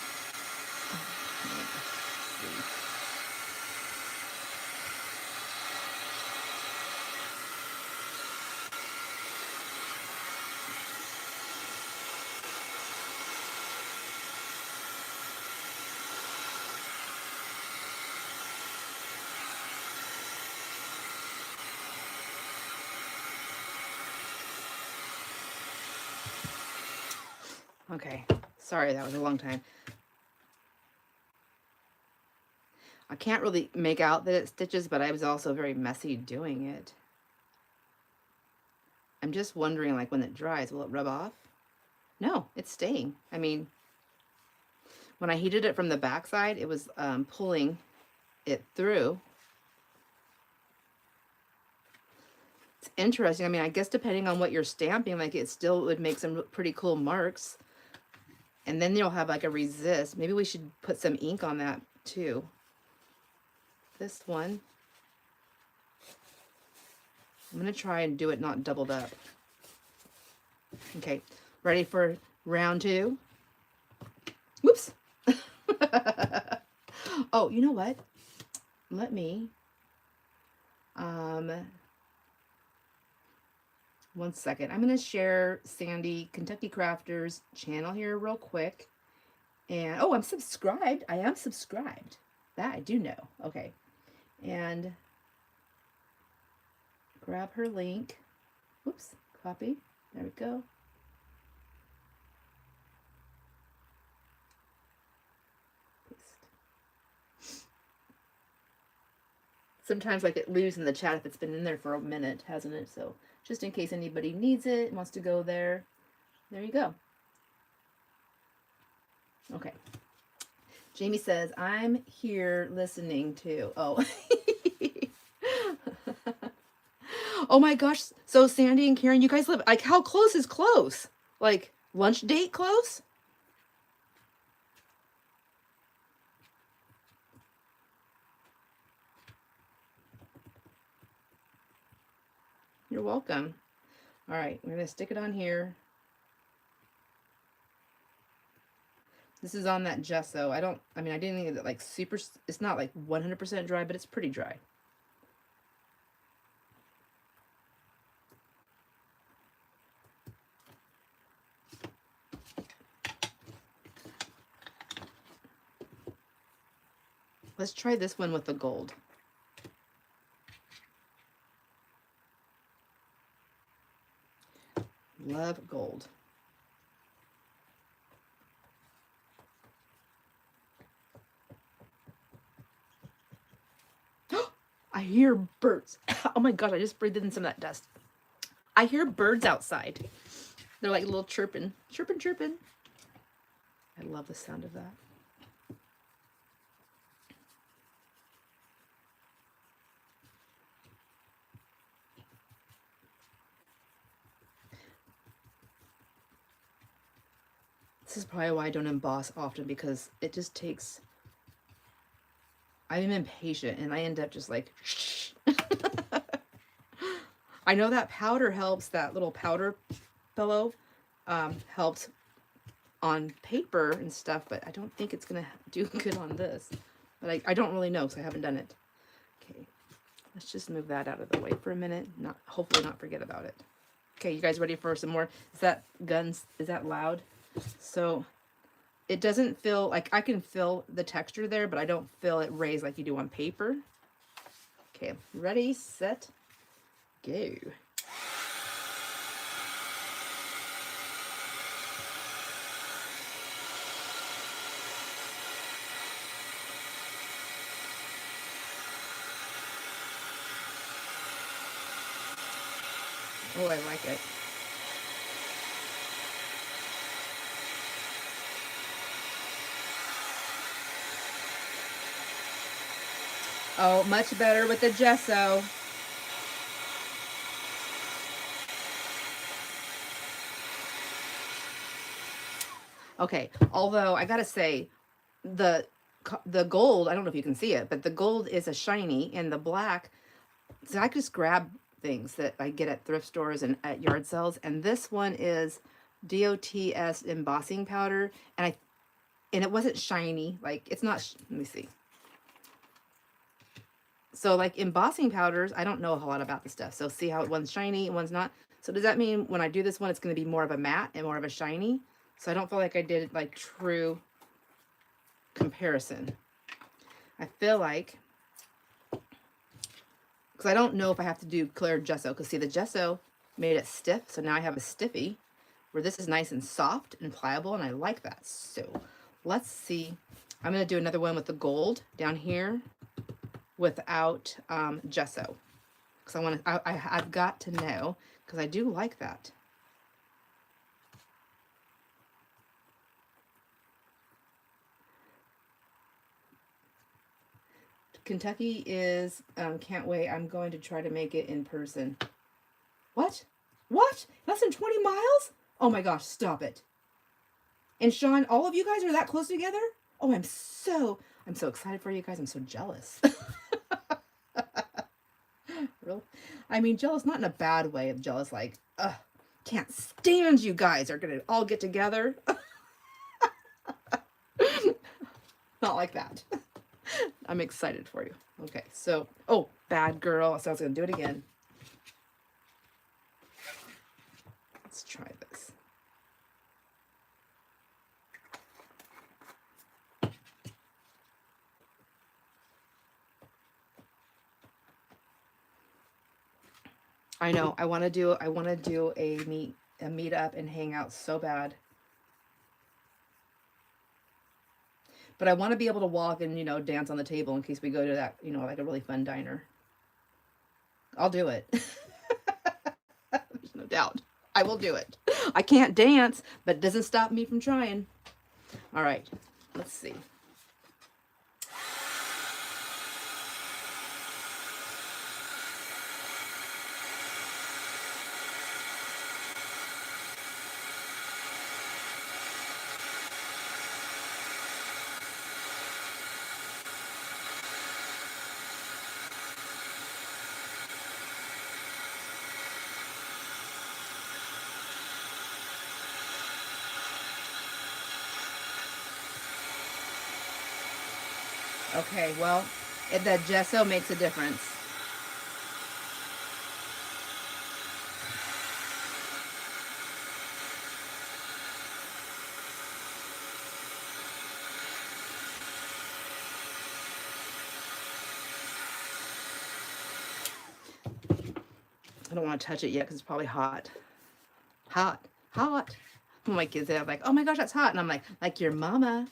Okay, sorry, that was a long time. I can't really make out that it stitches, but I was also very messy doing it. I'm just wondering, like, when it dries, will it rub off? No, it's staying. I mean, when I heated it from the backside, it was pulling it through. It's interesting. I mean, I guess depending on what you're stamping, like, it still would make some pretty cool marks. And then you'll have like a resist. Maybe we should put some ink on that too. This one. I'm going to try and do it not doubled up. Okay, ready for round 2? Whoops. Oh, you know what? Let me, one second. I'm going to share Sandy Kentucky Crafter's channel here real quick. And, oh, I'm subscribed. I am subscribed. That I do know. Okay. And grab her link. Oops, copy. There we go. Paste. Sometimes like it leaves in the chat if it's been in there for a minute, hasn't it? So just in case anybody needs it, wants to go there, there you go. Okay. Jamie says, I'm here listening to, oh. Oh my gosh. So Sandy and Karen, you guys live, like, how close is close? Like, lunch date close? You're welcome. All right, we're going to stick it on here. This is on that gesso. I didn't get it like super, it's not like 100% dry, but it's pretty dry. Let's try this one with the gold. Love gold. hear birds. Oh my gosh, I just breathed in some of that dust. I hear birds outside. They're like little chirping, chirping, chirping. I love the sound of that. This is probably why I don't emboss often, because it just takes, I'm impatient and I end up just like, shh. I know that powder helps, that little powder pillow helps on paper and stuff, but I don't think it's gonna do good on this. But I don't really know because I haven't done it. Okay, let's just move that out of the way for a minute. Hopefully not forget about it. Okay, you guys ready for some more? Is that loud? So it doesn't feel like, I can feel the texture there, but I don't feel it raise like you do on paper. Okay, ready, set, go. Oh, I like it. Oh, much better with the gesso. Okay, although I gotta say, the gold, I don't know if you can see it, but the gold is a shiny, and the black, so I just grab things that I get at thrift stores and at yard sales, and this one is DOTS embossing powder, and it wasn't shiny, like it's not, let me see. So like embossing powders, I don't know a whole lot about the stuff. So see how one's shiny and one's not. So does that mean when I do this one, it's going to be more of a matte and more of a shiny? So I don't feel like I did like true comparison. I feel like, because I don't know if I have to do clear gesso, because see the gesso made it stiff. So now I have a stiffy where this is nice and soft and pliable, and I like that. So let's see. I'm going to do another one with the gold down here without gesso, because I've got to know, because I do like that. Kentucky is, can't wait. I'm going to try to make it in person. What? What? Less than 20 miles? Oh my gosh, stop it. And Sean, all of you guys are that close together? Oh, I'm so excited for you guys. I'm so jealous. Really? I mean, jealous, not in a bad way of jealous, like, can't stand you guys are gonna all get together. Not like that. I'm excited for you. Okay, so, oh, bad girl. So I was gonna do it again. Let's try this. I know. I want to do a meetup and hang out so bad. But I want to be able to walk and, dance on the table in case we go to that, like a really fun diner. I'll do it. There's no doubt. I will do it. I can't dance, but it doesn't stop me from trying. All right. Let's see. Okay, well, that gesso makes a difference. I don't want to touch it yet because it's probably hot. Hot. Hot. My kids are like, oh my gosh, that's hot. And I'm like your mama.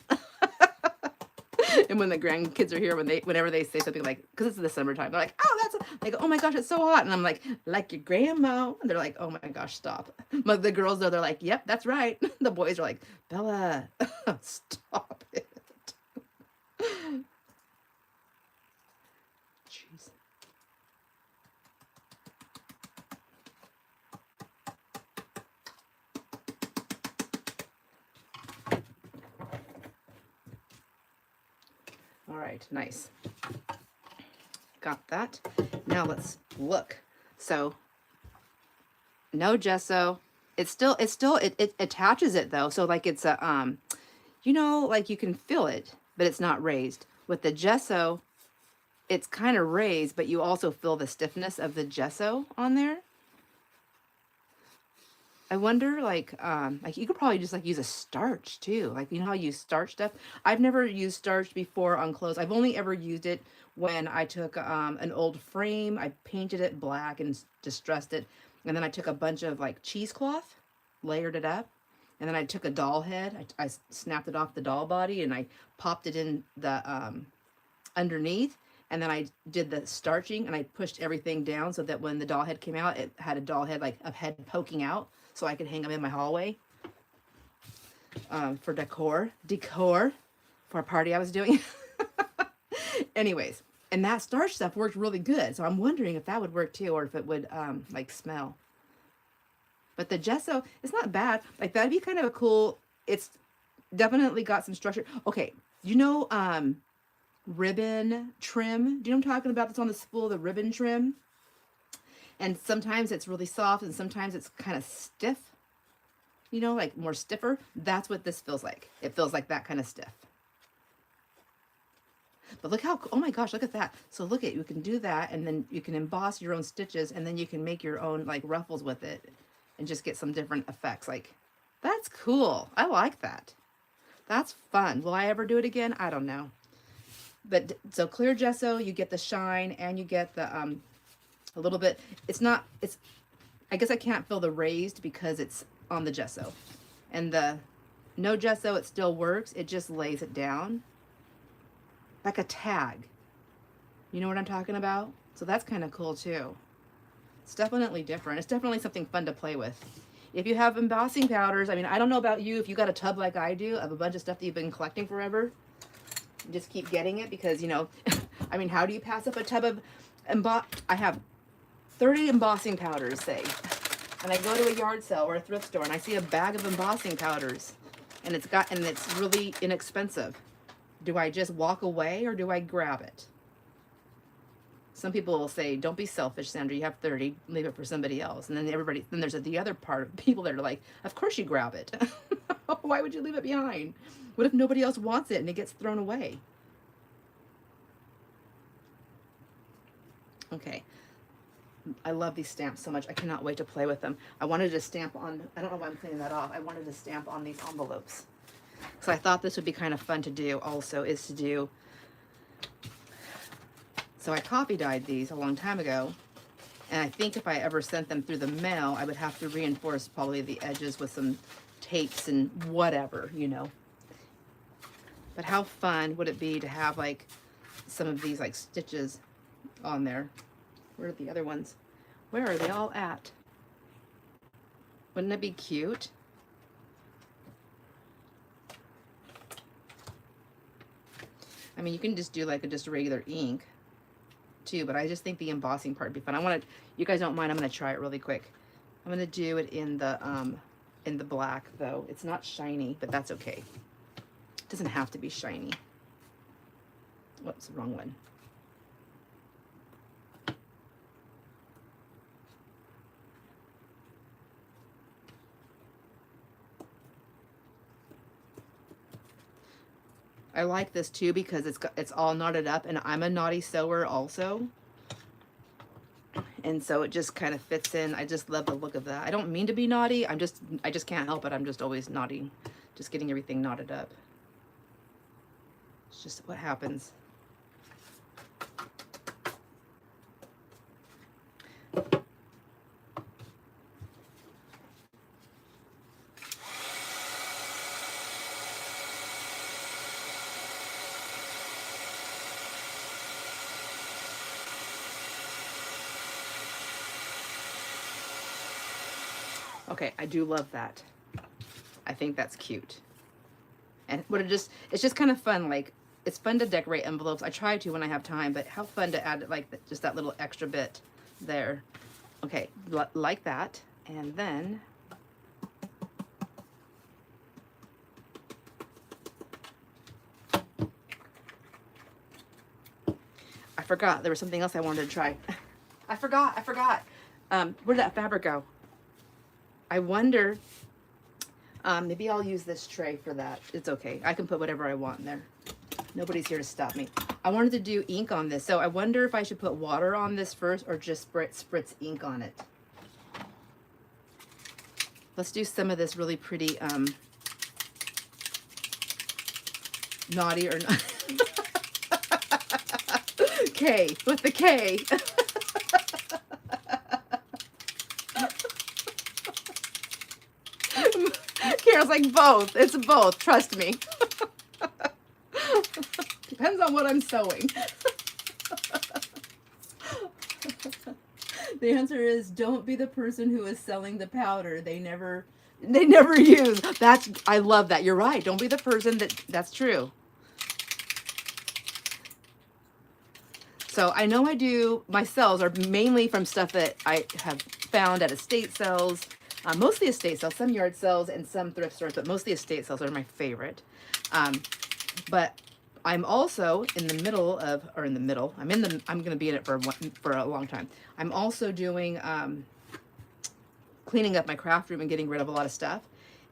And when the grandkids are here, whenever they say something like, because it's the summertime, they're like, oh, that's They go, oh my gosh, it's so hot. And I'm like your grandma. And they're like, oh my gosh, stop. But the girls, though, they're like, yep, that's right. The boys are like, Bella, stop it. Jeez. All right, nice. Got that. Now let's look. So no gesso. It attaches it though. So like it's a you know, like you can feel it, but it's not raised. With the gesso, it's kind of raised, but you also feel the stiffness of the gesso on there. I wonder, like you could probably just like use a starch too. Like, you know how you use starch stuff? I've never used starch before on clothes. I've only ever used it when I took an old frame, I painted it black and distressed it. And then I took a bunch of like cheesecloth, layered it up. And then I took a doll head. I snapped it off the doll body and I popped it in the underneath. And then I did the starching and I pushed everything down so that when the doll head came out, it had a doll head, like a head poking out, so I could hang them in my hallway for decor for a party I was doing. Anyways, and that starch stuff worked really good. So I'm wondering if that would work too, or if it would like smell. But the gesso, it's not bad. Like that'd be kind of a cool, it's definitely got some structure. Okay, you know ribbon trim? Do you know what I'm talking about? That's on the spool, the ribbon trim. And sometimes it's really soft and sometimes it's kind of stiff. You know, like more stiffer. That's what this feels like. It feels like that kind of stiff. But look how, oh my gosh, look at that. So look at, you can do that and then you can emboss your own stitches and then you can make your own like ruffles with it and just get some different effects. Like, that's cool. I like that. That's fun. Will I ever do it again? I don't know. But so clear gesso, you get the shine and you get the a little bit, it's not, it's, I guess I can't feel the raised because it's on the gesso. And the no gesso, it still works. It just lays it down like a tag. You know what I'm talking about? So that's kind of cool too. It's definitely different. It's definitely something fun to play with. If you have embossing powders, I mean, I don't know about you, if you got a tub like I do of a bunch of stuff that you've been collecting forever, just keep getting it because, you know, I mean, how do you pass up a tub of I have 30 embossing powders, say, and I go to a yard sale or a thrift store and I see a bag of embossing powders and it's really inexpensive. Do I just walk away or do I grab it? Some people will say, don't be selfish, Sandra, you have 30, leave it for somebody else. And then then there's the other part of people that are like, of course you grab it. Why would you leave it behind? What if nobody else wants it and it gets thrown away? Okay. I love these stamps so much. I cannot wait to play with them. I wanted to stamp on, I don't know why I'm cleaning that off. I wanted to stamp on these envelopes. So I thought this would be kind of fun to do also, is to do, so I copy dyed these a long time ago. And I think if I ever sent them through the mail, I would have to reinforce probably the edges with some tapes and whatever, you know. But how fun would it be to have like some of these like stitches on there? Where are the other ones? Where are they all at? Wouldn't it be cute? I mean, you can just do like just regular ink too, but I just think the embossing part would be fun. I want to, you guys don't mind, I'm going to try it really quick. I'm going to do it in the black though. It's not shiny, but that's okay. It doesn't have to be shiny. Whoops, wrong one. I like this too because it's all knotted up and I'm a naughty sewer also. And so it just kind of fits in. I just love the look of that. I don't mean to be naughty. I just can't help it. I'm just always naughty. Just getting everything knotted up. It's just what happens. Okay, I do love that. I think that's cute. And what it's just kind of fun. Like, it's fun to decorate envelopes. I try to when I have time, but how fun to add like just that little extra bit there. Okay, like that. And then I forgot there was something else I wanted to try. I forgot. Where did that fabric go? I wonder, maybe I'll use this tray for that. It's okay. I can put whatever I want in there. Nobody's here to stop me. I wanted to do ink on this, so I wonder if I should put water on this first or just spritz ink on it. Let's do some of this really pretty, naughty or not. K, with the K. Carol's like, both. It's both. Trust me. Depends on what I'm sewing. The answer is don't be the person who is selling the powder they never use. I love that. You're right. Don't be the person that's true. So I know my sales are mainly from stuff that I have found at estate sales, mostly estate sales, some yard sales and some thrift stores, but mostly estate sales are my favorite. But I'm also I'm going to be in it for a long time. I'm also doing, cleaning up my craft room and getting rid of a lot of stuff.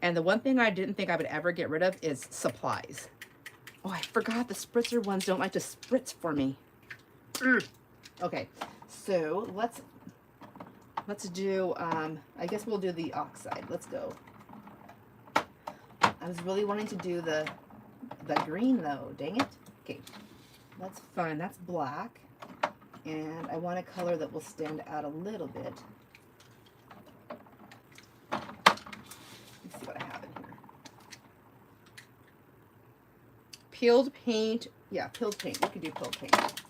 And the one thing I didn't think I would ever get rid of is supplies. Oh, I forgot the spritzer ones don't like to spritz for me. Okay, so let's do, I guess we'll do the oxide. Let's go. I was really wanting to do the green though, dang it. Okay, that's fine. That's black. And I want a color that will stand out a little bit. Let's see what I have in here. Peeled paint. Yeah, peeled paint. We could do peeled paint.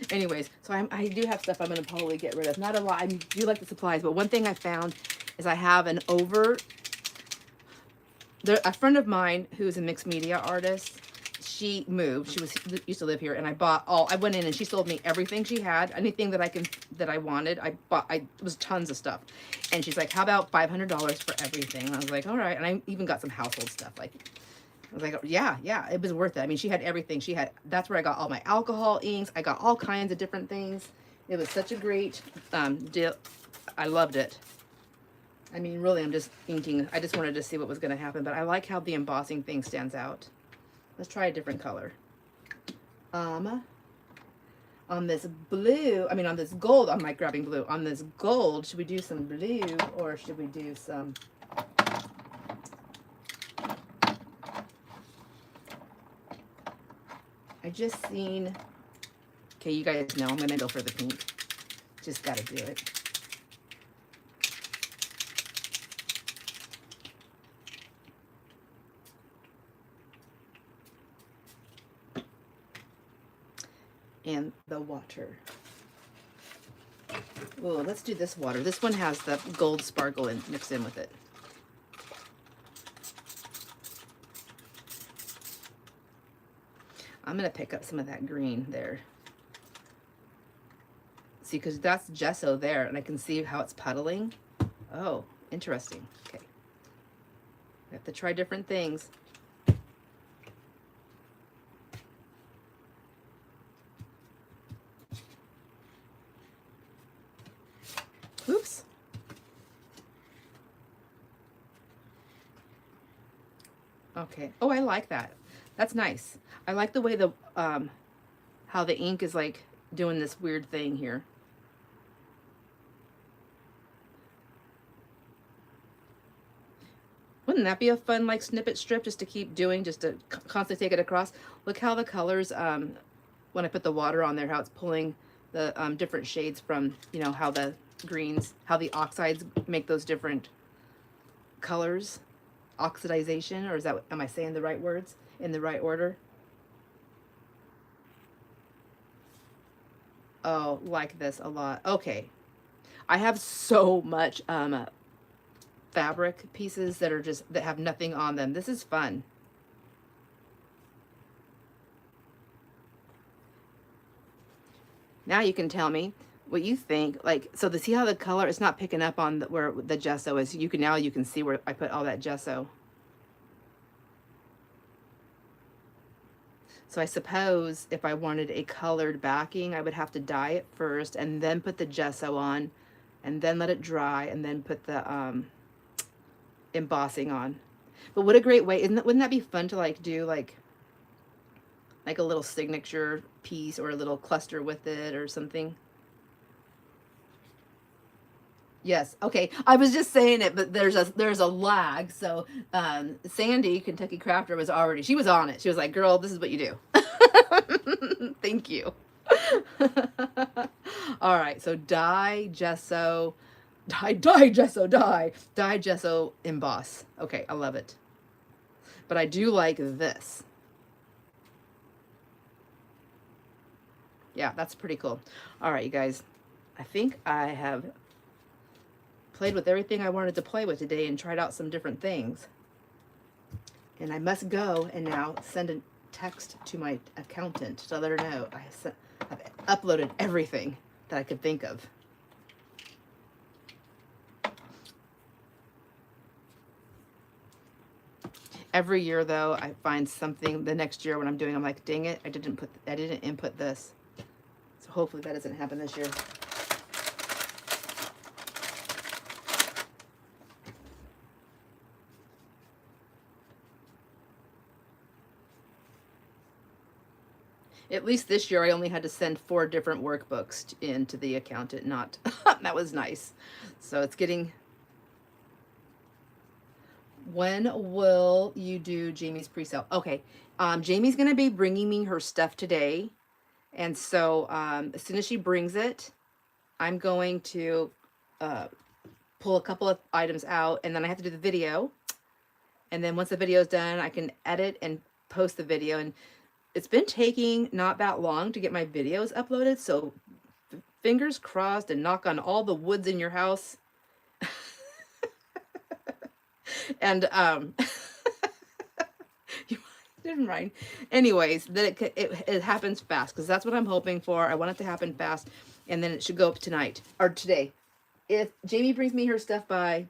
Anyways, so I do have stuff I'm going to probably get rid of. Not a lot. I do like the supplies, but one thing I found is I have a friend of mine who's a mixed media artist. She moved. She used to live here, and I went in and she sold me everything she had, anything that I wanted. It was tons of stuff, and she's like, "How about $500 for everything?" And I was like, "All right." And I even got some household stuff like. I was like, yeah, it was worth it. I mean, she had everything. That's where I got all my alcohol inks. I got all kinds of different things. It was such a great deal. I loved it. I mean, really, I'm just inking. I just wanted to see what was going to happen, but I like how the embossing thing stands out. Let's try a different color. On this gold, I'm like grabbing blue. On this gold, should we do some blue or should we do some... I just seen, okay, you guys know I'm going to go for the pink. Just got to do it. And the water. Oh, let's do this water. This one has the gold sparkle mixed in with it. I'm going to pick up some of that green there. See, because that's gesso there, and I can see how it's puddling. Oh, interesting. Okay. I have to try different things. Oops. Okay. Oh, I like that. That's nice. I like the way how the ink is like doing this weird thing here. Wouldn't that be a fun like snippet strip just to keep doing, just to constantly take it across? Look how the colors, when I put the water on there, how it's pulling the different shades from, you know, how the greens, how the oxides make those different colors. Oxidization, or am I saying the right words in the right order? Oh, like this a lot. Okay. I have so much fabric pieces that are just, that have nothing on them. This is fun. Now you can tell me what you think. Like, so to see how the color, it's not picking up on the, where the gesso is. You can, now you can see where I put all that gesso. So I suppose if I wanted a colored backing, I would have to dye it first and then put the gesso on and then let it dry and then put the embossing on. But what a great way, isn't that, wouldn't that be fun to like do like a little signature piece or a little cluster with it or something? Yes. Okay. I was just saying it, but there's a lag. So Sandy, Kentucky Crafter, was already, she was on it. She was like, "Girl, this is what you do." Thank you. All right. So dye, gesso, dye, gesso, dye, gesso, emboss. Okay, I love it. But I do like this. Yeah, that's pretty cool. All right, you guys. I think I have played with everything I wanted to play with today and tried out some different things. And I must go and now send a text to my accountant to let her know I've uploaded everything that I could think of. Every year though, I find something the next year when I'm doing, I'm like, dang it, I didn't input this. So hopefully that doesn't happen this year. At least this year, I only had to send 4 different workbooks in to the accountant. Not that was nice. So it's getting. When will you do Jamie's pre-sale? Okay, Jamie's gonna be bringing me her stuff today, and so as soon as she brings it, I'm going to pull a couple of items out, and then I have to do the video. And then once the video is done, I can edit and post the video. And it's been taking not that long to get my videos uploaded, so fingers crossed and knock on all the woods in your house. And you didn't mind. Anyways, that it happens fast, because that's what I'm hoping for. I want it to happen fast, and then it should go up tonight or today. If Jamie brings me her stuff by,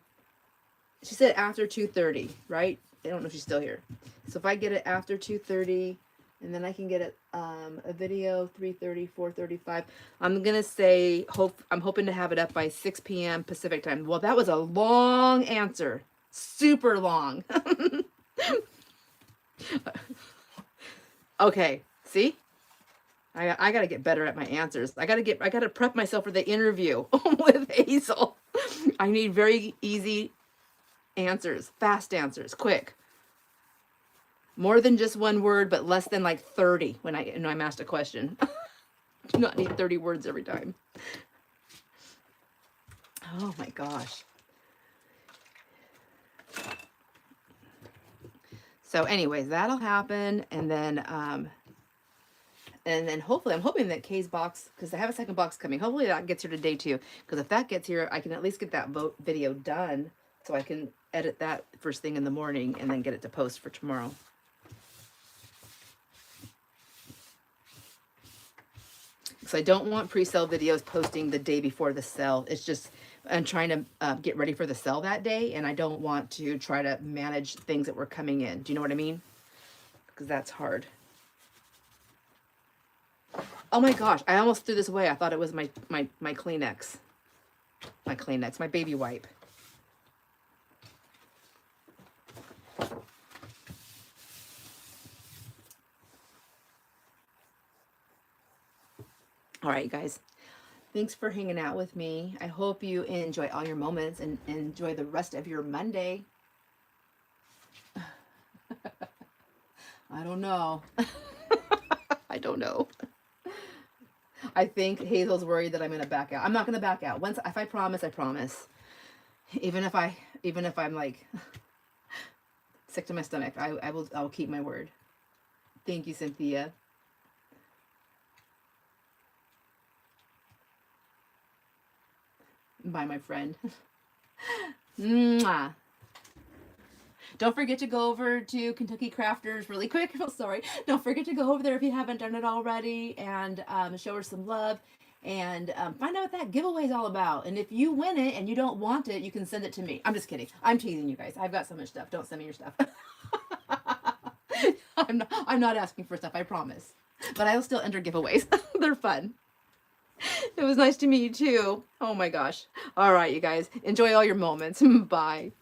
she said after 2:30, right? I don't know if she's still here. So if I get it after 2:30, and then I can get it a video 3:30, 4:35. I'm gonna say I'm hoping to have it up by 6 p.m. Pacific time. Well, that was a long answer, super long. Okay, see, I gotta get better at my answers. I gotta prep myself for the interview with Hazel. I need very easy answers, fast answers, quick. More than just one word, but less than like 30 when I'm asked a question. Do not need 30 words every time. Oh my gosh. So anyways, that'll happen, and then hopefully, I'm hoping that Kay's box, because I have a second box coming, hopefully that gets here today too, because if that gets here, I can at least get that video done, so I can edit that first thing in the morning and then get it to post for tomorrow. So I don't want pre-sale videos posting the day before the sale. It's just, I'm trying to get ready for the sale that day, and I don't want to try to manage things that were coming in. Do you know what I mean? Because that's hard. Oh my gosh, I almost threw this away. I thought it was my Kleenex. My Kleenex, my baby wipe. All right, you guys. Thanks for hanging out with me. I hope you enjoy all your moments and enjoy the rest of your Monday. I don't know. I don't know. I think Hazel's worried that I'm going to back out. I'm not going to back out. If I promise, I promise. Even if I'm like sick to my stomach, I'll keep my word. Thank you, Cynthia. by my friend. Mwah. Don't forget to go over to Kentucky Crafters really quick. Oh, sorry. Don't forget to go over there if you haven't done it already, and show her some love, and find out what that giveaway is all about. And if you win it and you don't want it, you can send it to me. I'm just kidding. I'm teasing you guys. I've got so much stuff. Don't send me your stuff. I'm not asking for stuff, I promise. But I'll still enter giveaways. They're fun. It was nice to meet you too. Oh my gosh. All right, you guys. Enjoy all your moments. Bye.